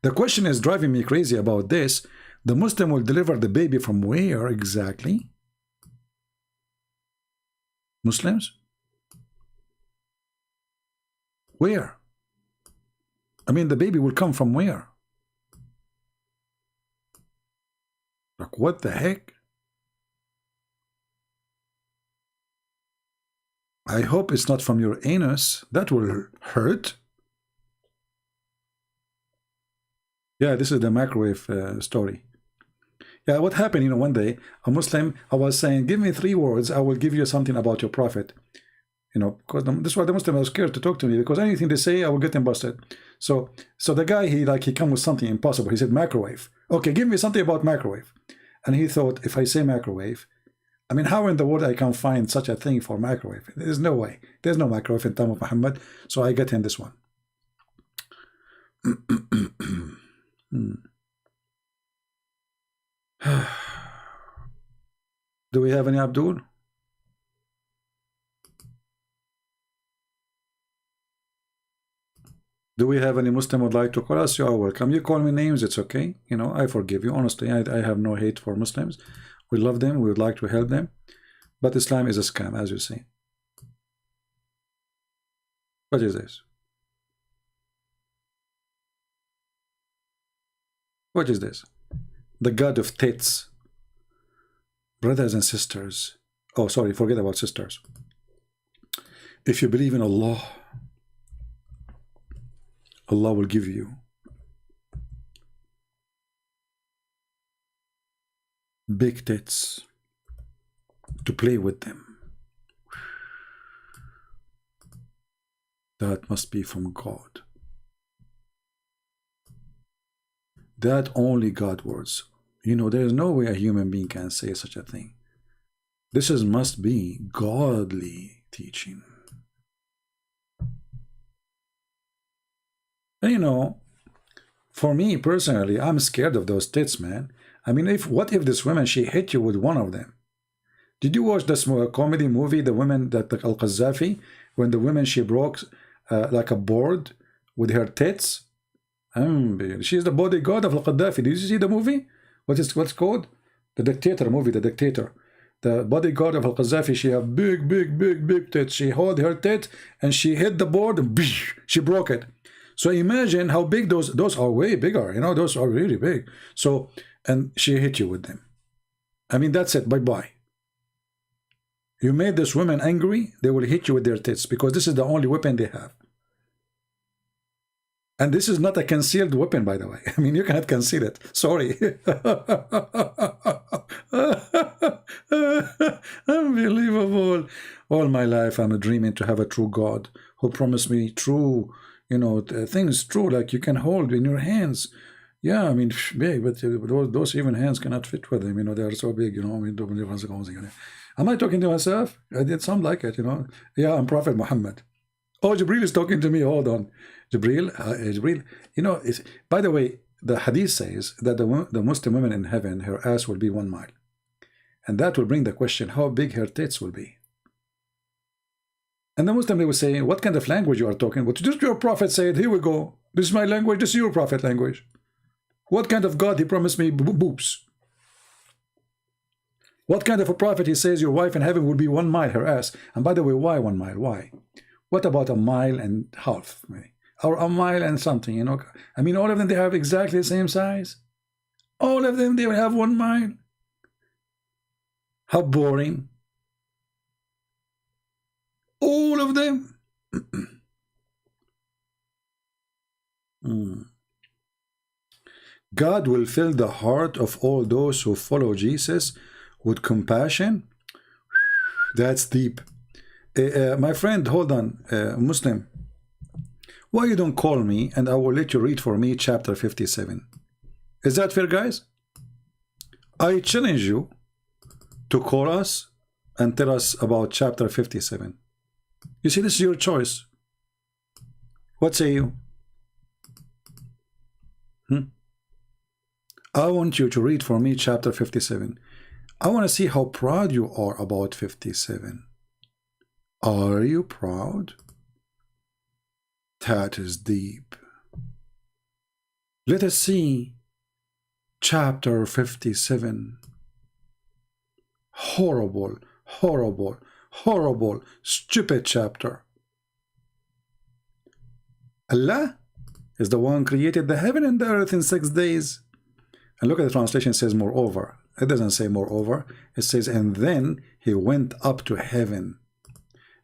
The question is driving me crazy about this. The Muslim will deliver the baby from where exactly? Muslims? Where? I mean, the baby will come from where? Like, what the heck? I hope it's not from your anus. That will hurt. Yeah, this is the microwave story. Yeah, what happened, you know, one day, a Muslim, I was saying, give me 3 words, I will give you something about your prophet. You know, because this is why the Muslim was scared to talk to me, because anything they say, I will get them busted. So the guy, he come with something impossible. He said microwave. Okay, give me something about microwave. And he thought, if I say microwave, I mean, how in the world I can find such a thing for microwave? There's no way. There's no microwave in time of Muhammad. So I get him this one. Do we have any Abdul? Do we have any Muslim who would like to call us? You are welcome. You call me names, it's okay. You know, I forgive you. Honestly, I have no hate for Muslims. We love them. We would like to help them. But Islam is a scam, as you say. What is this? What is this? The God of tits. Brothers and sisters. Oh, sorry, forget about sisters. If you believe in Allah, Allah will give you big tits to play with them. That must be from God. That only God words. You know, there is no way a human being can say such a thing. This must be godly teaching. And you know, for me personally, I'm scared of those tits, man. I mean, what if this woman, she hit you with one of them? Did you watch this comedy movie, the women that Al-Qaddafi, when the woman, she broke like a board with her tits? She's the bodyguard of Al-Qaddafi. Did you see the movie? What's called? The Dictator movie, The Dictator. The bodyguard of Al-Qaddafi, she have big tits. She hold her tit and she hit the board and she broke it. So imagine how big those are. Way bigger, you know, those are really big. So, and she hit you with them. I mean, that's it, bye-bye. You made this woman angry, they will hit you with their tits, because this is the only weapon they have. And this is not a concealed weapon, by the way. I mean, you cannot conceal it. Sorry. Unbelievable. All my life, I'm dreaming to have a true God who promised me true, you know, things true, like you can hold in your hands. Yeah, I mean, big, but those even hands cannot fit with them. You know, they are so big, you know. I mean, am I talking to myself? I did sound like it, you know. Yeah, I'm Prophet Muhammad. Oh, Jibreel is talking to me. Hold on. Jibreel. You know, by the way, the hadith says that the Muslim woman in heaven, her ass will be 1 mile. And that will bring the question, how big her tits will be. And the Muslim, they will say, what kind of language you are talking about? Just your prophet said, here we go. This is my language. This is your prophet language. What kind of God he promised me boobs? What kind of a prophet he says your wife in heaven will be 1 mile, her ass? And by the way, why 1 mile? Why? What about 1.5 miles? Or 1 mile and something, you know? I mean, all of them, they have exactly the same size. All of them, they will have 1 mile. How boring. All of them. God will fill the heart of all those who follow Jesus with compassion. That's deep. My friend, hold on, Muslim. Why you don't call me and I will let you read for me chapter 57? Is that fair, guys? I challenge you to call us and tell us about chapter 57. You see, this is your choice. What say you? I want you to read for me chapter 57. I want to see how proud you are about 57. Are you proud? That is deep. Let us see chapter 57. Horrible, horrible, horrible, stupid chapter. Allah is the one created the heaven and the earth in 6 days. And look at the translation, it says moreover. It doesn't say moreover. It says, and then he went up to heaven.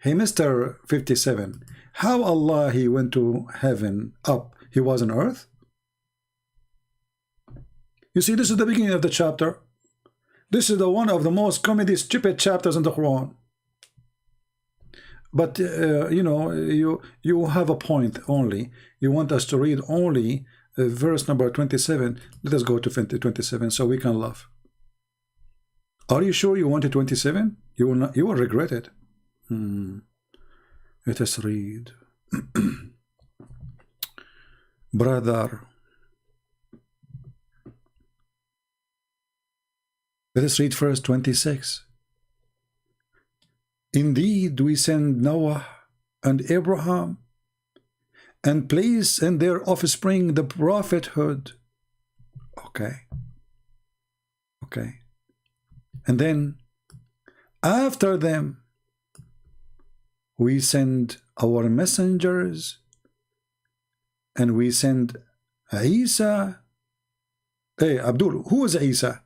Hey, Mr. 57, how Allah he went to heaven up? He was on earth? You see, this is the beginning of the chapter. This is the one of the most comedy, stupid chapters in the Quran. But, you know, you have a point only. You want us to read only verse number 27. Let us go to 27 so we can laugh. Are you sure you wanted 27? You will not. You will regret it. Let us read. Brother. Let us read verse 26. Indeed, we send Noah and Abraham and place in their offspring the prophethood. Okay. Okay. And then, after them, we send our messengers and we send Isa. Hey, Abdul, who is Isa?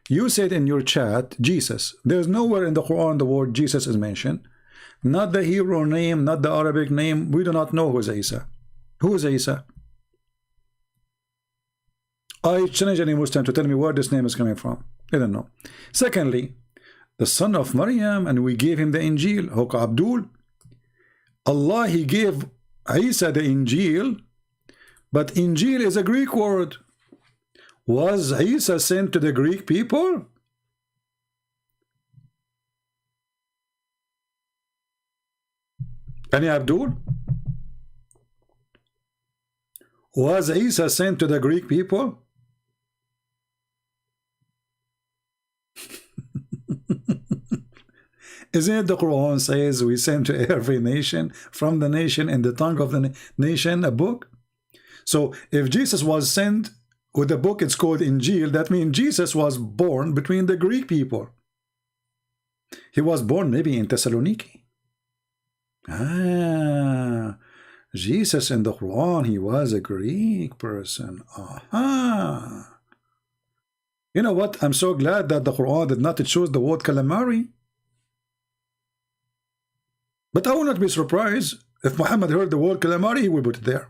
You said in your chat, Jesus. There's nowhere in the Quran the word Jesus is mentioned. Not the Hebrew name, not the Arabic name. We do not know who is Isa. Who is Isa? I challenge any Muslim to tell me where this name is coming from. I don't know. Secondly, the son of Maryam, and we gave him the Injil. Hoka Abdul. Allah, he gave Isa the Injil, but Injil is a Greek word. Was Isa sent to the Greek people? Any Abdul? Was Isa sent to the Greek people? Isn't it the Quran says we send to every nation, from the nation, in the tongue of the nation, a book? So if Jesus was sent with a book, it's called Injil, that means Jesus was born between the Greek people. He was born maybe in Thessaloniki. Jesus in the Quran, he was a Greek person. You know what? I'm so glad that the Quran did not choose the word calamari. But I will not be surprised if Muhammad heard the word calamari, he will put it there.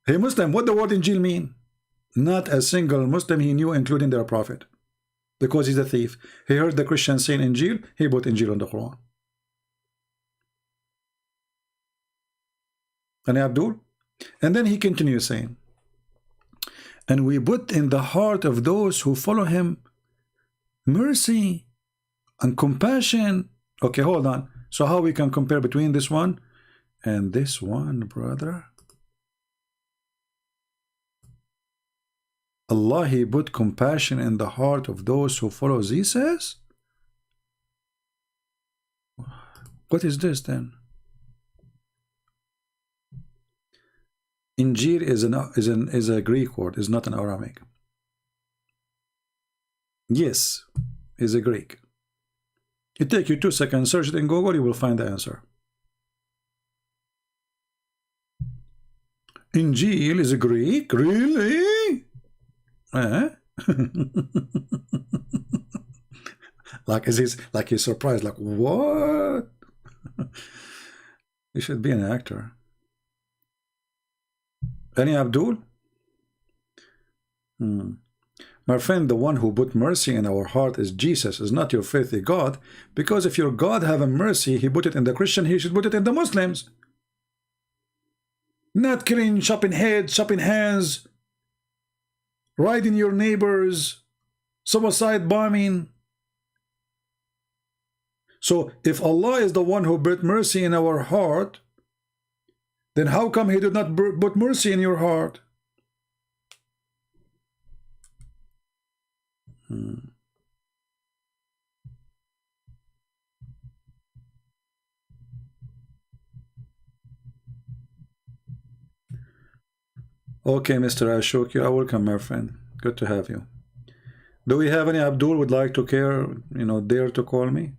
Hey Muslim, what the word Injil mean? Not a single Muslim he knew, including their prophet. Because he's a thief. He heard the Christians saying Injil, he put Injil on the Quran. And Abdul? And then he continues saying, and we put in the heart of those who follow him mercy and compassion. Okay, hold on. So how we can compare between this one and this one, brother? Allah, he put compassion in the heart of those who follow Jesus? What is this then? Injil is a Greek word, is not an Aramaic. Yes, is a Greek. It take you 2 seconds, search it in Google, you will find the answer. Injil is a Greek? Really? Like he's surprised, like what? He should be an actor. Any Abdul? My friend, the one who put mercy in our heart is Jesus, is not your faithy God, because if your God have a mercy, he put it in the Christian, he should put it in the Muslims. Not killing, chopping heads, chopping hands, riding your neighbors, suicide bombing. So if Allah is the one who put mercy in our heart, then how come he did not put mercy in your heart? Okay, Mr. Ashok, you are welcome, my friend. Good to have you. Do we have any Abdul would like to dare to call me?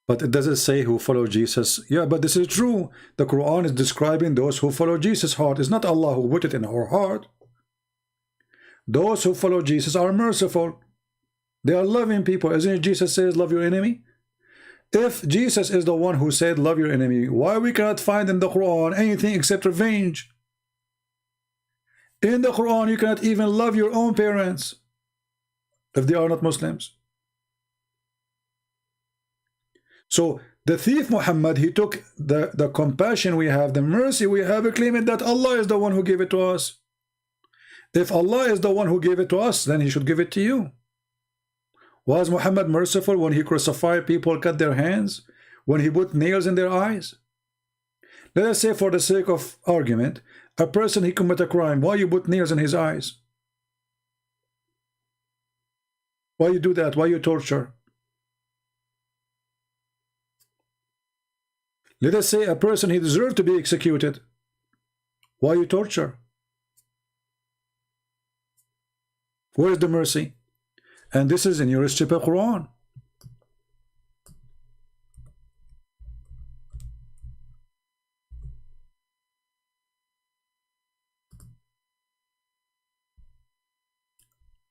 But it doesn't say who follow Jesus. Yeah, but this is true. The Quran is describing those who follow Jesus' heart. It's not Allah who put it in our heart. Those who follow Jesus are merciful. They are loving people. Isn't it Jesus says, love your enemy? If Jesus is the one who said, love your enemy, why we cannot find in the Quran anything except revenge? In the Quran, you cannot even love your own parents if they are not Muslims. So the thief Muhammad, he took the compassion we have, the mercy we have, claiming that Allah is the one who gave it to us. If Allah is the one who gave it to us, then he should give it to you. Was Muhammad merciful when he crucified people, cut their hands, when he put nails in their eyes? Let us say, for the sake of argument, a person, he commit a crime, why you put nails in his eyes? Why you do that? Why you torture? Let us say a person, he deserved to be executed. Why you torture? Where is the mercy? And this is in your stupid Quran.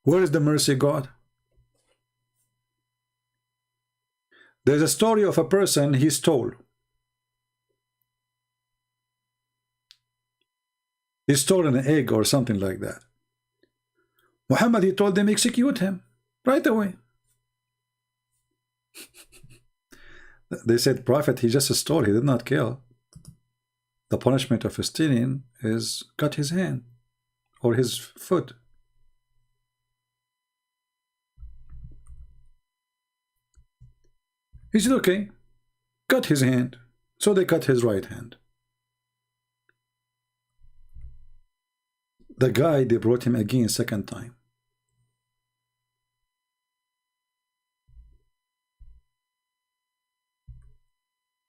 Where is the mercy, God? There's a story of a person, he stole. He stole an egg or something like that. Muhammad, he told them, execute him right away. They said, Prophet, he just stole, he did not kill. The punishment of stealing is cut his hand or his foot. He said, okay, cut his hand. So they cut his right hand. The guy, they brought him again second time.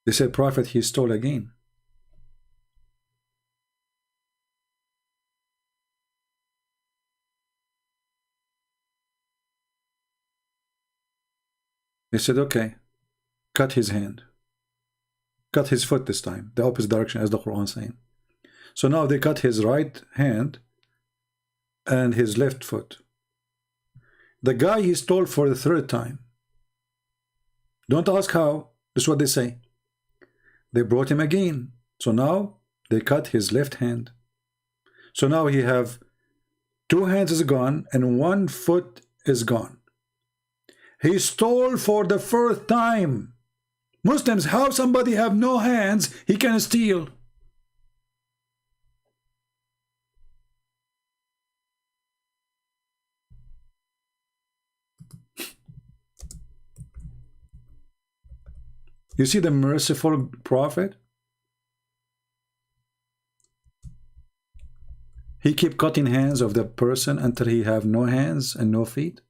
They said, Prophet, he stole again. He said, okay, cut his hand, cut his foot this time, the opposite direction as the Quran is saying. So now they cut his right hand and his left foot. The guy he stole for the third time. Don't ask how. This is what they say. They brought him again. So now they cut his left hand. So now he have 2 hands is gone and 1 foot is gone. He stole for the first time. Muslims, how somebody have no hands, he can steal? You see the merciful prophet? He keep cutting hands of the person until he have no hands and no feet.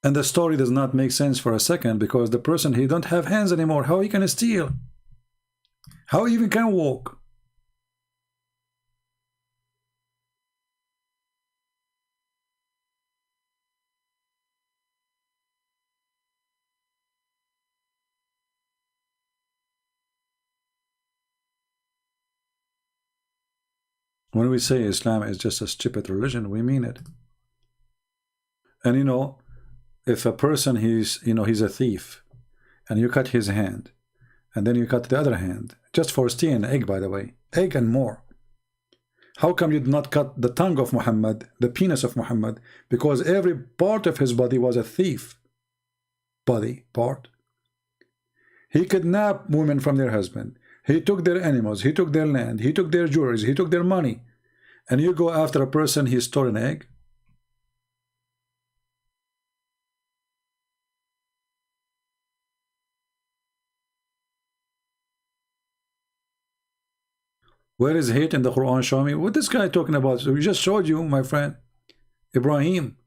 And the story does not make sense for a second, because the person, he don't have hands anymore. How he can steal? How he even can walk? When we say Islam is just a stupid religion, we mean it. And you know, if a person, he's a thief, and you cut his hand, and then you cut the other hand, just for stealing an egg, by the way, egg and more. How come you did not cut the tongue of Muhammad, the penis of Muhammad? Because every part of his body was a thief body part. He kidnapped women from their husband. He took their animals. He took their land. He took their jewelry. He took their money. And you go after a person, he stole an egg? Where is hate in the Quran? Show me. What this guy talking about? So we just showed you, my friend Ibrahim.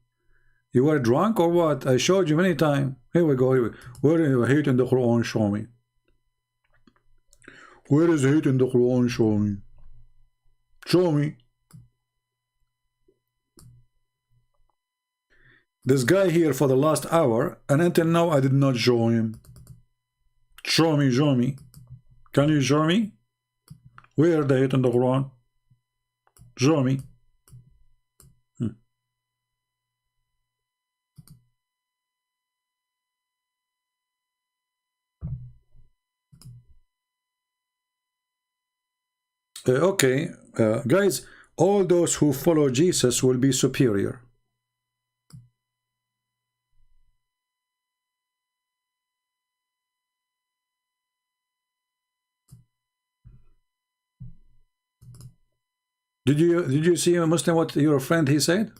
You were drunk or what? I showed you many times. Here we go. Where is hate in the Quran? Show me. Where is hate in the Quran? Show me. Show me. This guy here for the last hour, and until now I did not show him. Show me, show me. Can you show me? Where the hate in the Quran? Show me. Okay, guys, all those who follow Jesus will be superior. Did you see a Muslim what your friend he said?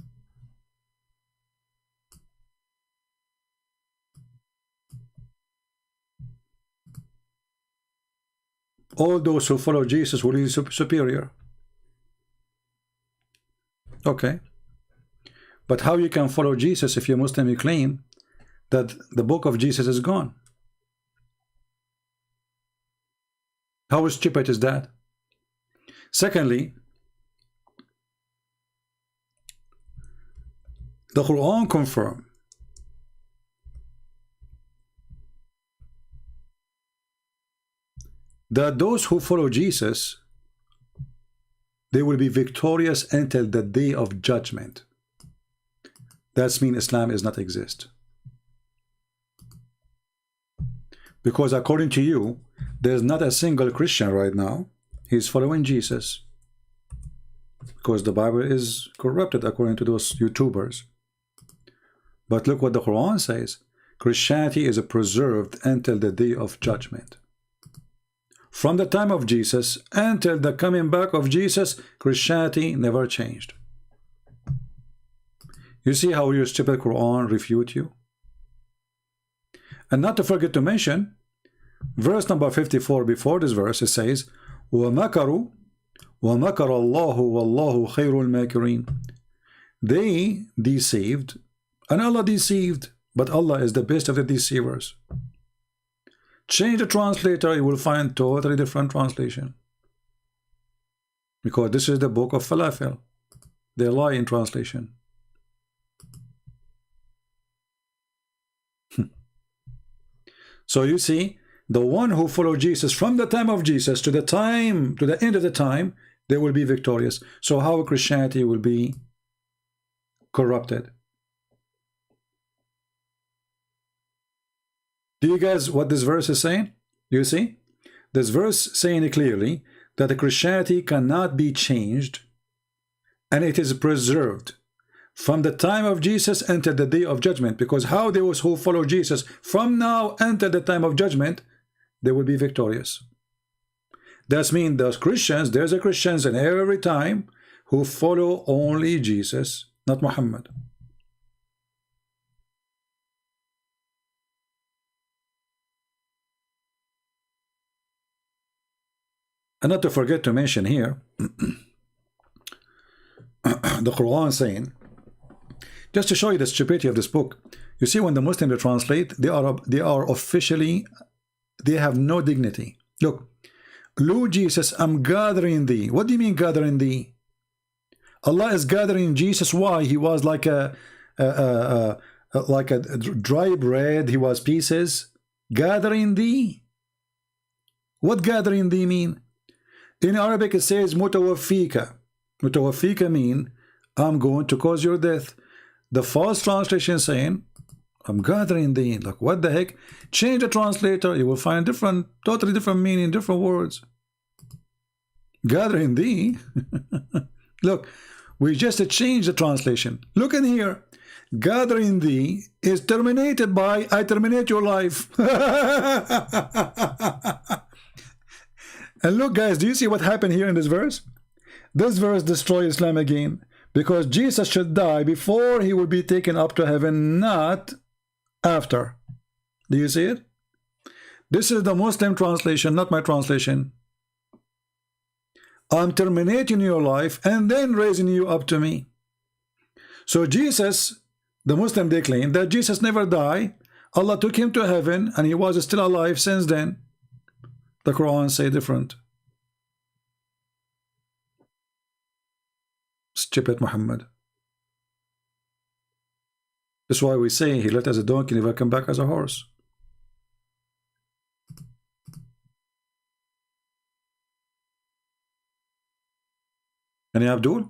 All those who follow Jesus will be superior. Okay. But how you can follow Jesus if you're Muslim, you claim that the book of Jesus is gone? How stupid is that? Secondly, the Quran confirms that those who follow Jesus, they will be victorious until the day of judgment. That means Islam does not exist. Because according to you, there's not a single Christian right now. He's following Jesus. Because the Bible is corrupted according to those YouTubers. But look what the Quran says. Christianity is preserved until the day of judgment. From the time of Jesus until the coming back of Jesus, Christianity never changed. You see how your stupid Quran refute you? And not to forget to mention, verse number 54 before this verse, it says, وَمَكَرُوا وَمَكَرَ اللَّهُ وَاللَّهُ خَيْرُ الْمَاكِرِينَ. They deceived, and Allah deceived, but Allah is the best of the deceivers. Change the translator, you will find totally different translation. Because this is the book of falafel. They lie in translation. So you see, the one who followed Jesus from the time of Jesus to the end of the time, they will be victorious. So how Christianity will be corrupted? Do you guys what this verse is saying? You see? This verse saying clearly that the Christianity cannot be changed, and it is preserved from the time of Jesus until the day of judgment. Because how those who follow Jesus from now until the time of judgment, they will be victorious. That means those Christians, there's a Christians in every time who follow only Jesus, not Muhammad. And not to forget to mention here, the Quran saying, just to show you the stupidity of this book, you see when the Muslims translate, they are officially, they have no dignity. Look, Lord Jesus, I'm gathering thee. What do you mean gathering thee? Allah is gathering Jesus. Why? He was like a dry bread. He was pieces. Gathering thee. What gathering thee mean? In Arabic it says mutawaffika. Mutawaffika mean I'm going to cause your death. The false translation saying I'm gathering thee. Like what the heck? Change the translator, you will find totally different meaning, different words. Gathering thee. Look, we just changed the translation. Look in here. Gathering thee is terminated by I terminate your life. And look, guys, do you see what happened here in this verse? This verse destroys Islam again, because Jesus should die before he will be taken up to heaven, not after. Do you see it? This is the Muslim translation, not my translation. I'm terminating your life and then raising you up to me. So Jesus, the Muslim, they claim that Jesus never died. Allah took him to heaven and he was still alive since then. The Quran say different. Stupid Muhammad. That's why we say he left as a donkey, never come back as a horse. Any Abdul?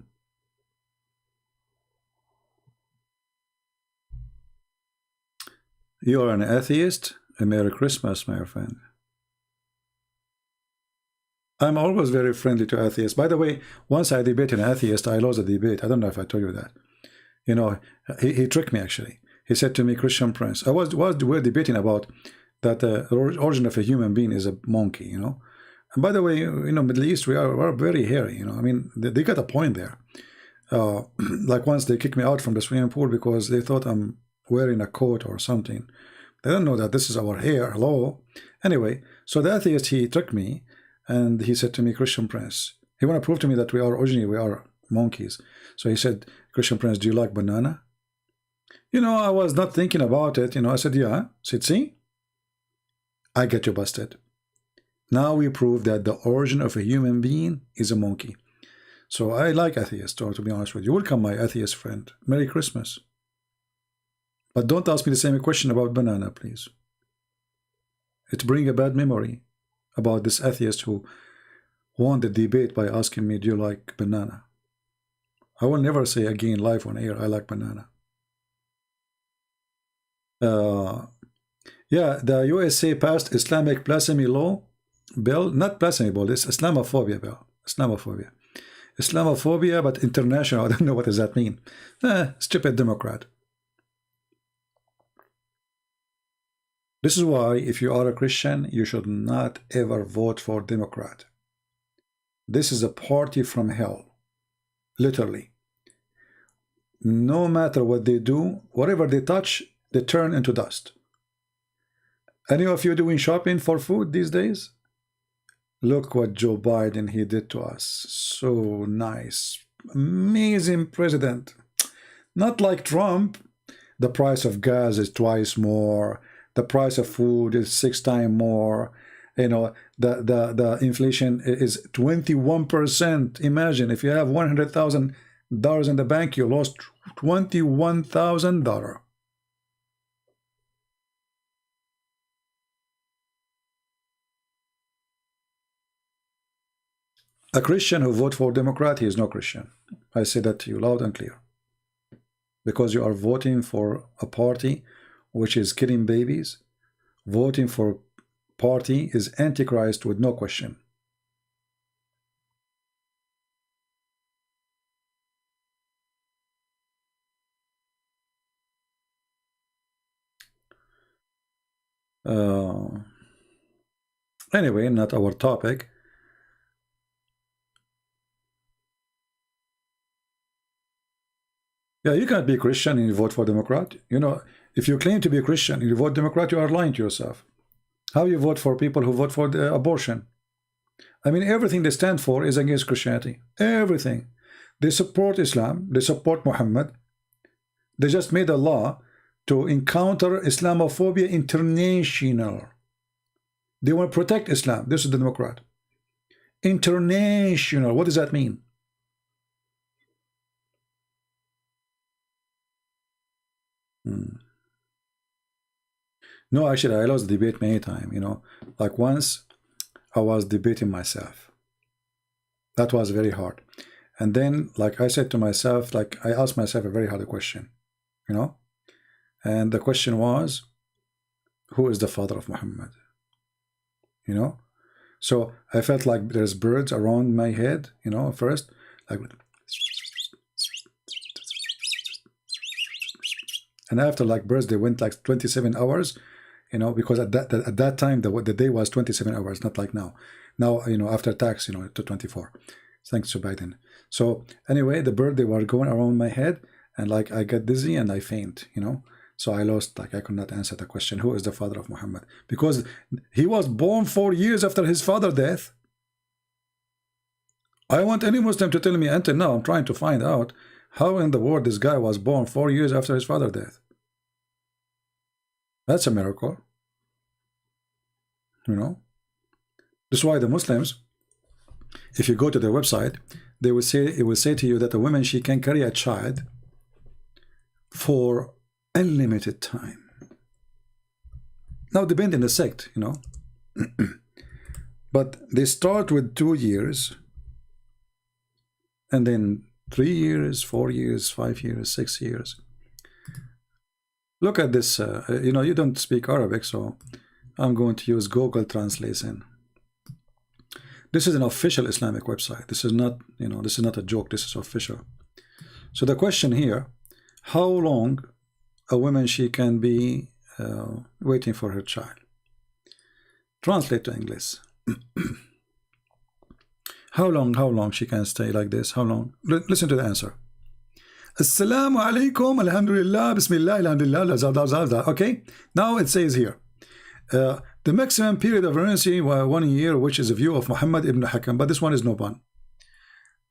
You are an atheist? A Merry Christmas, my friend. I'm always very friendly to atheists. By the way, once I debated an atheist, I lost a debate. I don't know if I told you that. You know, he tricked me actually. He said to me, Christian Prince, we're debating about that the origin of a human being is a monkey, you know. And by the way, you know, Middle East, we're very hairy, you know. I mean, they got a point there. Like once they kicked me out from the swimming pool because they thought I'm wearing a coat or something. They don't know that this is our hair. Hello. Anyway, so the atheist, he tricked me. And he said to me, Christian Prince, he want to prove to me that we are monkeys. So he said, Christian Prince, do you like banana? You know, I was not thinking about it. You know, I said, yeah. I said, see, I get you busted. Now we prove that the origin of a human being is a monkey. So I like atheists, to be honest with you. Welcome, my atheist friend. Merry Christmas. But don't ask me the same question about banana, please. It brings a bad memory about this atheist who won the debate by asking me, do you like banana? I will never say again live on air, I like banana. Yeah, the USA passed Islamic blasphemy law bill, not blasphemy bill, it's Islamophobia bill. Islamophobia, but international. I don't know what does that mean. Stupid Democrat. This is why, if you are a Christian, you should not ever vote for Democrat. This is a party from hell. Literally. No matter what they do, whatever they touch, they turn into dust. Any of you doing shopping for food these days? Look what Joe Biden, he did to us. So nice. Amazing president. Not like Trump. The price of gas is twice more. the price of food is 6 times more. You know, the inflation is 21%. Imagine if you have $100,000 in the bank, you lost $21,000. A Christian who votes for Democrat, he is no Christian. I say that to you loud and clear. Because you are voting for a party which is killing babies. Voting for party is Antichrist with no question. Anyway, not our topic. Yeah, you can't be Christian and you vote for Democrat. You know, if you claim to be a Christian and you vote Democrat, you are lying to yourself. How you vote for people who vote for the abortion? I mean, everything they stand for is against Christianity. Everything. They support Islam. They support Muhammad. They just made a law to encounter Islamophobia international. They want to protect Islam. This is the Democrat. International. What does that mean? No, actually, I lost the debate many times, you know. Like once, I was debating myself. That was very hard. And then, like I said to myself, like I asked myself a very hard question, you know. And the question was, who is the father of Muhammad? You know. So I felt like there's birds around my head, you know, first, like. And after like birds, they went like 27 hours, you know, because at that time the day was 27 hours, not like now. Now, you know, after tax, you know, to 24. Thanks to Biden. So anyway, the bird, they were going around my head, and like I got dizzy and I faint, you know. So I lost, like I could not answer the question, who is the father of Muhammad? Because he was born 4 years after his father's death. I want any Muslim to tell me until now, I'm trying to find out how in the world this guy was born 4 years after his father's death. That's a miracle. You know. That's why the Muslims, if you go to their website, they will say, it will say to you that a woman, she can carry a child for unlimited time. Now, depend on the sect, you know. But they start with 2 years, and then 3 years, 4 years, 5 years, 6 years. Look at this. You know, you don't speak Arabic, so I'm going to use Google Translation. This is an official Islamic website. This is not, you know, this is not a joke. This is official. So the question here, how long a woman she can be waiting for her child? Translate to English. How long she can stay like this? How long? Listen to the answer. Assalamu alaikum, alhamdulillah, bismillah, alhamdulillah. Okay, now it says here, the maximum period of pregnancy was 1 year, which is a view of Muhammad ibn Hakam, but this one is no one.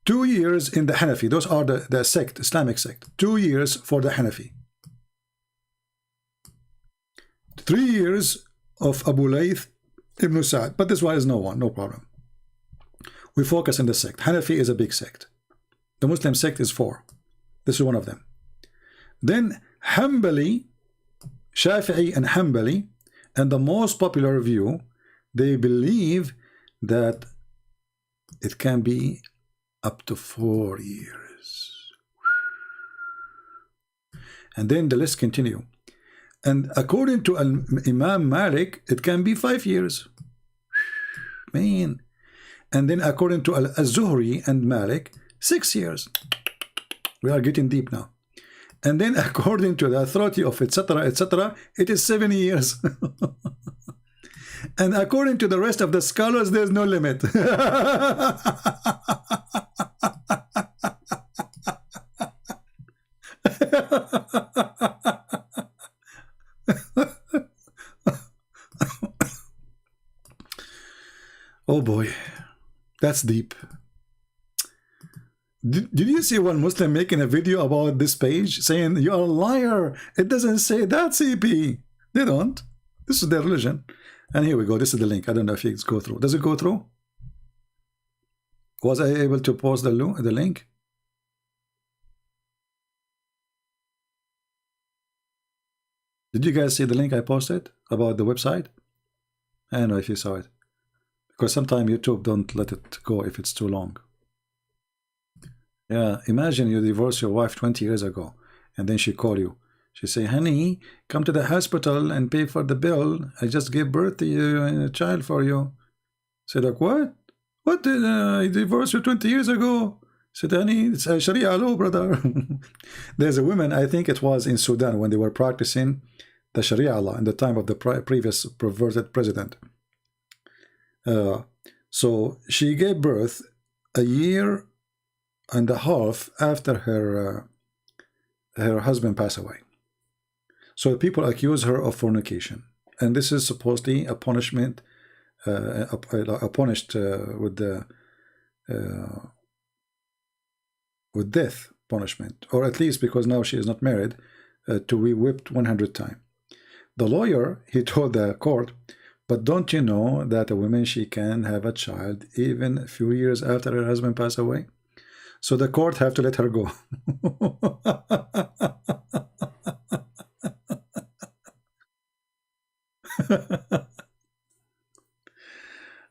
2 years in the Hanafi, those are the sect, Islamic sect. 2 years for the Hanafi. 3 years of Abu Layth ibn Sa'd, but this one is no one, no problem. We focus on the sect. Hanafi is a big sect. The Muslim sect is 4. This is one of them. Then Hanbali, Shafi'i and Hanbali, and the most popular view, they believe that it can be up to 4 years. And then the list continue. And according to Imam Malik, it can be 5 years. Man. And then according to Al-Zuhri and Malik, 6 years. We are getting deep now. And then according to the authority of etc., etc., it is 7 years. And according to the rest of the scholars, there's no limit. Oh boy, that's deep. Did you see one Muslim making a video about this page saying you're a liar? It doesn't say that, CP. They don't. This is their religion. And here we go. This is the link. I don't know if it go through. Does it go through? Was I able to post the link? Did you guys see the link I posted about the website? I don't know if you saw it, because sometimes YouTube don't let it go if it's too long. Yeah, imagine you divorced your wife 20 years ago, and then she call you. She say, honey, come to the hospital and pay for the bill. I just gave birth to you and a child for you. Say like, what? What did I divorced you 20 years ago? Said, honey, it's a Sharia law, brother. There's a woman, I think it was in Sudan, when they were practicing the Sharia law in the time of the previous perverted president. So she gave birth a year and a half after her husband passed away. So people accuse her of fornication, and this is supposedly a punishment, punished with death punishment, or at least, because now she is not married, to be whipped 100 times. The lawyer, he told the court, but don't you know that a woman, she can have a child even a few years after her husband passed away? So the court have to let her go.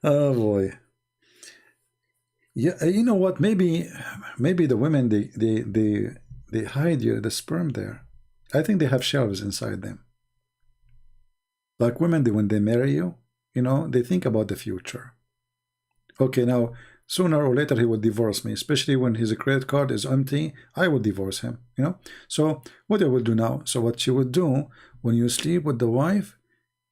Oh boy. Yeah, you know what? Maybe the women, they hide the sperm there. I think they have shelves inside them. Like women, when they marry you, you know, they think about the future. Okay, now sooner or later he will divorce me, especially when his credit card is empty. I will divorce him, you know. So what I will do now? So what she would do when you sleep with the wife,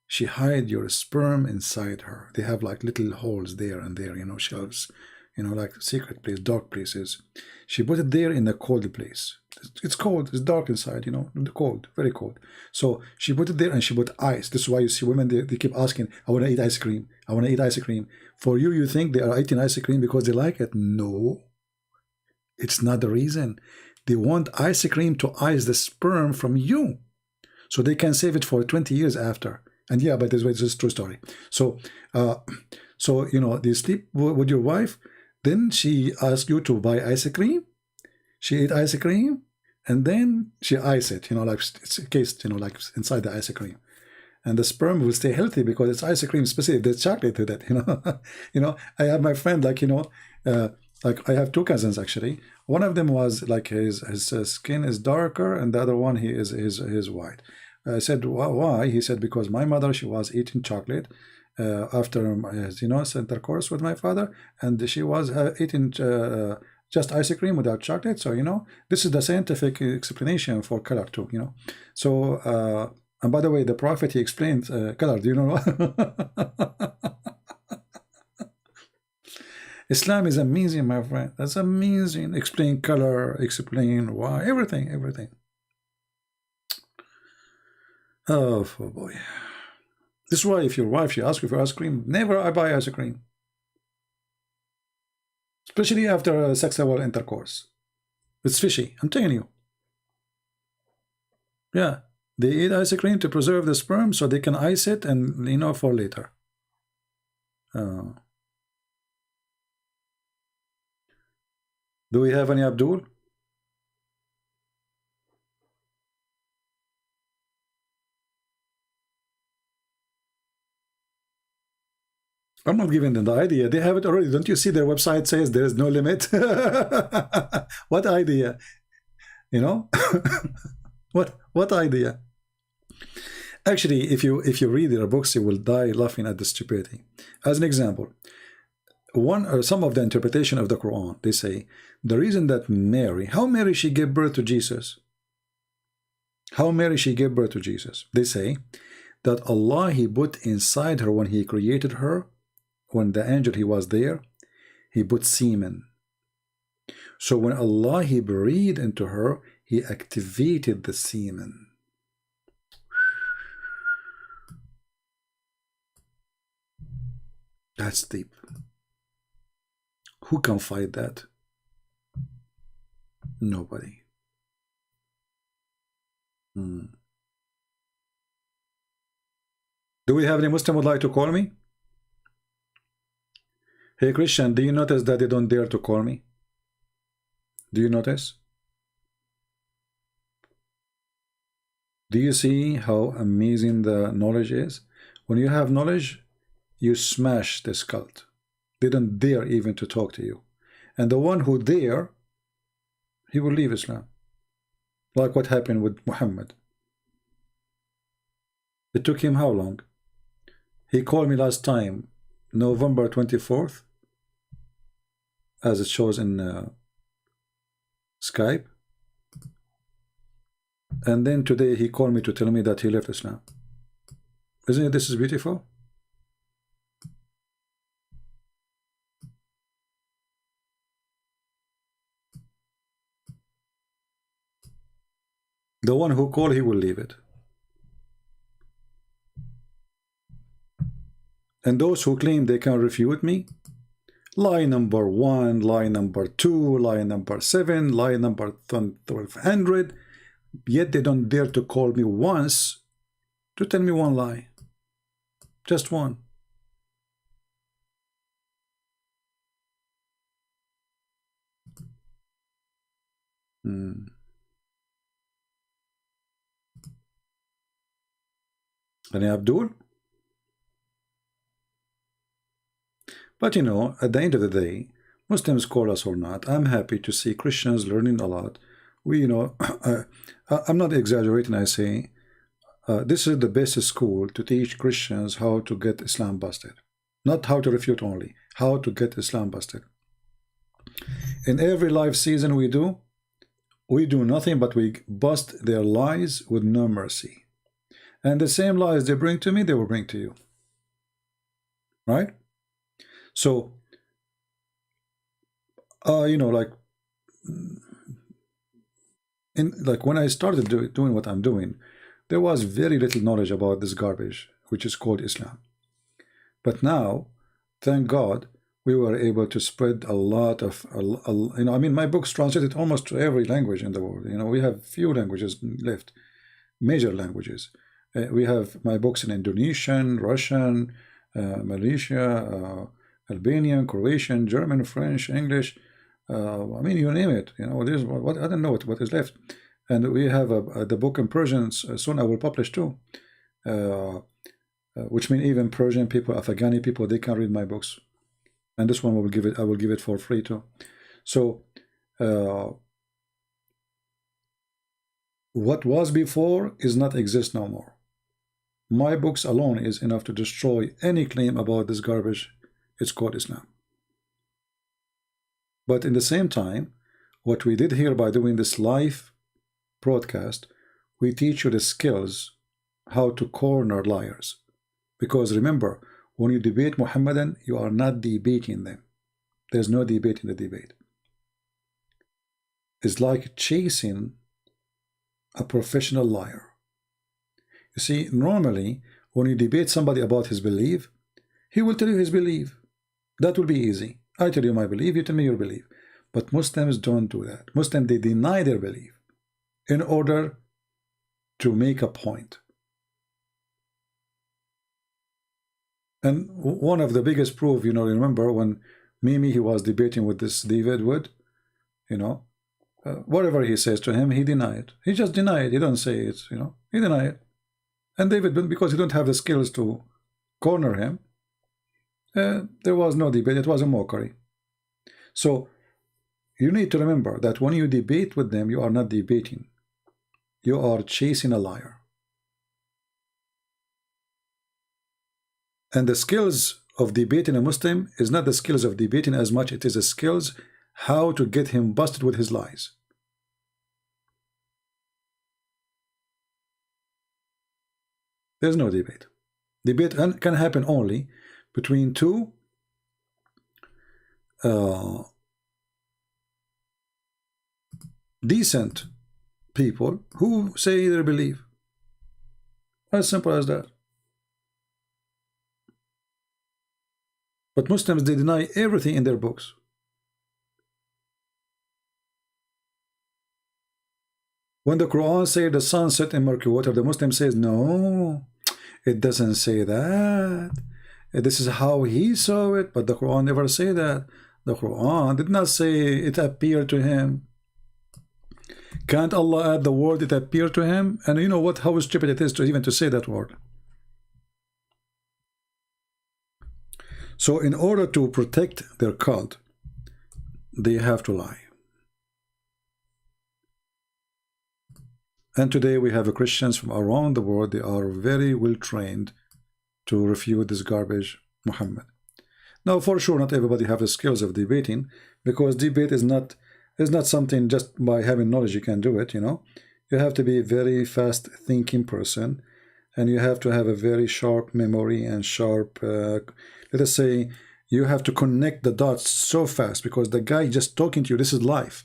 she hide your sperm inside her. They have like little holes there and there, you know, shelves, you know, like secret place, dark places. She put it there in a cold place. It's cold, it's dark inside, you know, cold, very cold. So she put it there and she put ice. This is why you see women, they keep asking, I want to eat ice cream. I want to eat ice cream. For you, you think they are eating ice cream because they like it? No, it's not the reason. They want ice cream to ice the sperm from you, so they can save it for 20 years after. And yeah, but this is a true story. So, so you know, you sleep with your wife, then she asks you to buy ice cream. She ate ice cream, and then she ice it. You know, like it's encased, you know, like inside the ice cream, and the sperm will stay healthy because it's ice cream. Specific, there's chocolate to that. You know, you know. I have my friend, like, you know, like I have two cousins actually. One of them was like his skin is darker, and the other one he is white. I said, why? He said, because my mother, she was eating chocolate after, you know, intercourse with my father, and she was eating just ice cream without chocolate. So, you know, this is the scientific explanation for color too, you know. So, and by the way, the prophet, he explained color. Do you know what? Islam is amazing, my friend. That's amazing. Explain color, explain why, everything, everything. Oh boy. This is why if your wife, she asks you for ice cream, never I buy ice cream. Especially after sexual intercourse. It's fishy, I'm telling you. Yeah, they eat ice cream to preserve the sperm so they can ice it and, you know, for later. Do we have any Abdul? I'm not giving them the idea. They have it already. Don't you see their website says there is no limit? What idea? You know? What idea? Actually, if you read their books, you will die laughing at the stupidity. As an example, some of the interpretation of the Quran, they say the reason that Mary, how Mary she gave birth to Jesus? How Mary she gave birth to Jesus? They say that Allah, he put inside her when he created her, when the angel he was there, he put semen. So when Allah, he breathed into her, he activated the semen. That's deep. Who can fight that? Nobody. Do we have any Muslim would like to call me? Hey Christian, do you notice that they don't dare to call me? Do you notice? Do you see how amazing the knowledge is? When you have knowledge, you smash this cult. They don't dare even to talk to you. And the one who dare, he will leave Islam. Like what happened with Muhammad. It took him how long? He called me last time, November 24th, as it shows in Skype. And then today he called me to tell me that he left Islam. Isn't it this is beautiful? The one who called, he will leave it. And those who claim they can refute me, lie number 1, lie number 2, lie number 7, lie number 1200, yet they don't dare to call me once to tell me one lie. Just one. Any Abdul? But you know, at the end of the day, Muslims call us or not, I'm happy to see Christians learning a lot. We, you know, I'm not exaggerating, I say, this is the best school to teach Christians how to get Islam busted. Not how to refute only, how to get Islam busted. In every live season we do nothing but we bust their lies with no mercy. And the same lies they bring to me, they will bring to you. Right? So, you know, like when I started doing what I'm doing, there was very little knowledge about this garbage, which is called Islam. But now, thank God, we were able to spread a lot of, you know, I mean, my book's translated almost to every language in the world. You know, we have few languages left, major languages. We have my books in Indonesian, Russian, Malaysia, Albanian, Croatian, German, French, English. I mean, you name it. You know, there's what I don't know what is left. And we have the book in Persian. Soon I will publish too, which means even Persian people, Afghani people, they can read my books. And this one I will give it for free too. So what was before is not exist no more. My books alone is enough to destroy any claim about this garbage. It's called Islam. But in the same time, what we did here by doing this live broadcast, we teach you the skills how to corner liars. Because remember, when you debate Muhammadan, you are not debating them. There's no debate in the debate. It's like chasing a professional liar. You see, normally, when you debate somebody about his belief, he will tell you his belief. That will be easy. I tell you my belief, you tell me your belief. But Muslims don't do that. Muslims, they deny their belief in order to make a point. And one of the biggest proof, you know, remember when Mimi, he was debating with this David Wood, you know, whatever he says to him, he denied it. He just denied it. He don't say it, you know, he denied it. And David, because he don't have the skills to corner him, there was no debate. It was a mockery. So you need to remember that when you debate with them, you are not debating. You are chasing a liar. And the skills of debating a Muslim is not the skills of debating as much. It is the skills how to get him busted with his lies. There's no debate. Debate can happen only between two decent people who say their belief. As simple as that. But Muslims, they deny everything in their books. When the Quran says the sun set in murky water, the Muslim says, no, it doesn't say that. This is how he saw it, but the Quran never say that. The Quran did not say it appeared to him. Can't Allah add the word it appeared to him? And you know what? How stupid it is to even to say that word. So in order to protect their cult, they have to lie. And today we have Christians from around the world. They are very well trained to refute this garbage, Muhammad. Now, for sure, not everybody have the skills of debating, because debate is not something just by having knowledge you can do it. You know, you have to be a very fast thinking person, and you have to have a very sharp memory and sharp. Let us say you have to connect the dots so fast, because the guy just talking to you, this is live,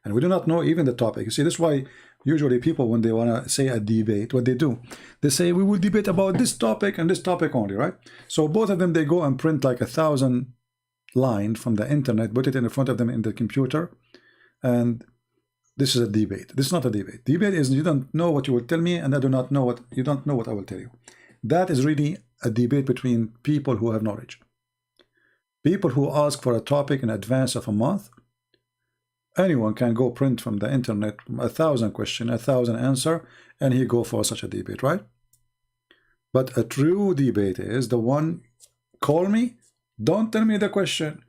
and we do not know even the topic. You see, this is why usually people, when they want to say a debate, what they do, they say we will debate about this topic and this topic only, right? So both of them, they go and print like 1,000 lines from the internet, put it in front of them in the computer, and this is a debate. This is not a debate. Debate is you don't know what you will tell me, and I do not know what you don't know what I will tell you. That is really a debate between people who have knowledge. People who ask for a topic in advance of a month. Anyone can go print from the internet 1,000 questions, 1,000 answer, and he go for such a debate, right? But a true debate is the one, call me, don't tell me the question.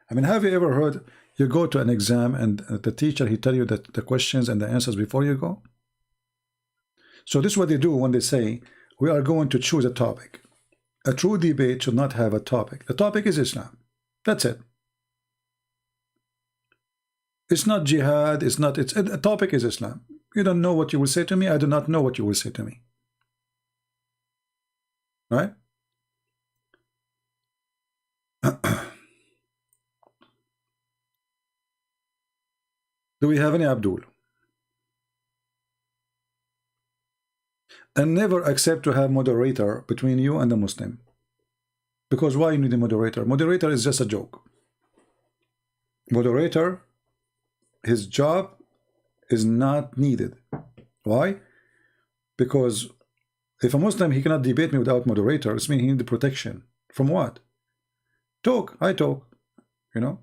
I mean, have you ever heard you go to an exam and the teacher, he tell you that the questions and the answers before you go? So this is what they do when they say, we are going to choose a topic. A true debate should not have a topic. The topic is Islam. That's it. It's not jihad, it's not, it's a topic is Islam. You don't know what you will say to me, I do not know what you will say to me. Right? Do we have any Abdul? And never accept to have moderator between you and the Muslim. Because why you need a moderator? Moderator is just a joke. Moderator, his job is not needed. Why? Because if a Muslim, he cannot debate me without moderator, it means he needs protection. From what? Talk, I talk. You know?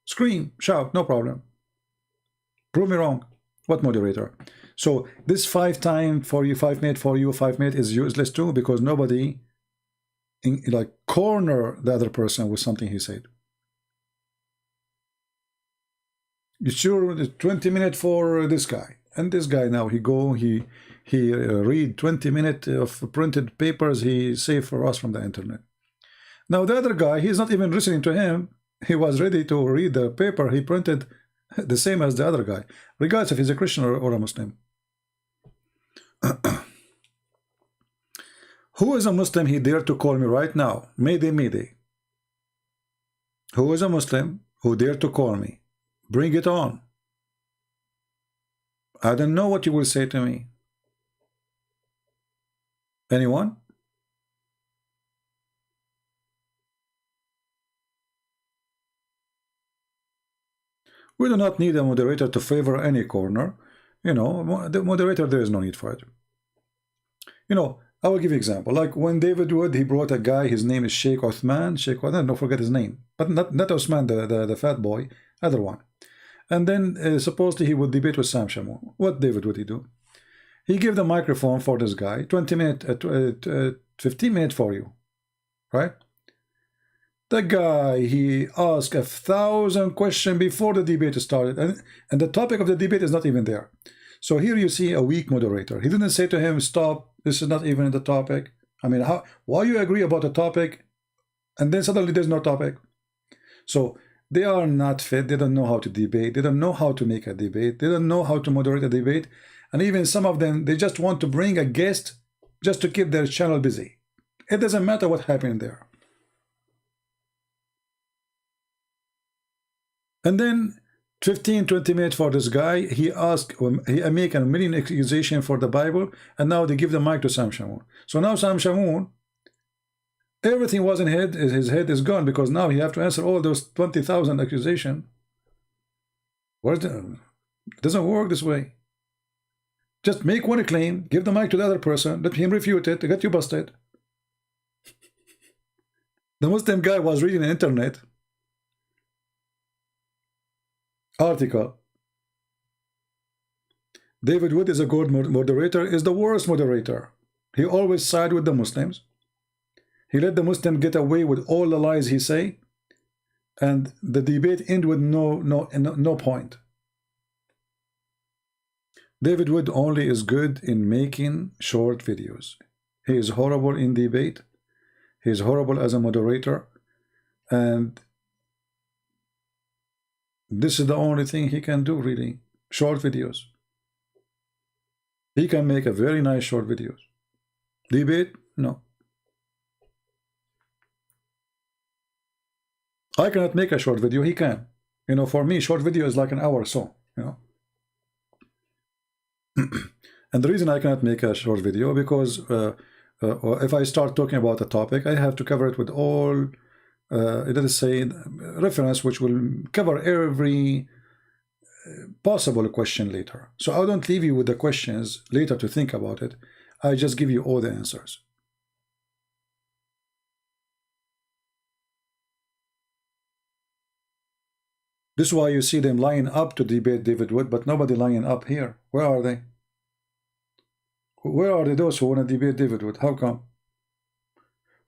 Scream, shout, no problem. Prove me wrong. What moderator? So this 5 times for you, 5 minutes for you, 5 minutes is useless too, because nobody like corner the other person with something he said. You sure 20 minutes for this guy, and this guy now he read 20 minutes of printed papers he saved for us from the internet. Now the other guy, he's not even listening to him. He was ready to read the paper he printed the same as the other guy, regardless if he's a Christian or a Muslim. Who is a Muslim he dare to call me right now? Mayday, mayday. Who is a Muslim who dare to call me? Bring it on. I don't know what you will say to me. Anyone? We do not need a moderator to favor any corner. You know, the moderator, there is no need for it. You know, I will give you an example. Like when David Wood, he brought a guy, his name is Sheikh Othman. Sheikh Othman, don't forget his name. But not Osman, the fat boy, other one. And then supposedly he would debate with Sam Shamoun. What David would he do? He gave the microphone for this guy, 20 minutes, 15 minutes for you, right? The guy, he asked 1,000 questions before the debate started, and the topic of the debate is not even there. So here you see a weak moderator. He didn't say to him, stop, this is not even the topic. I mean, why you agree about a topic, and then suddenly there's no topic? So they are not fit. They don't know how to debate. They don't know how to make a debate. They don't know how to moderate a debate. And even some of them, they just want to bring a guest just to keep their channel busy. It doesn't matter what happened there. And then 15, 20 minutes for this guy, he asked, he make a million accusations for the Bible, and now they give the mic to Sam Shamoun. So now Sam Shamoun, everything was in his head is gone, because now he have to answer all those 20,000 accusations. It doesn't work this way. Just make one claim, give the mic to the other person, let him refute it, get you busted. The Muslim guy was reading an internet article. David Wood is a good moderator, is the worst moderator. He always side with the Muslims. He let the Muslim get away with all the lies he say, and the debate end with no point. David Wood only is good in making short videos. He is horrible in debate. He is horrible as a moderator, and this is the only thing he can do, really. Short videos. He can make a very nice short videos. Debate? No. I cannot make a short video. He can. You know, for me, short video is like an hour or so, you know. And the reason I cannot make a short video, because if I start talking about a topic, I have to cover it with all, let us say, reference, which will cover every possible question later. So I don't leave you with the questions later to think about it. I just give you all the answers. This is why you see them lining up to debate David Wood, but nobody lining up here. Where are they? Where are they, those who want to debate David Wood? How come?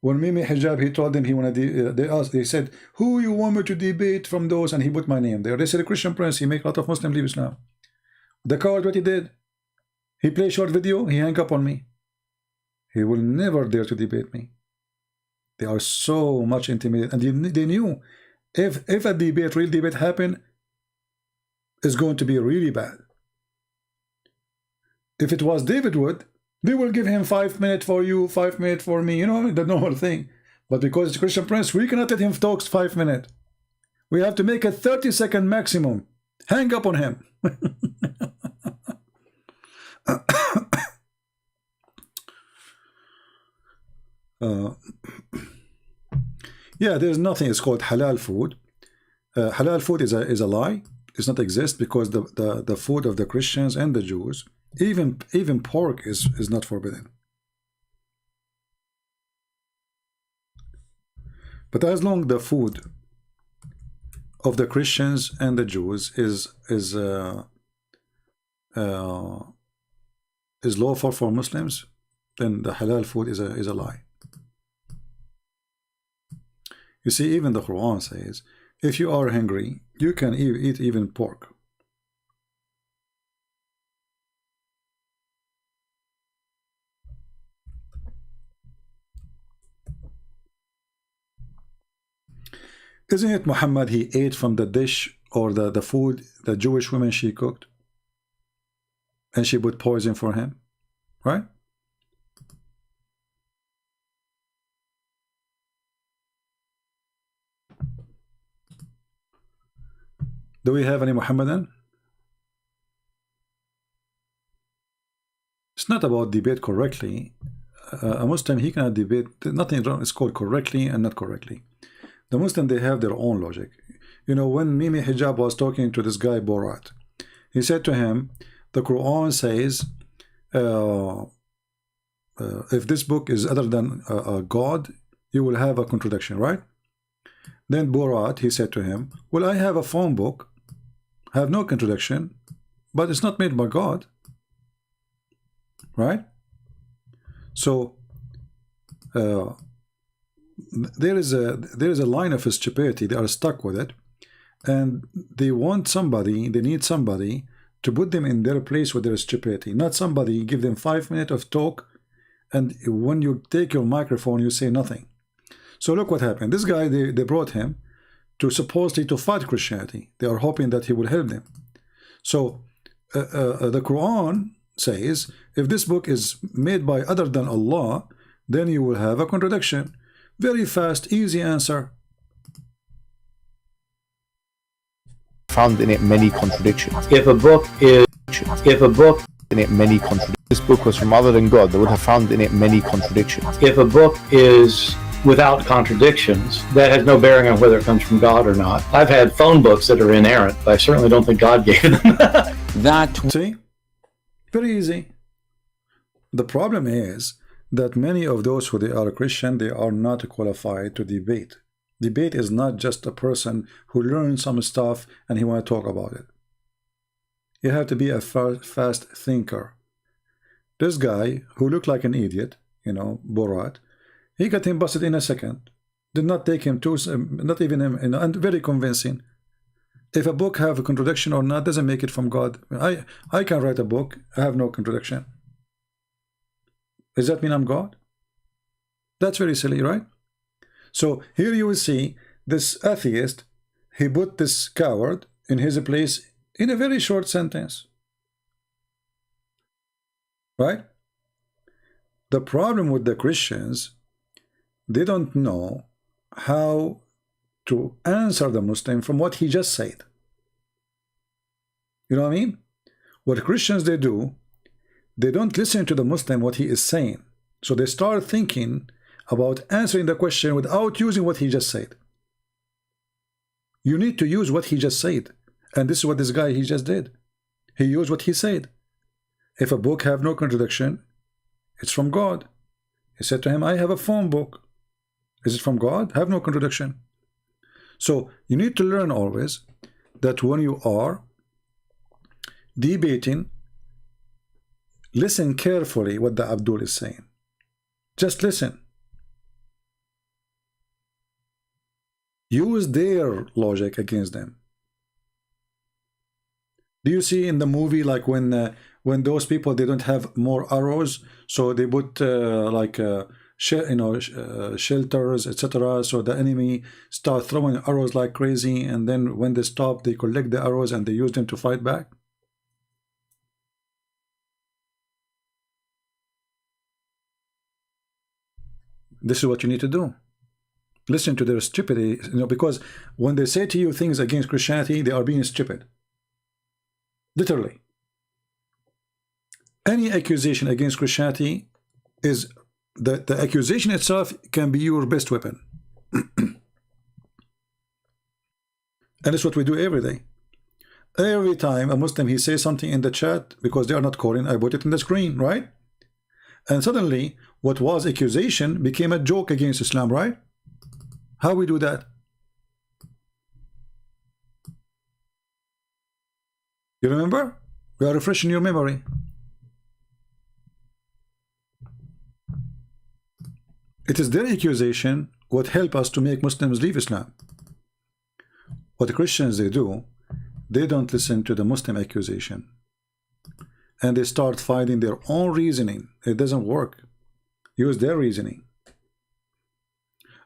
When Mimi Hijab, he told them he wanted. They said, "Who you want me to debate from those?" And he put my name there. They said, "A Christian Prince. He make a lot of Muslim leave Islam." The coward, what he did? He played short video. He hung up on me. He will never dare to debate me. They are so much intimidated, and they knew if a debate, real debate, happen, is going to be really bad. If it was David Wood, they will give him 5 minutes for you, 5 minutes for me, you know, the normal thing. But because it's Christian Prince, we cannot let him talk 5 minutes. We have to make a 30-second maximum. Hang up on him. Yeah, there's nothing. It's called halal food. Halal food is a lie. It's not exist, because the food of the Christians and the Jews, even pork is not forbidden. But as long the food of the Christians and the Jews is lawful for Muslims, then the halal food is a lie. You see, even the Quran says, if you are hungry, you can eat even pork. Isn't it Muhammad, he ate from the dish or the food the Jewish woman she cooked, and she put poison for him, right? Do we have any Muhammadan? It's not about debate correctly. A Muslim, he cannot debate. Nothing wrong. It's called correctly and not correctly. The Muslim, they have their own logic. You know, when Mimi Hijab was talking to this guy Borat, he said to him, the Quran says, if this book is other than God, you will have a contradiction, right? Then Borat, he said to him, well, I have a phone book, have no contradiction, but it's not made by God, right? So there is a line of stupidity. They are stuck with it, and they want somebody, they need somebody to put them in their place with their stupidity, not somebody give them 5 minutes of talk, and when you take your microphone you say nothing. So look what happened. This guy, they brought him to supposedly to fight Christianity. They are hoping that he will help them. So the Quran says, if this book is made by other than Allah, then you will have a contradiction. Very fast, easy answer. Found in it many contradictions. If a book in it many contradictions. This book was from other than God, they would have found in it many contradictions. If a book is without contradictions, that has no bearing on whether it comes from God or not. I've had phone books that are inerrant, but I certainly don't think God gave them. See? Very easy. The problem is that many of those who they are Christian, they are not qualified to debate. Debate is not just a person who learns some stuff and he want to talk about it. You have to be a fast thinker. This guy who looked like an idiot, you know, Borat, he got him busted in a second. Did not take him to, not even him, you know, and very convincing. If a book have a contradiction or not, doesn't make it from God. I can write a book, I have no contradiction. Does that mean I'm God? That's very silly, right? So here you will see this atheist, he put this coward in his place in a very short sentence. Right? The problem with the Christians, they don't know how to answer the Muslim from what he just said. You know what I mean? What Christians they do, they don't listen to the Muslim what he is saying. So they start thinking about answering the question without using what he just said. You need to use what he just said. And this is what this guy he just did. He used what he said. If a book have no contradiction, it's from God. He said to him, I have a phone book. Is it from God? Have no contradiction. So you need to learn always that when you are debating, listen carefully what the Abdul is saying. Just listen. Use their logic against them. Do you see in the movie like when those people they don't have more arrows, so they put shelters, etc. So the enemy start throwing arrows like crazy, and then when they stop, they collect the arrows and they use them to fight back. This is what you need to do. Listen to their stupidity, you know, because when they say to you things against Christianity, they are being stupid. Literally. Any accusation against Christianity is the accusation itself can be your best weapon. And that's what we do every day. Every time a Muslim he says something in the chat, because they are not calling, I put it in the screen, right? And suddenly what was accusation became a joke against Islam, right? How we do that? You remember? We are refreshing your memory. It is their accusation what help us to make Muslims leave Islam. What the Christians they do, they don't listen to the Muslim accusation. And they start finding their own reasoning. It doesn't work. Use their reasoning.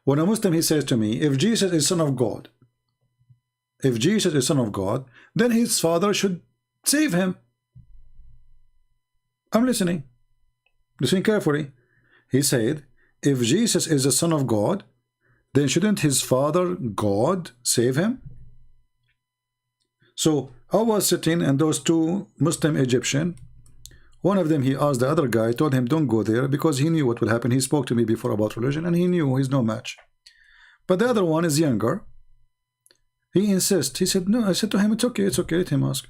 When a Muslim he says to me, if Jesus is Son of God, if Jesus is Son of God, then his Father should save him. I'm listening. Listen carefully. He said, if Jesus is the Son of God, then shouldn't his Father God save him? So I was sitting and those two Muslim Egyptian, one of them he asked the other guy, told him don't go there because he knew what will happen. He spoke to me before about religion and he knew he's no match. But the other one is younger. He insists. He said no. I said to him, it's okay, let him ask.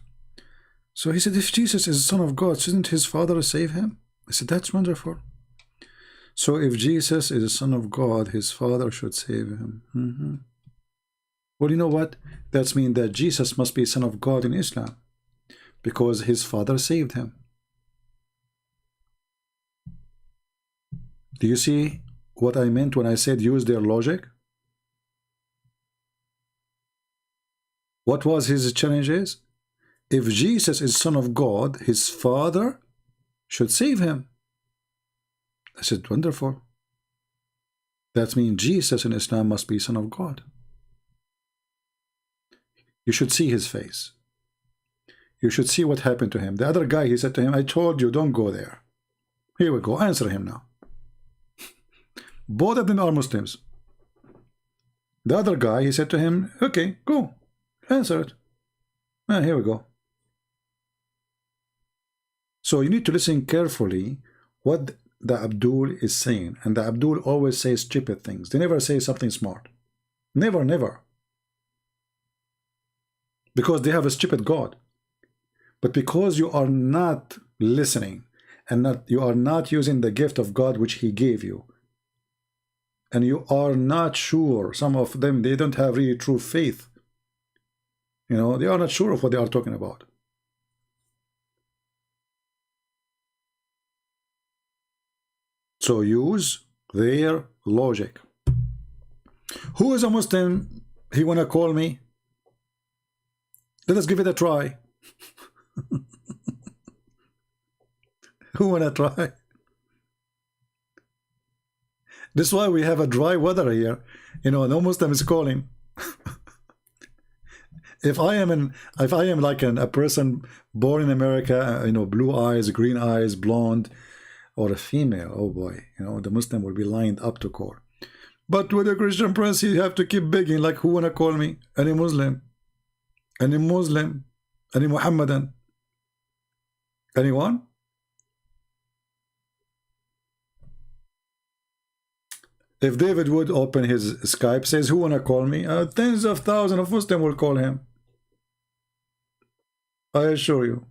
So he said, if Jesus is the Son of God, shouldn't his Father save him? I said, that's wonderful. So if Jesus is the Son of God, his Father should save him. Well, you know what? That means that Jesus must be Son of God in Islam because his Father saved him. Do you see what I meant when I said use their logic? What was his challenges? If Jesus is Son of God, his Father should save him. I said, wonderful. That means Jesus in Islam must be Son of God. You should see his face. You should see what happened to him. The other guy, he said to him, I told you, don't go there. Here we go. Answer him now. Both of them are Muslims. The other guy, he said to him, okay, go. Answer it. Here we go. So you need to listen carefully what the Abdul is saying. And the Abdul always says stupid things. They never say something smart. Never, never. Because they have a stupid God. But because you are not listening and you are not using the gift of God which He gave you, and you are not sure, some of them, they don't have really true faith. You know, they are not sure of what they are talking about. So use their logic. Who is a Muslim? He wanna call me? Let us give it a try. Who wanna try? This is why we have a dry weather here. You know, no Muslim is calling. If I am like a person born in America, you know, blue eyes, green eyes, blonde, or a female, oh boy, you know, the Muslim will be lined up to call. But with a Christian prince, you have to keep begging, like, who wanna call me? Any Muslim? Any Muslim? Any Muhammadan? Anyone? If David would open his Skype, says, who wanna call me? Tens of thousands of Muslims will call him. I assure you.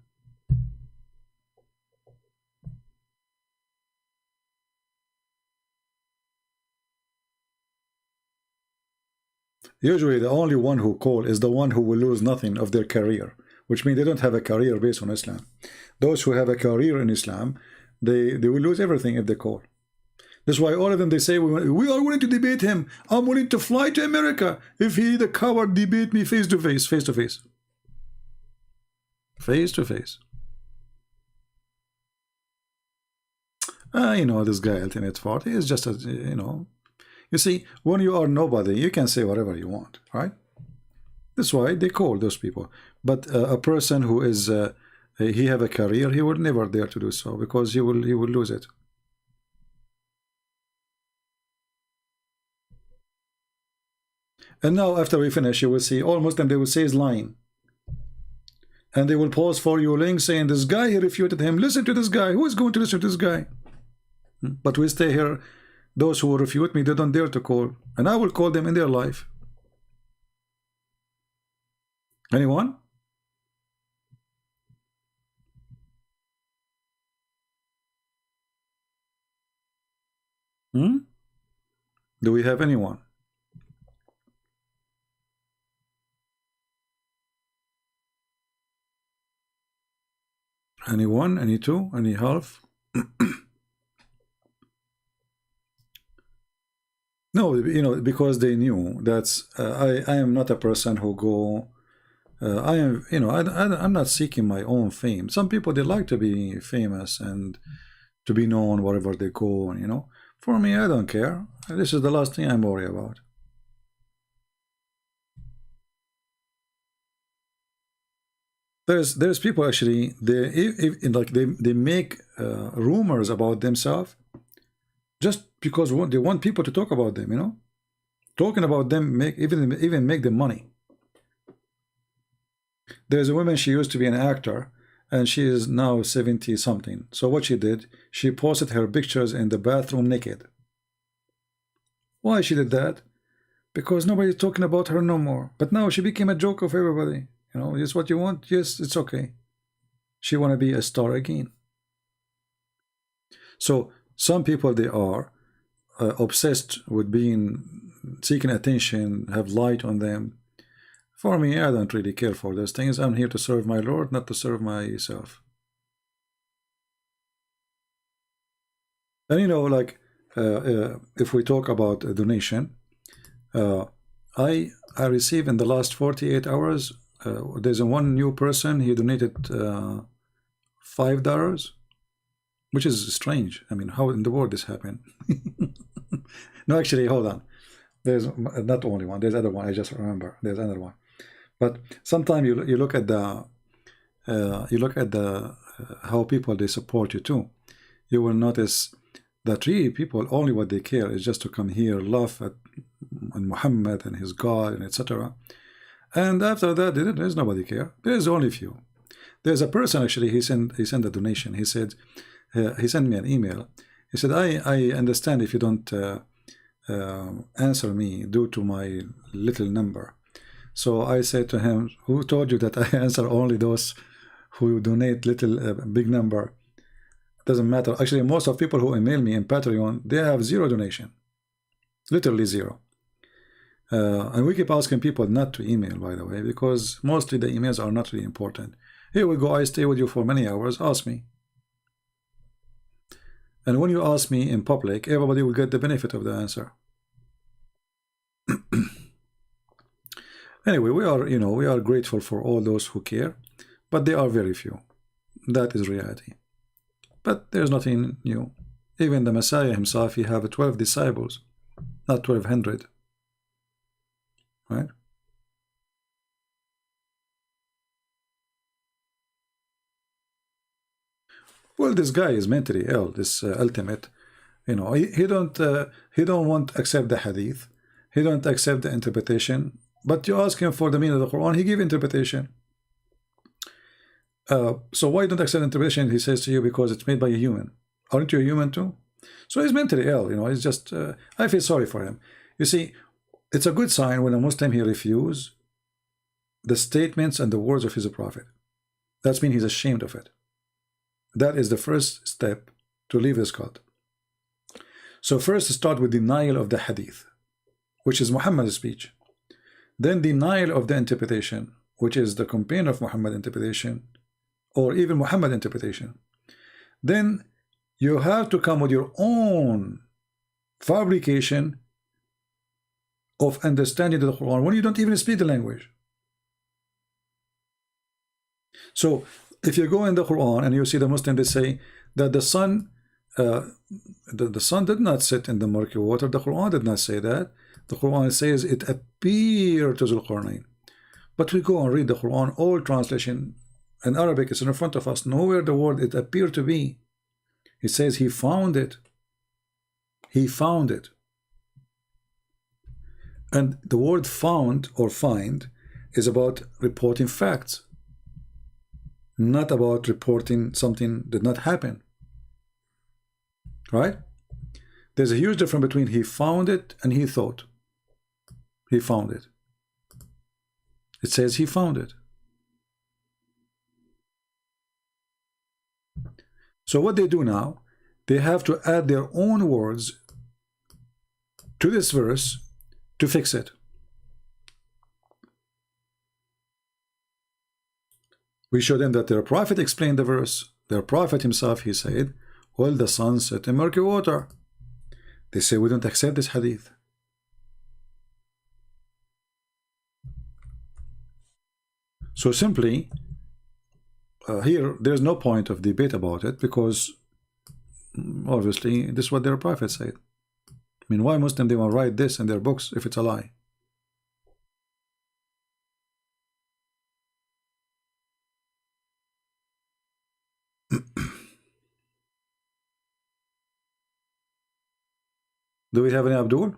Usually the only one who call is the one who will lose nothing of their career, which means they don't have a career based on Islam. Those who have a career in Islam, they will lose everything if they call. That's why all of them, they say, we are willing to debate him. I'm willing to fly to America if he, the coward, debate me face to face, face to face. Face to face. You know, this guy, Ultimate Fort, he is just a, you know, you see, when you are nobody, you can say whatever you want, right? That's why they call those people. But a person who is, he have a career, he will never dare to do so, because he will lose it. And now, after we finish, you will see all Muslims, they will say is lying. And they will pause for you link saying, this guy, he refuted him. Listen to this guy. Who is going to listen to this guy? But we stay here. Those who will refute me, they don't dare to call. And I will call them in their life. Anyone? Do we have anyone? Anyone? Any two? Any half? No, you know, because they knew that's I am not a person who go. I am, you know, I'm not seeking my own fame. Some people, they like to be famous and to be known wherever they go. And, you know, for me, I don't care. This is the last thing I'm worried about. There's people actually, they make rumors about themselves just because they want people to talk about them, you know. Talking about them even make them money. There's a woman, she used to be an actor, and she is now 70 something. So what she did, she posted her pictures in the bathroom naked. Why she did that? Because nobody's talking about her no more. But now she became a joke of everybody. You know, is what you want? Yes, it's okay. She want to be a star again. So some people, they are obsessed with seeking attention, have light on them. For me, I don't really care for those things. I'm here to serve my Lord, not to serve myself. And you know, like if we talk about a donation, I received in the last 48 hours. There's one new person, he donated $5, which is strange. I mean, how in the world this happened? No, actually, hold on. There's not only one. There's other one. I just remember. There's another one. But sometimes you look at the how people, they support you too. You will notice that really people, only what they care is just to come here, laugh at Muhammad and his God and etc. And after that, there's nobody care. There's only few. There's a person actually. He sent a donation. He said he sent me an email. He said, I understand if you don't answer me due to my little number. So I said to him, who told you that I answer only those who donate little big number? Doesn't matter. Actually, most of people who email me in Patreon, they have zero donation, literally zero. And we keep asking people not to email, by the way, because mostly the emails are not really important. Here we go. I stay with you for many hours. Ask me. And when you ask me in public, everybody will get the benefit of the answer. Anyway, we are, we are grateful for all those who care, but they are very few. That is reality. But there's nothing new. Even the Messiah himself, he have 12 disciples, not 1,200. Right? Well, this guy is mentally ill. This ultimate, he don't want to accept the hadith. He don't accept the interpretation. But you ask him for the meaning of the Quran, he give interpretation. So why don't accept interpretation? He says to you, because it's made by a human. Aren't you a human too? So he's mentally ill. He's just. I feel sorry for him. You see, it's a good sign when a Muslim he refuses the statements and the words of his prophet. That means he's ashamed of it. That is the first step to leave this cult. So first start with denial of the hadith, which is Muhammad's speech. Then denial of the interpretation, which is the companion of Muhammad interpretation, or even Muhammad interpretation. Then you have to come with your own fabrication of understanding the Quran when you don't even speak the language. So if you go in the Quran and you see the Muslim, they say that the sun the sun did not sit in the murky water. The Quran did not say that. The Quran says it appeared to Zulqarnain. But we go and read the Quran, all translation in Arabic is in front of us. Nowhere the word it appeared to be. It says he found it. He found it. And the word found or find is about reporting facts, not about reporting something did not happen. Right? There's a huge difference between he found it and he thought. He found it. It says he found it. So what they do now, they have to add their own words to this verse to fix it. We show them that their prophet explained the verse. Their prophet himself, he said, well, the sun set in murky water. They say we don't accept this hadith. So simply, here, there's no point of debate about it, because obviously this is what their prophet said. I mean, why Muslim they want to write this in their books if it's a lie? Do we have any Abdul?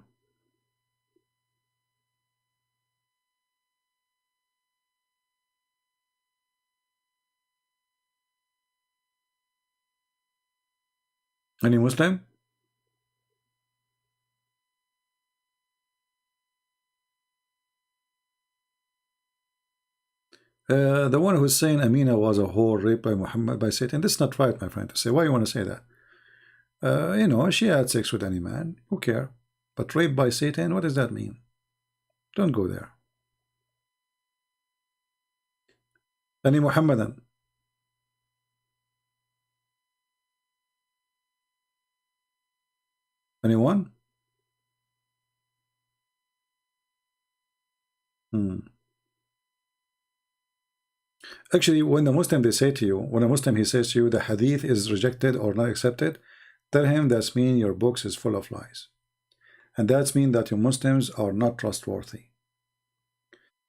Any Muslim? The one who's saying Amina was a whore raped by Muhammad, by Satan, that's not right, my friend, to say. Why you want to say that? She had sex with any man, who care? But raped by Satan, what does that mean? Don't go there. Any Muhammadan? Anyone? Actually, when the Muslim they say to you, when a Muslim he says to you the hadith is rejected or not accepted, tell him that's mean your books is full of lies. And that's mean that your Muslims are not trustworthy.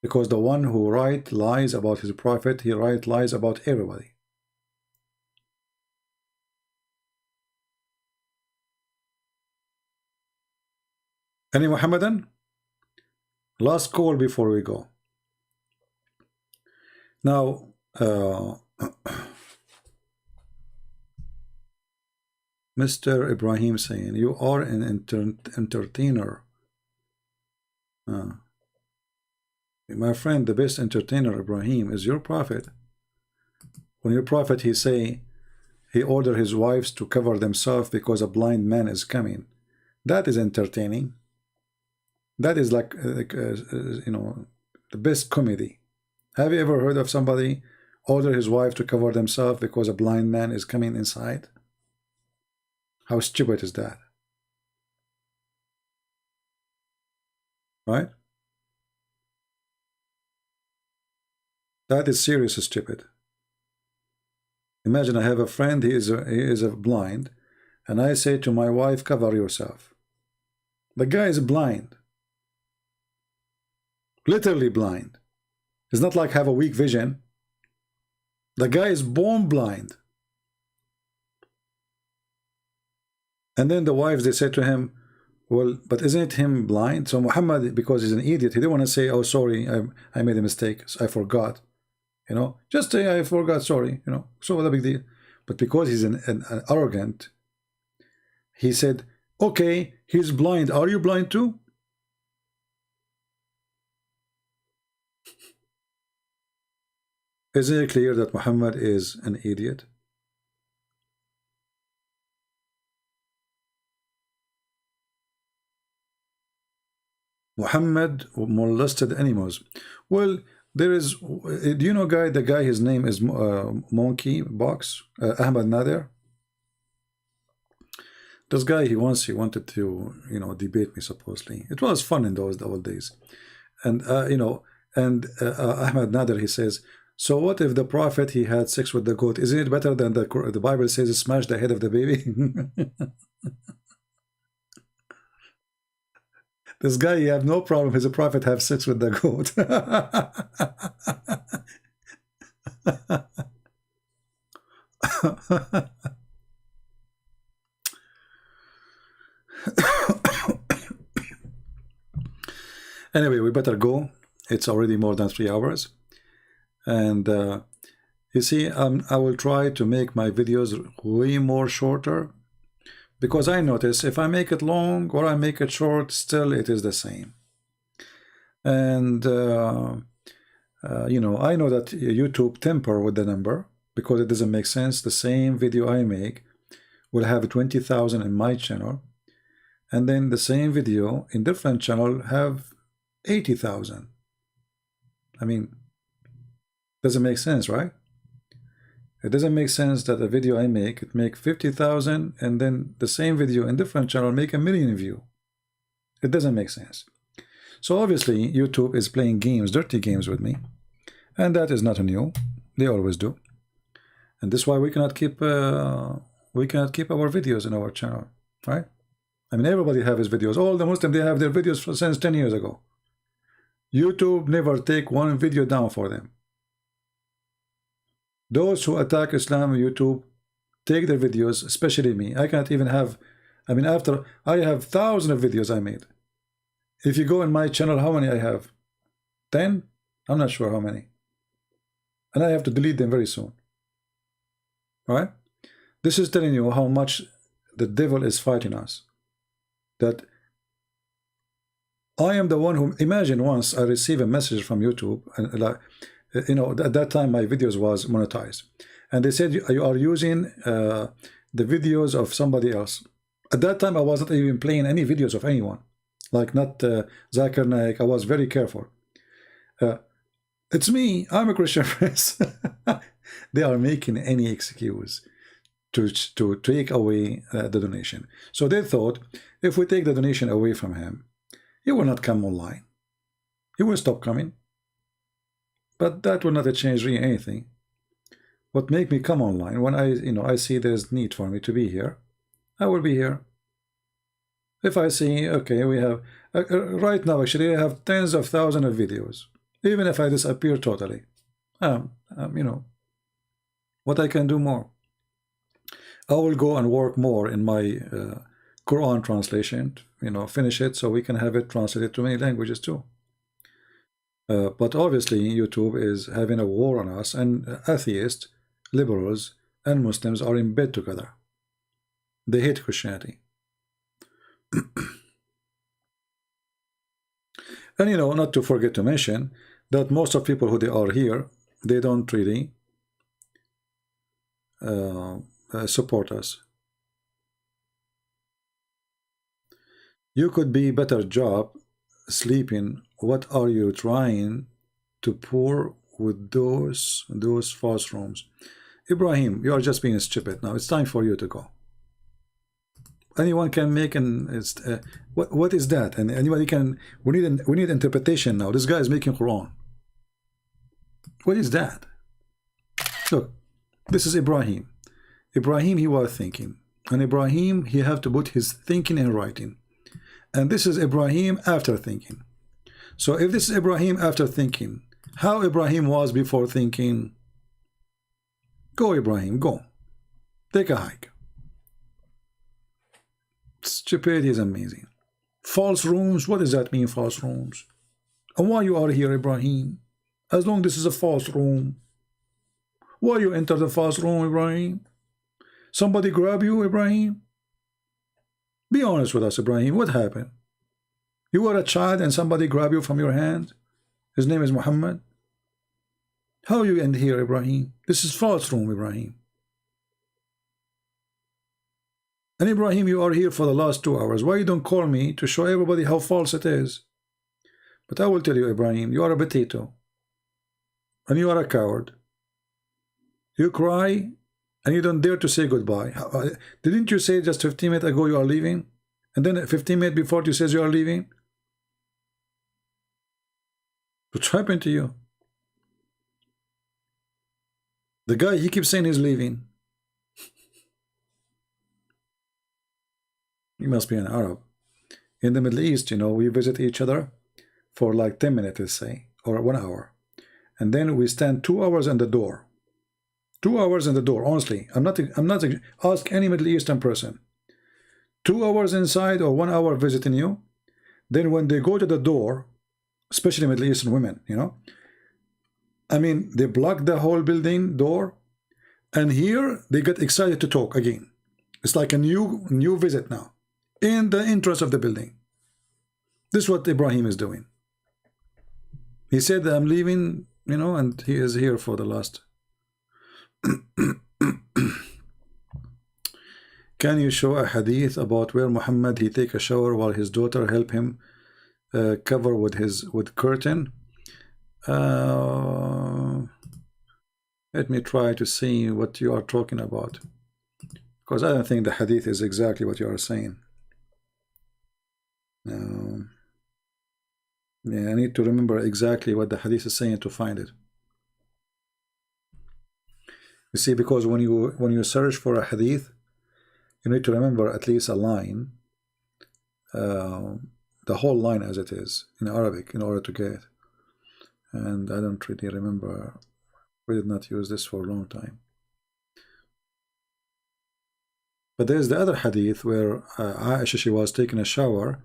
Because the one who write lies about his prophet, he write lies about everybody. Any Muhammadan? Last call before we go. Now, Mr. Ibrahim saying, you are an entertainer. My friend, the best entertainer, Ibrahim, is your prophet. When your prophet, he say, he ordered his wives to cover themselves because a blind man is coming. That is entertaining. That is like you know, the best comedy. Have you ever heard of somebody order his wife to cover themselves because a blind man is coming inside? How stupid is that? Right? That is seriously stupid. Imagine I have a friend, he is a blind, and I say to my wife, cover yourself. The guy is blind. Literally blind. It's not like have a weak vision. The guy is born blind. And then the wives, they said to him, well, but isn't him blind? So Muhammad, because he's an idiot, he didn't want to say, oh, sorry, I made a mistake, I forgot. You know, just say, I forgot, sorry, you know, so what a big deal. But because he's an arrogant, he said, okay, he's blind, are you blind too? Isn't it clear that Muhammad is an idiot? Muhammad molested animals. Well, there is, do you know the guy, his name is Monkey Box, Ahmad Nader? This guy, he wanted to, you know, debate me supposedly. It was fun in those old days. And, you know, and Ahmad Nader, he says, so what if the prophet, he had sex with the goat? Isn't it better than the Bible says smash the head of the baby? This guy, he have no problem his prophet have sex with the goat. Anyway, we better go. It's already more than 3 hours. And you see, I will try to make my videos way more shorter, because I notice if I make it long or I make it short, still it is the same. And you know, I know that YouTube temper with the number, because it doesn't make sense. The same video I make will have 20,000 in my channel, and then the same video in different channel have 80,000. I mean, doesn't make sense, right? It doesn't make sense that a video I make, it make 50,000, and then the same video in different channel make 1 million view. It doesn't make sense. So obviously YouTube is playing games, dirty games with me, and that is not new. They always do, and this is why we cannot keep our videos in our channel, right? I mean, everybody have his videos. All the Muslims, they have their videos since 10 years ago. YouTube never take one video down for them. Those who attack Islam, YouTube, take their videos, especially me. I can't even have, I mean, after I have thousands of videos I made. If you go in my channel, how many I have? 10? I'm not sure how many. And I have to delete them very soon. All right? This is telling you how much the devil is fighting us. That I am the one who, imagine once I receive a message from YouTube, and like, you know, at that time my videos was monetized, and they said you are using the videos of somebody else. At that time I wasn't even playing any videos of anyone, like not Zakir Naik. I was very careful. It's me, I'm a Christian prince. They are making any excuse to take away the donation. So they thought, if we take the donation away from him, he will not come online. He will stop coming. But that will not change really anything. What make me come online, when I see there's need for me to be here, I will be here. If I see, okay, we have right now actually I have tens of thousands of videos. Even if I disappear totally, you know, what I can do more. I will go and work more in my Quran translation, you know, finish it so we can have it translated to many languages too. But obviously YouTube is having a war on us, and atheists, liberals, and Muslims are in bed together. They hate Christianity. And you know, not to forget to mention that most of people who they are here, they don't really support us. You could be better job sleeping. What are you trying to pour with those false rooms? Ibrahim, you are just being stupid. Now it's time for you to go. Anyone can make what is that? And anybody can. We need interpretation now. This guy is making Quran. What is that? Look, this is Ibrahim. Ibrahim, he was thinking, and Ibrahim, he have to put his thinking in writing. And this is Ibrahim after thinking. So if this is Ibrahim after thinking, how Ibrahim was before thinking? Go, Ibrahim, go. Take a hike. Stupidity is amazing. False rooms, what does that mean, false rooms? And why you are here, Ibrahim? As long as this is a false room. Why you enter the false room, Ibrahim? Somebody grab you, Ibrahim? Be honest with us, Ibrahim. What happened? You were a child and somebody grabbed you from your hand? His name is Muhammad? How you end here, Ibrahim? This is false room, Ibrahim. And Ibrahim, you are here for the last 2 hours. Why you don't call me to show everybody how false it is? But I will tell you, Ibrahim, you are a potato. And you are a coward. You cry and you don't dare to say goodbye. Didn't you say just 15 minutes ago you are leaving? And then 15 minutes before you says you are leaving? What's happened to you? The guy, he keeps saying he's leaving. He must be an Arab. In the Middle East, you know, we visit each other for like 10 minutes, let's say, or 1 hour. And then we stand 2 hours in the door. 2 hours in the door, honestly. I'm not ask any Middle Eastern person. 2 hours inside or 1 hour visiting you. Then when they go to the door, especially Middle Eastern women, you know, I mean, they block the whole building door, and here they get excited to talk again. It's like a new visit now in the entrance of the building. This is what Ibrahim is doing. He said, I'm leaving, you know, and he is here for the last. Can you show a hadith about where Muhammad he take a shower while his daughter help him cover with curtain? Let me try to see what you are talking about, because I don't think the hadith is exactly what you are saying. Yeah, I need to remember exactly what the hadith is saying to find it. You see, because when you search for a hadith, you need to remember at least a line, the whole line as it is in Arabic, in order to get it. And I don't really remember. We did not use this for a long time. But there's the other hadith where Aisha, she was taking a shower,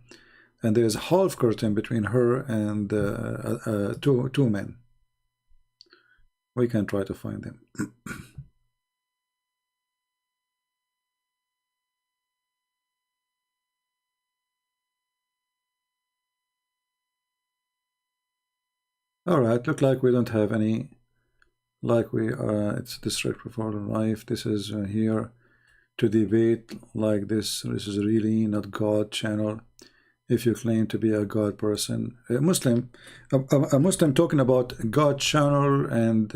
and there is a half curtain between her and two men. We can try to find them. All right, look like we don't have any, like we it's disrespectful for life. This is here to debate like this. This is really not God channel. If you claim to be a God person, a Muslim talking about God channel and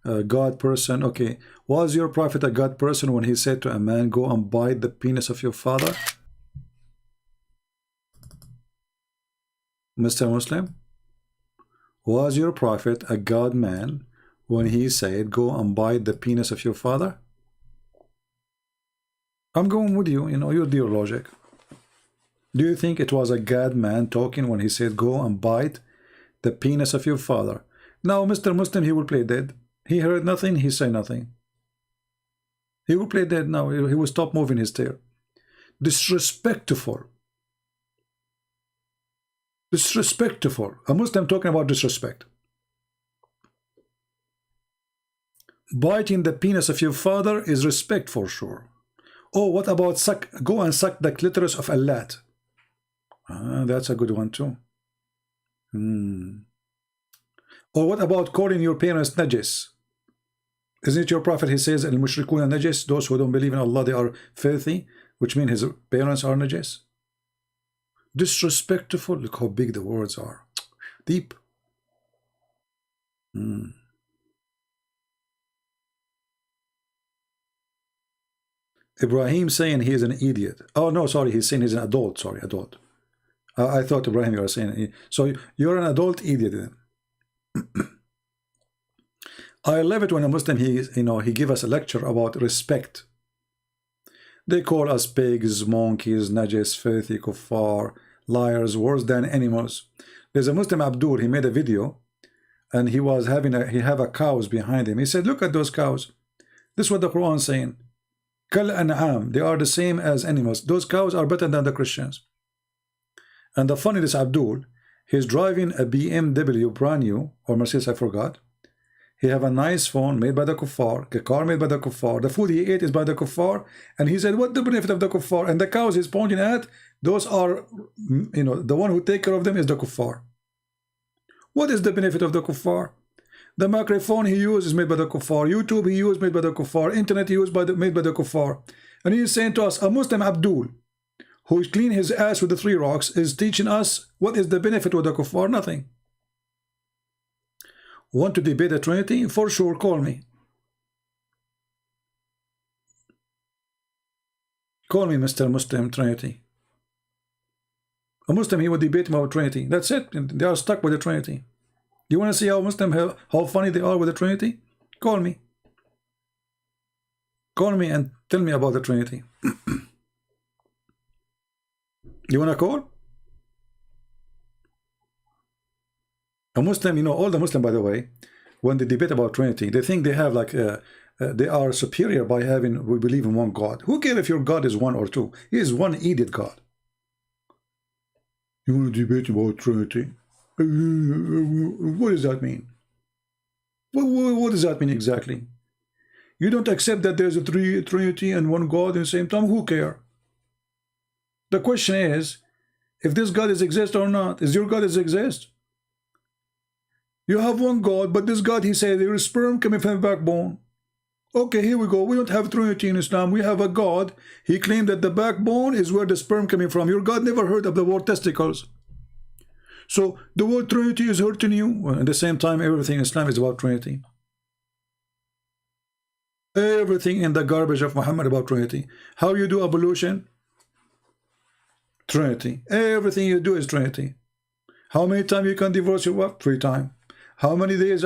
a God person. Okay, was your prophet a God person when he said to a man, "Go and bite the penis of your father"? Mr. Muslim, was your prophet a God man when he said, "Go and bite the penis of your father"? I'm going with you, you know, your dear logic. Do you think it was a God man talking when he said, "Go and bite the penis of your father"? Now, Mr. Muslim, he will play dead. He heard nothing, he said nothing. He will play dead now. He will stop moving his tail. Disrespectful. Disrespectful. A Muslim talking about disrespect. Biting the penis of your father is respect for sure. Oh, what about go and suck the clitoris of ALLthat? That's a good one too. Or what about calling your parents najis? Isn't it your prophet? He says, al-mushrikuna najis, those who don't believe in Allah, they are filthy, which means his parents are najis. Disrespectful. Look how big the words are. Deep. Ibrahim saying he is an idiot. Oh no, sorry, he's saying he's an adult. Sorry, adult. I thought Ibrahim you were saying. So you're an adult idiot then. I love it when a Muslim he give us a lecture about respect. They call us pigs, monkeys, najis, filthy, kuffar, liars, worse than animals. There's a Muslim Abdul. He made a video, and he was having he have a cows behind him. He said, "Look at those cows. This is what the Quran is saying. Kal an'am, they are the same as animals. Those cows are better than the Christians." And the funny, this Abdul, he's driving a BMW brand new, or Mercedes, I forgot. He have a nice phone made by the kuffar, a car made by the kuffar. The food he ate is by the kuffar, and he said, "What the benefit of the kuffar?" And the cows he's pointing at, those are, the one who take care of them is the kuffar. What is the benefit of the kuffar? The microphone he used is made by the kuffar. YouTube he used made by the kuffar. Internet he used made by the kuffar. And he is saying to us, a Muslim Abdul, who clean his ass with the 3 rocks, is teaching us what is the benefit with the kuffar? Nothing. Want to debate the Trinity? For sure, call me. Call me Mr. Muslim Trinity. A Muslim, he would debate about Trinity. That's it. They are stuck with the Trinity. You want to see how Muslim, how funny they are with the Trinity? Call me. Call me and tell me about the Trinity. You want to call? A Muslim, all the Muslim, by the way, when they debate about Trinity, they think they have like they are superior by having, we believe in one God. Who cares if your God is 1 or 2? He is one idiot God. You want to debate about Trinity? What does that mean? What does that mean exactly? You don't accept that there's a Trinity and one God at the same time? Who cares? The question is, if this God is exist or not. Is your God exist? You have one God, but this God, he said, there is sperm coming from the backbone. Okay, here we go. We don't have Trinity in Islam. We have a God. He claimed that the backbone is where the sperm coming from. Your God never heard of the word testicles. So the word Trinity is hurting you. Well, at the same time, everything in Islam is about Trinity. Everything in the garbage of Muhammad about Trinity. How you do ablution? Trinity. Everything you do is Trinity. How many times you can divorce your wife? 3 times. How many days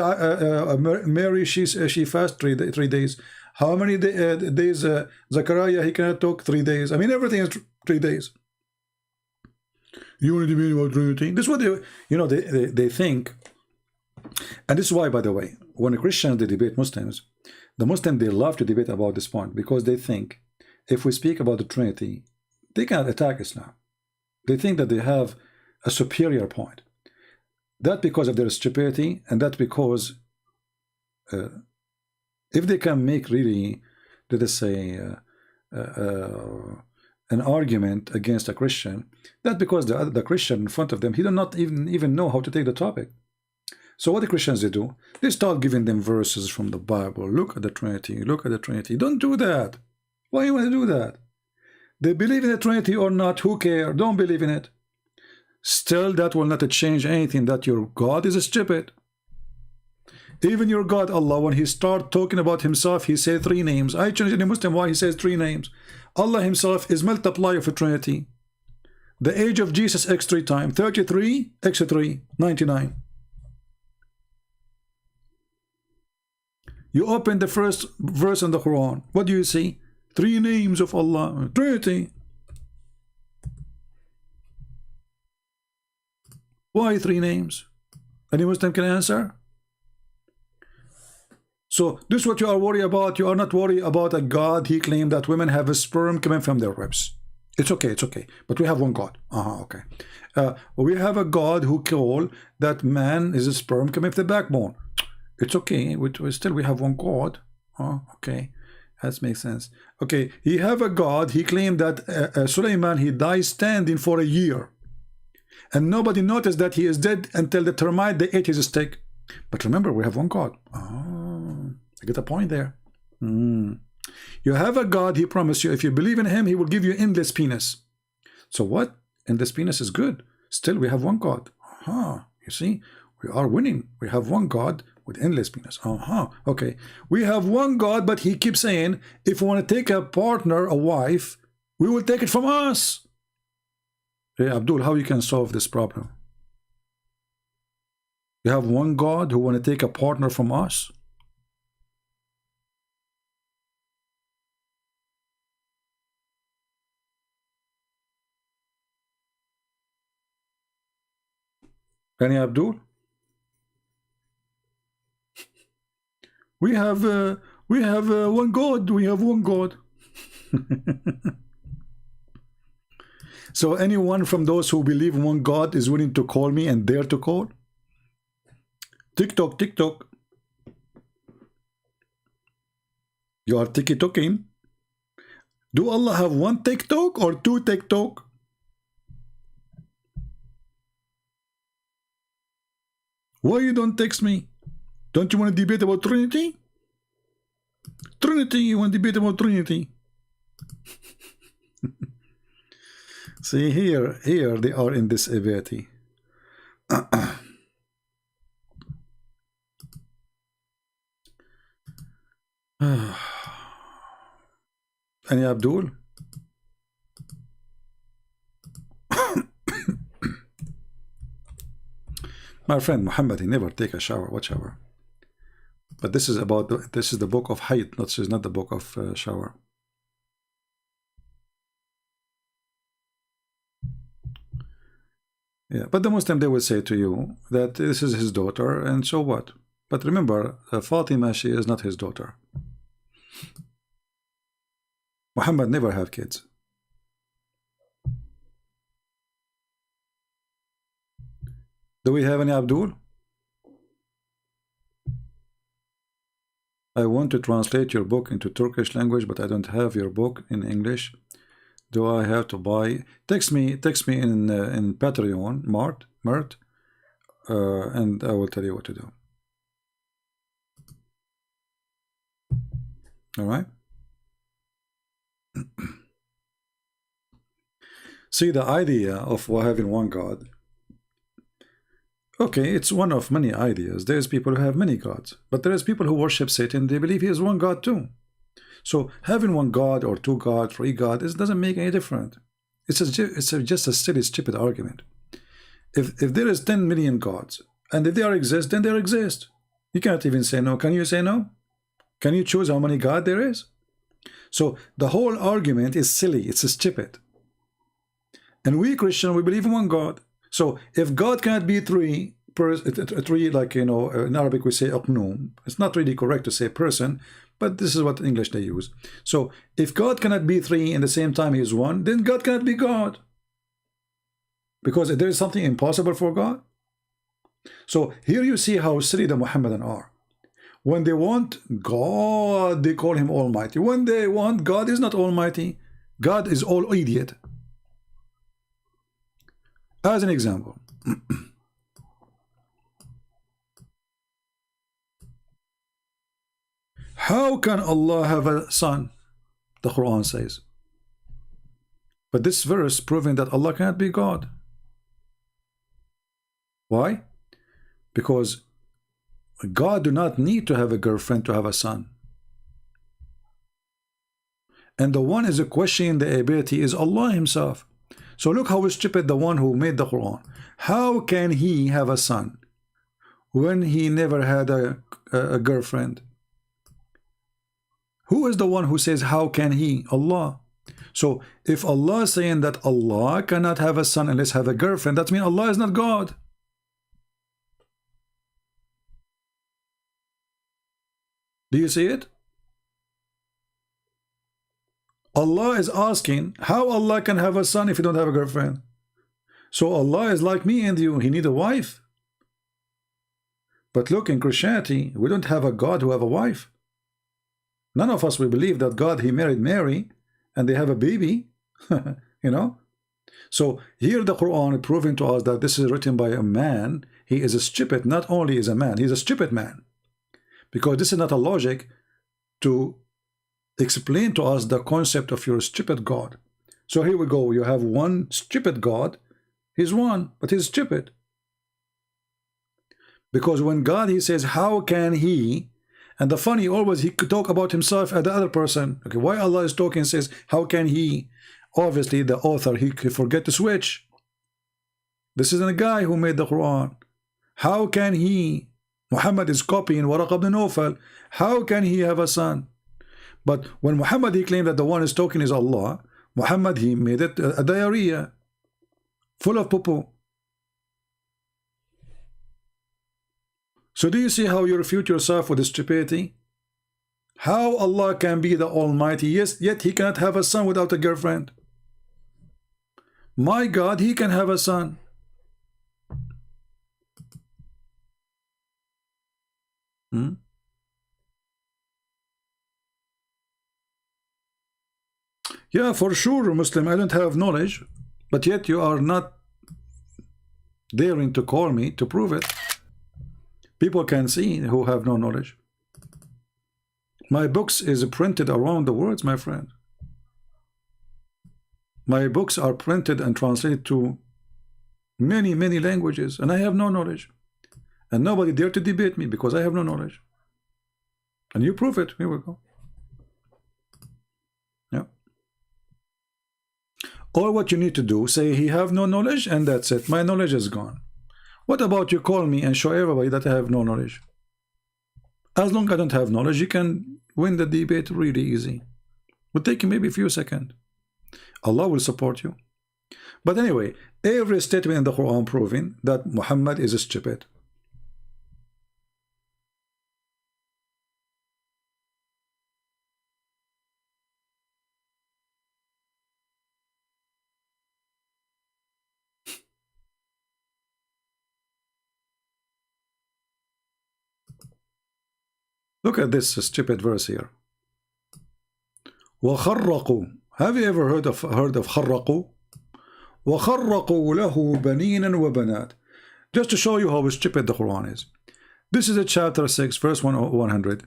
Mary she fast 3 days? How many days Zachariah he cannot talk? 3 days. I mean, everything is 3 days. You want to debate about Trinity? This is what they think, and this is why, by the way, when Christians they debate Muslims, the Muslims they love to debate about this point because they think if we speak about the Trinity, they cannot attack Islam. They think that they have a superior point. That because of their stupidity, and that because if they can make really, let us say, an argument against a Christian, that because the Christian in front of them, he does not even know how to take the topic. So what the Christians they do, they start giving them verses from the Bible. Look at the Trinity. Look at the Trinity. Don't do that. Why you want to do that? They believe in the Trinity or not, who cares? Don't believe in it. Still, that will not change anything, that your God is stupid. Even your God, Allah, when he start talking about himself, he said 3 names. I challenge any Muslim why he says 3 names. Allah himself is multiply of a Trinity. The age of Jesus x 3 times. 33 x 3, 99. You open the first verse in the Quran. What do you see? 3 names of Allah. Trinity. Why 3 names? Any Muslim can answer? So this is what you are worried about. You are not worried about a God. He claimed that women have a sperm coming from their ribs. It's okay, it's okay. But we have one God. Okay. We have a God who called that man is a sperm coming from the backbone. It's okay. Still we have one God. Okay. That makes sense. Okay. He have a God. He claimed that Suleiman, he died standing for a year. And nobody noticed that he is dead until the termite, they ate his stick. But remember, we have one God. I get a point there. You have a God, he promised you, if you believe in him, he will give you endless penis. So what? Endless penis is good. Still, we have one God. You see, we are winning. We have one God with endless penis. Okay. We have one God, but he keeps saying, if we want to take a partner, a wife, we will take it from us. Hey, Abdul, how you can solve this problem? You have one God who want to take a partner from us? Any Abdul? We have one God. We have one God. So anyone from those who believe in one God is willing to call me and dare to call? TikTok, TikTok. You are TikToking. Do Allah have one TikTok or two TikTok? Why you don't text me? Don't you want to debate about Trinity? Trinity, you want to debate about Trinity? See, here they are in this ability. Any Abdul? My friend Muhammad, he never take a shower. What shower? But this is about this is the book of Hayt, this is not the book of shower. Yeah, but the Muslim, they will say to you that this is his daughter, and so what? But remember, Fatima, she is not his daughter. Muhammad never have kids. Do we have any Abdul? I want to translate your book into Turkish language, but I don't have your book in English. Do I have to buy? Text me in Patreon, Mert, and I will tell you what to do. All right. See, the idea of having one God. Okay, it's one of many ideas. There's people who have many gods, but there's people who worship Satan. They believe he is one God too. So having one God or two God, three God, it doesn't make any difference. It's just a silly, stupid argument. If there is 10 million gods, and if they are exist, then they exist. You cannot even say no. Can you say no? Can you choose how many God there is? So the whole argument is silly. It's stupid. And we Christian, we believe in one God. So if God cannot be three, like, you know, in Arabic we say aqnoom. It's not really correct to say person, but this is what in English they use. So if God cannot be three in the same time he is one, then God cannot be God. Because there is something impossible for God. So here you see how silly the Muhammadan are. When they want God, they call him Almighty. When they want God is not Almighty, God is all idiot. As an example, how can Allah have a son? The Quran says. But this verse proving that Allah cannot be God. Why? Because God do not need to have a girlfriend to have a son. And the one is questioning the ability is Allah himself. So look how stupid the one who made the Quran. How can he have a son when he never had a girlfriend? Who is the one who says how can he? Allah. So if Allah is saying that Allah cannot have a son unless have a girlfriend, that means Allah is not God. Do you see it? Allah is asking how Allah can have a son if he don't have a girlfriend. So Allah is like me and you, he need a wife. But look, in Christianity, we don't have a God who have a wife. None of us will believe that God, he married Mary and they have a baby. You know. So here the Quran is proving to us that this is written by a man. He is a stupid. Not only is a man, he's a stupid man. because this is not a logic to explain to us the concept of your stupid God. So here we go. You have one stupid God. He's one, but he's stupid. Because when God, he says, how can he? And the funny, always he could talk about himself and the other person. Okay, why Allah is talking, says, how can he? Obviously, the author, he forget to switch. This isn't a guy who made the Quran. How can he? Muhammad is copying Waraq ibn Nawfal. How can he have a son? But when Muhammad, he claimed that the one is talking is Allah, Muhammad, he made it a diarrhea full of poo-poo. So do you see how you refute yourself with stupidity? How Allah can be the Almighty, yes, yet he cannot have a son without a girlfriend. My God, he can have a son. Yeah, for sure, Muslim, I don't have knowledge, but yet you are not daring to call me to prove it. People can see who have no knowledge. My books is printed around the world, my friend. My books are printed and translated to many, many languages, and I have no knowledge. And nobody dare to debate me because I have no knowledge. And you prove it. Here we go. Yeah. All what you need to do, say he have no knowledge, and that's it. My knowledge is gone. What about you call me and show everybody that I have no knowledge? As long as I don't have knowledge, you can win the debate really easy. It will take you maybe a few seconds. Allah will support you. But anyway, every statement in the Quran proving that Muhammad is stupid. Look at this stupid verse here. وَخَرَّقُوا. Have you ever heard of خَرَّقُوا? وَخَرَّقُوا لَهُ بَنِينًا وَبَنَاتٍ. Just to show you how stupid the Quran is. This is a chapter 6, verse 100.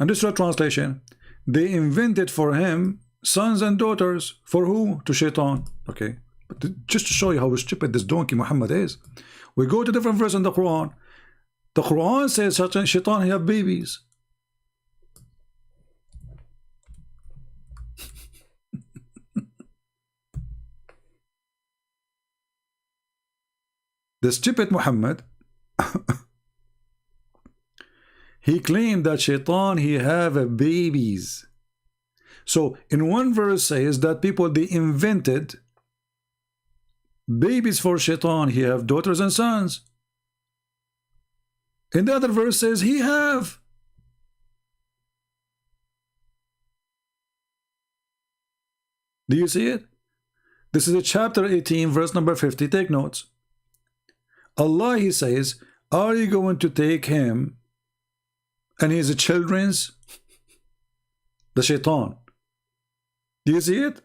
And this is a translation. They invented for him sons and daughters. For who? To Shaitan. Okay. But just to show you how stupid this donkey Muhammad is. We go to different verse in the Quran. The Quran says Shaitan have babies. The stupid Muhammad, he claimed that Shaitan, he have babies. So in one verse says that people, they invented babies for Shaitan. He have daughters and sons. In the other verse says he have. Do you see it? This is a chapter 18, verse number 50. Take notes. Allah, he says, are you going to take him and his children's, the Shaitan? Do you see it?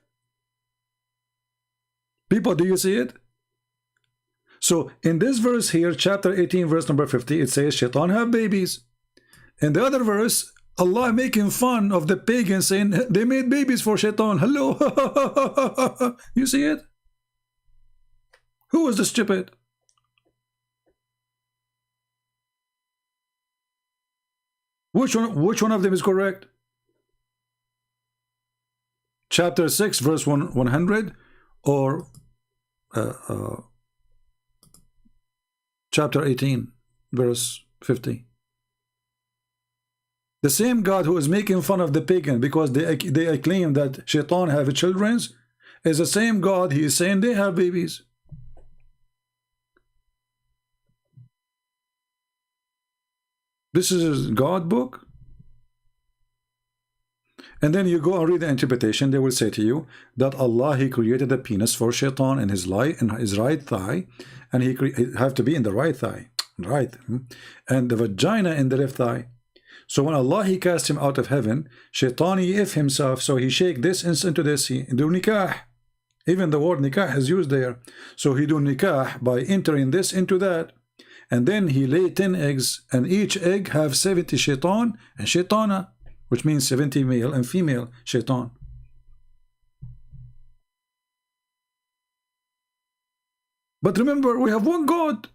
People, do you see it? So in this verse here, chapter 18, verse number 50, it says Shaitan have babies. In the other verse, Allah making fun of the pagans, saying they made babies for Shaitan. Hello. You see it? Who is the stupid? Which one of them is correct? Chapter 6, verse 100, or chapter 18, verse 50. The same God who is making fun of the pagan because they claim that Shaitan have children is the same God he is saying they have babies. This is God book. And then you go and read the interpretation. They will say to you that Allah, he created a penis for Shaitan in his right thigh, and he have to be in the right thigh, right, and the vagina in the left thigh. So when Allah, he cast him out of heaven, Shaitan, he if himself, so he shake this into this, he do nikah. Even the word nikah is used there. So he do nikah by entering this into that. and then he lay 10 eggs, and each egg have 70 shaitan and shaitana, which means 70 male and female shaitan. But remember, we have one God.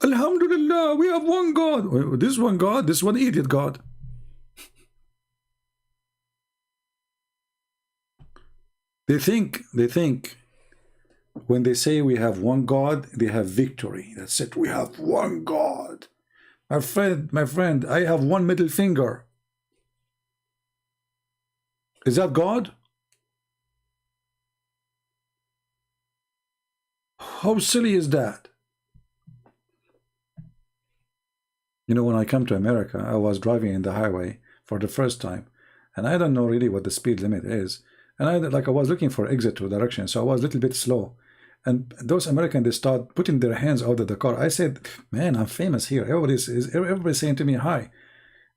Alhamdulillah, we have one God. This one God, this one idiot God. They think when they say we have one God, they have victory. That's it. We have one God. My friend, I have one middle finger. Is that God? How silly is that? You know, when I come to America, I was driving in the highway for the first time, and I don't know really what the speed limit is. And I was looking for exit to direction, so I was a little bit slow. And those Americans, they start putting their hands out of the car. I said, man, I'm famous here. Everybody's saying to me, hi.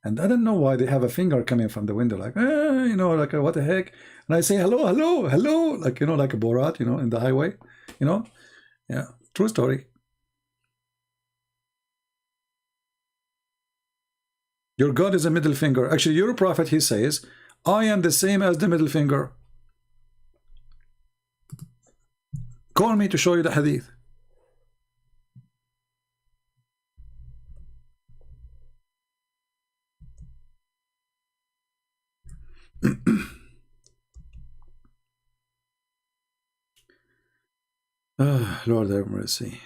And I don't know why they have a finger coming from the window, like, you know, like, what the heck? And I say, hello, hello, hello, like, you know, like a Borat, you know, in the highway, you know? Yeah, true story. Your God is a middle finger. Actually, your prophet, he says, I am the same as the middle finger. Call me to show you the hadith. Oh, Lord have mercy.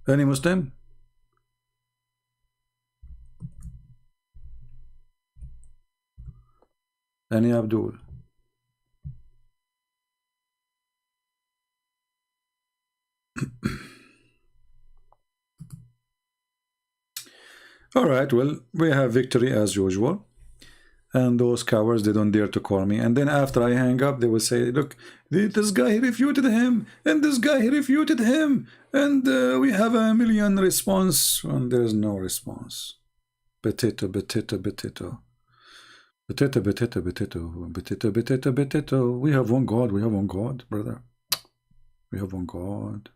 Any Muslim? Any Abdul? All right, well, we have victory as usual. And those cowards, they don't dare to call me. And then after I hang up, they will say, look, this guy refuted him, and this guy refuted him, and we have 1 million response, and there's no response. Potato, potato, potato. Potato, potato, potato, potato, potato, potato. We have one God, we have one God, brother. We have one God.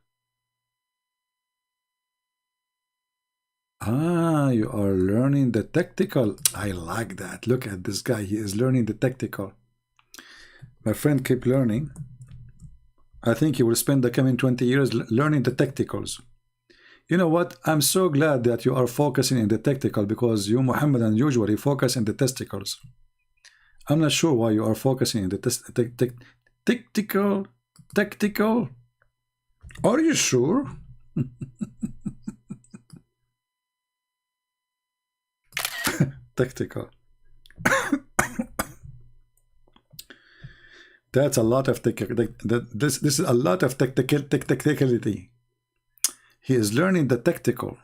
Ah, you are learning the tactical. I like that. Look at this guy. He is learning the tactical. My friend, keep learning. I think you will spend the coming 20 years learning the tacticals. You know what? I'm so glad that you are focusing in the tactical, because you, Muhammadan, usually focus in the testicles. I'm not sure why you are focusing in the tactical. Are you sure? Tactical. That's a lot of this is a lot of tacticality. He is learning the tactical.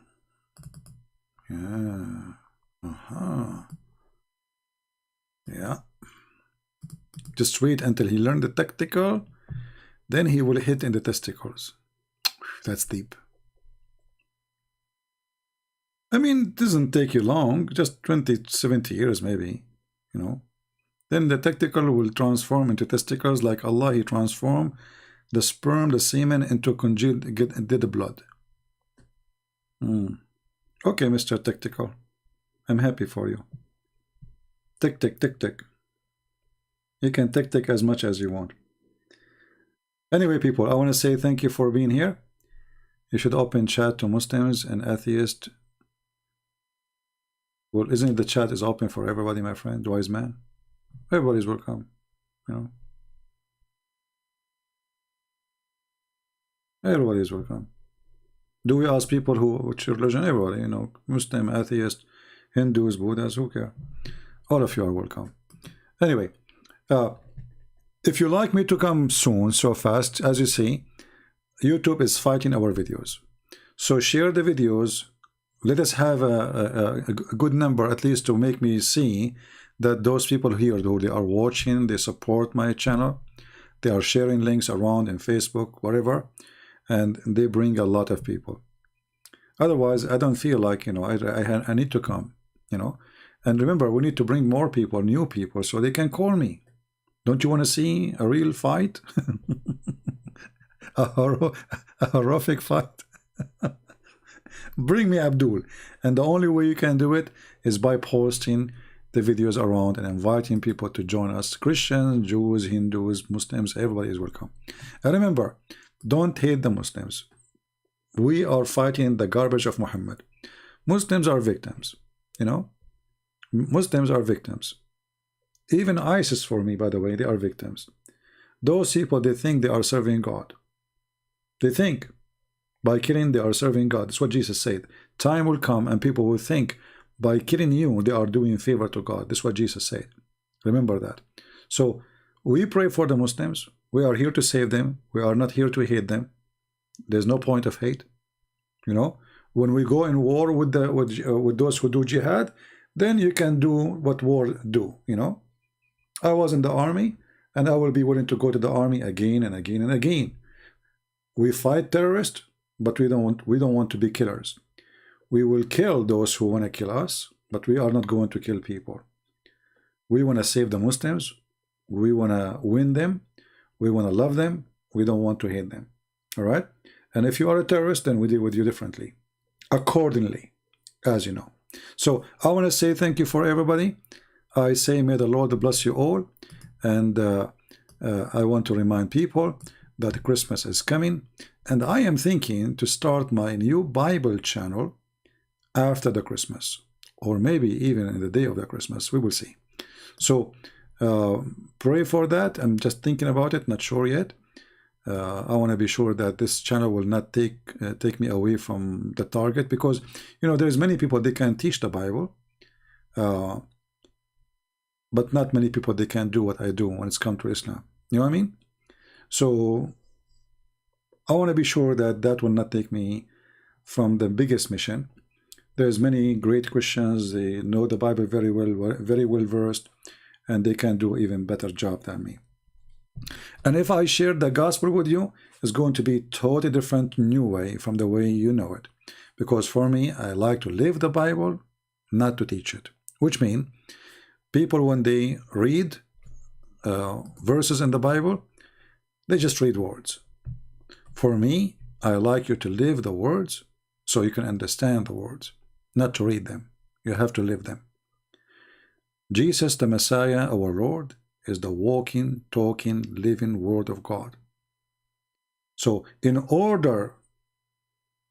Yeah. Yeah. Just wait until he learned the tactical, then he will hit in the testicles. That's deep. I mean, it doesn't take you long, just 20, 70 years maybe, you know. Then the tactical will transform into testicles, like Allah, He transformed the sperm, the semen, into congealed dead blood. Okay, Mr. Tactical. I'm happy for you. Tick, tick, tick, tick. You can tick, tick as much as you want. Anyway, people, I want to say thank you for being here. You should open chat to Muslims and atheists. Well, isn't it the chat is open for everybody, my friend, wise man? Everybody's welcome, you know. Everybody is welcome. Do we ask people which religion? Everybody, you know, Muslim, atheist, Hindus, Buddhas, who care? All of you are welcome. Anyway, if you like me to come soon, so fast, as you see, YouTube is fighting our videos. So share the videos. Let us have a good number, at least, to make me see that those people here, though they are watching, they support my channel, they are sharing links around in Facebook, whatever, and they bring a lot of people. Otherwise, I don't feel like, you know, I need to come, you know. And remember, we need to bring more people, new people, so they can call me. Don't you want to see a real fight? a horrific fight? Bring me Abdul. And the only way you can do it is by posting the videos around and inviting people to join us. Christians, Jews, Hindus, Muslims, everybody is welcome. And remember, don't hate the Muslims. We are fighting the garbage of Muhammad. Muslims are victims, you know. Muslims are victims. Even ISIS, for me, by the way, they are victims. Those people, they think they are serving God. They think by killing they are serving God. That's what Jesus said. Time will come and people will think by killing you they are doing favor to God. That's what Jesus said. Remember that. So we pray for the Muslims. We are here to save them. We are not here to hate them. There's no point of hate. You know, when we go in war with those who do jihad, then you can do what war do. You know, I was in the army, and I will be willing to go to the army again and again and again. We fight terrorists, but we don't want to be killers. We will kill those who want to kill us, but we are not going to kill people. We want to save the Muslims. We want to win them. We want to love them. We don't want to hate them. All right? And if you are a terrorist, then we deal with you differently, accordingly, as you know. So I want to say thank you for everybody. I say may the Lord bless you all. And I want to remind people that Christmas is coming. And I am thinking to start my new Bible channel after the Christmas, or maybe even in the day of the Christmas. We will see. So pray for that. I'm just thinking about it, not sure yet. I want to be sure that this channel will not take me away from the target, because you know there's many people they can teach the Bible, but not many people they can do what I do when it's come to Islam. You know what I mean? So I want to be sure that that will not take me from the biggest mission. There's many great Christians. They know the Bible very well versed, and they can do even better job than me. And if I share the gospel with you, it's going to be a totally different new way from the way you know it. Because for me, I like to live the Bible, not to teach it. Which means people, when they read verses in the Bible, they just read words. For me, I like you to live the words so you can understand the words, not to read them. You have to live them. Jesus, the Messiah, our Lord, is the walking, talking, living Word of God. So in order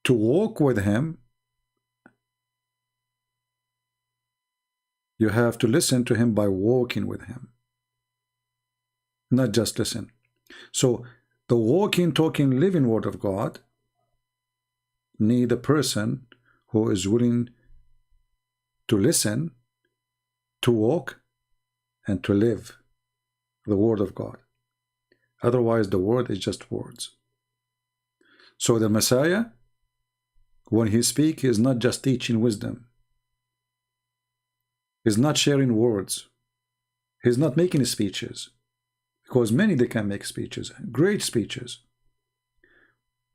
to walk with Him, you have to listen to Him by walking with Him, not just listen. So the walking, talking, living Word of God need a person who is willing to listen, to walk, and to live the Word of God. Otherwise, the Word is just words. So the Messiah, when He speaks, He is not just teaching wisdom. He's not sharing words. He's not making speeches. Because many, they can make speeches, great speeches.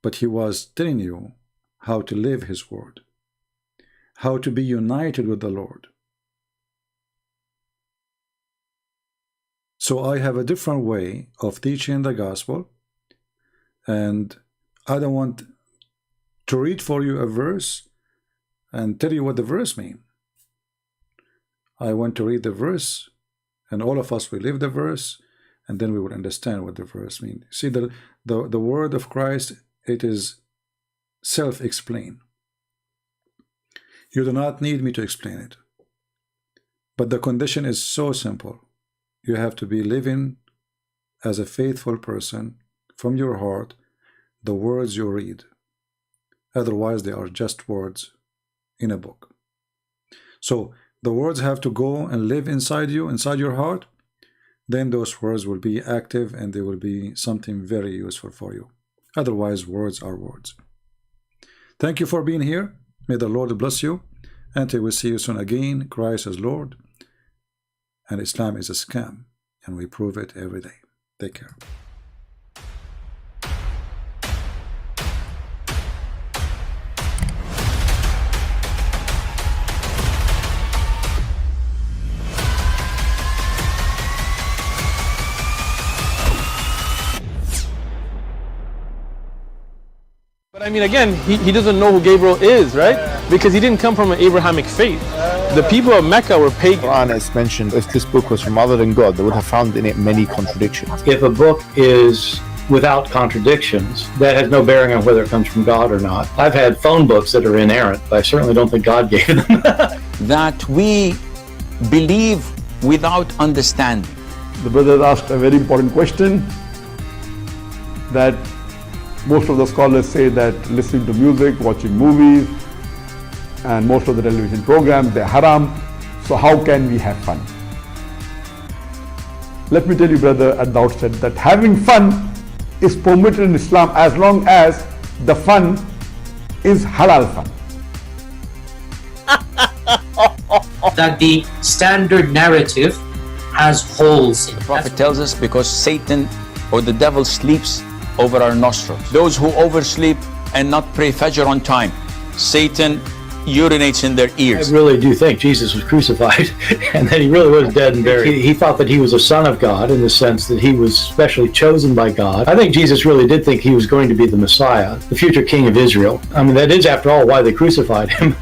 But He was telling you how to live His Word, how to be united with the Lord. So I have a different way of teaching the gospel, and I don't want to read for you a verse and tell you what the verse means. I want to read the verse, and all of us will live the verse, and then we will understand what the verse means. See, the word of Christ, it is self-explained. You do not need me to explain it. But the condition is so simple. You have to be living as a faithful person from your heart, the words you read. Otherwise, they are just words in a book. So the words have to go and live inside you, inside your heart. Then those words will be active and they will be something very useful for you. Otherwise, words are words. Thank you for being here. May the Lord bless you. Until we see you soon again. Christ is Lord. And Islam is a scam, and we prove it every day. Take care. But I mean, again, he doesn't know who Gabriel is, right? Because he didn't come from an Abrahamic faith. The people of Mecca were pagan. Quran is mentioned, if this book was from other than God, they would have found in it many contradictions. If a book is without contradictions, that has no bearing on whether it comes from God or not. I've had phone books that are inerrant, but I certainly don't think God gave them. That we believe without understanding. The brother asked a very important question, that most of the scholars say that listening to music, watching movies, and most of the television programs, they're haram. So how can we have fun? Let me tell you, brother, at the outset that having fun is permitted in Islam as long as the fun is halal fun. That the standard narrative has holes in it. The Prophet tells us because Satan or the devil sleeps over our nostrils. Those who oversleep and not pray Fajr on time, Satan urinates in their ears. I really do think Jesus was crucified and that he really was dead and buried. He thought that he was a son of God in the sense that he was specially chosen by God. I think Jesus really did think he was going to be the Messiah, the future king of Israel. I mean, that is, after all, why they crucified him.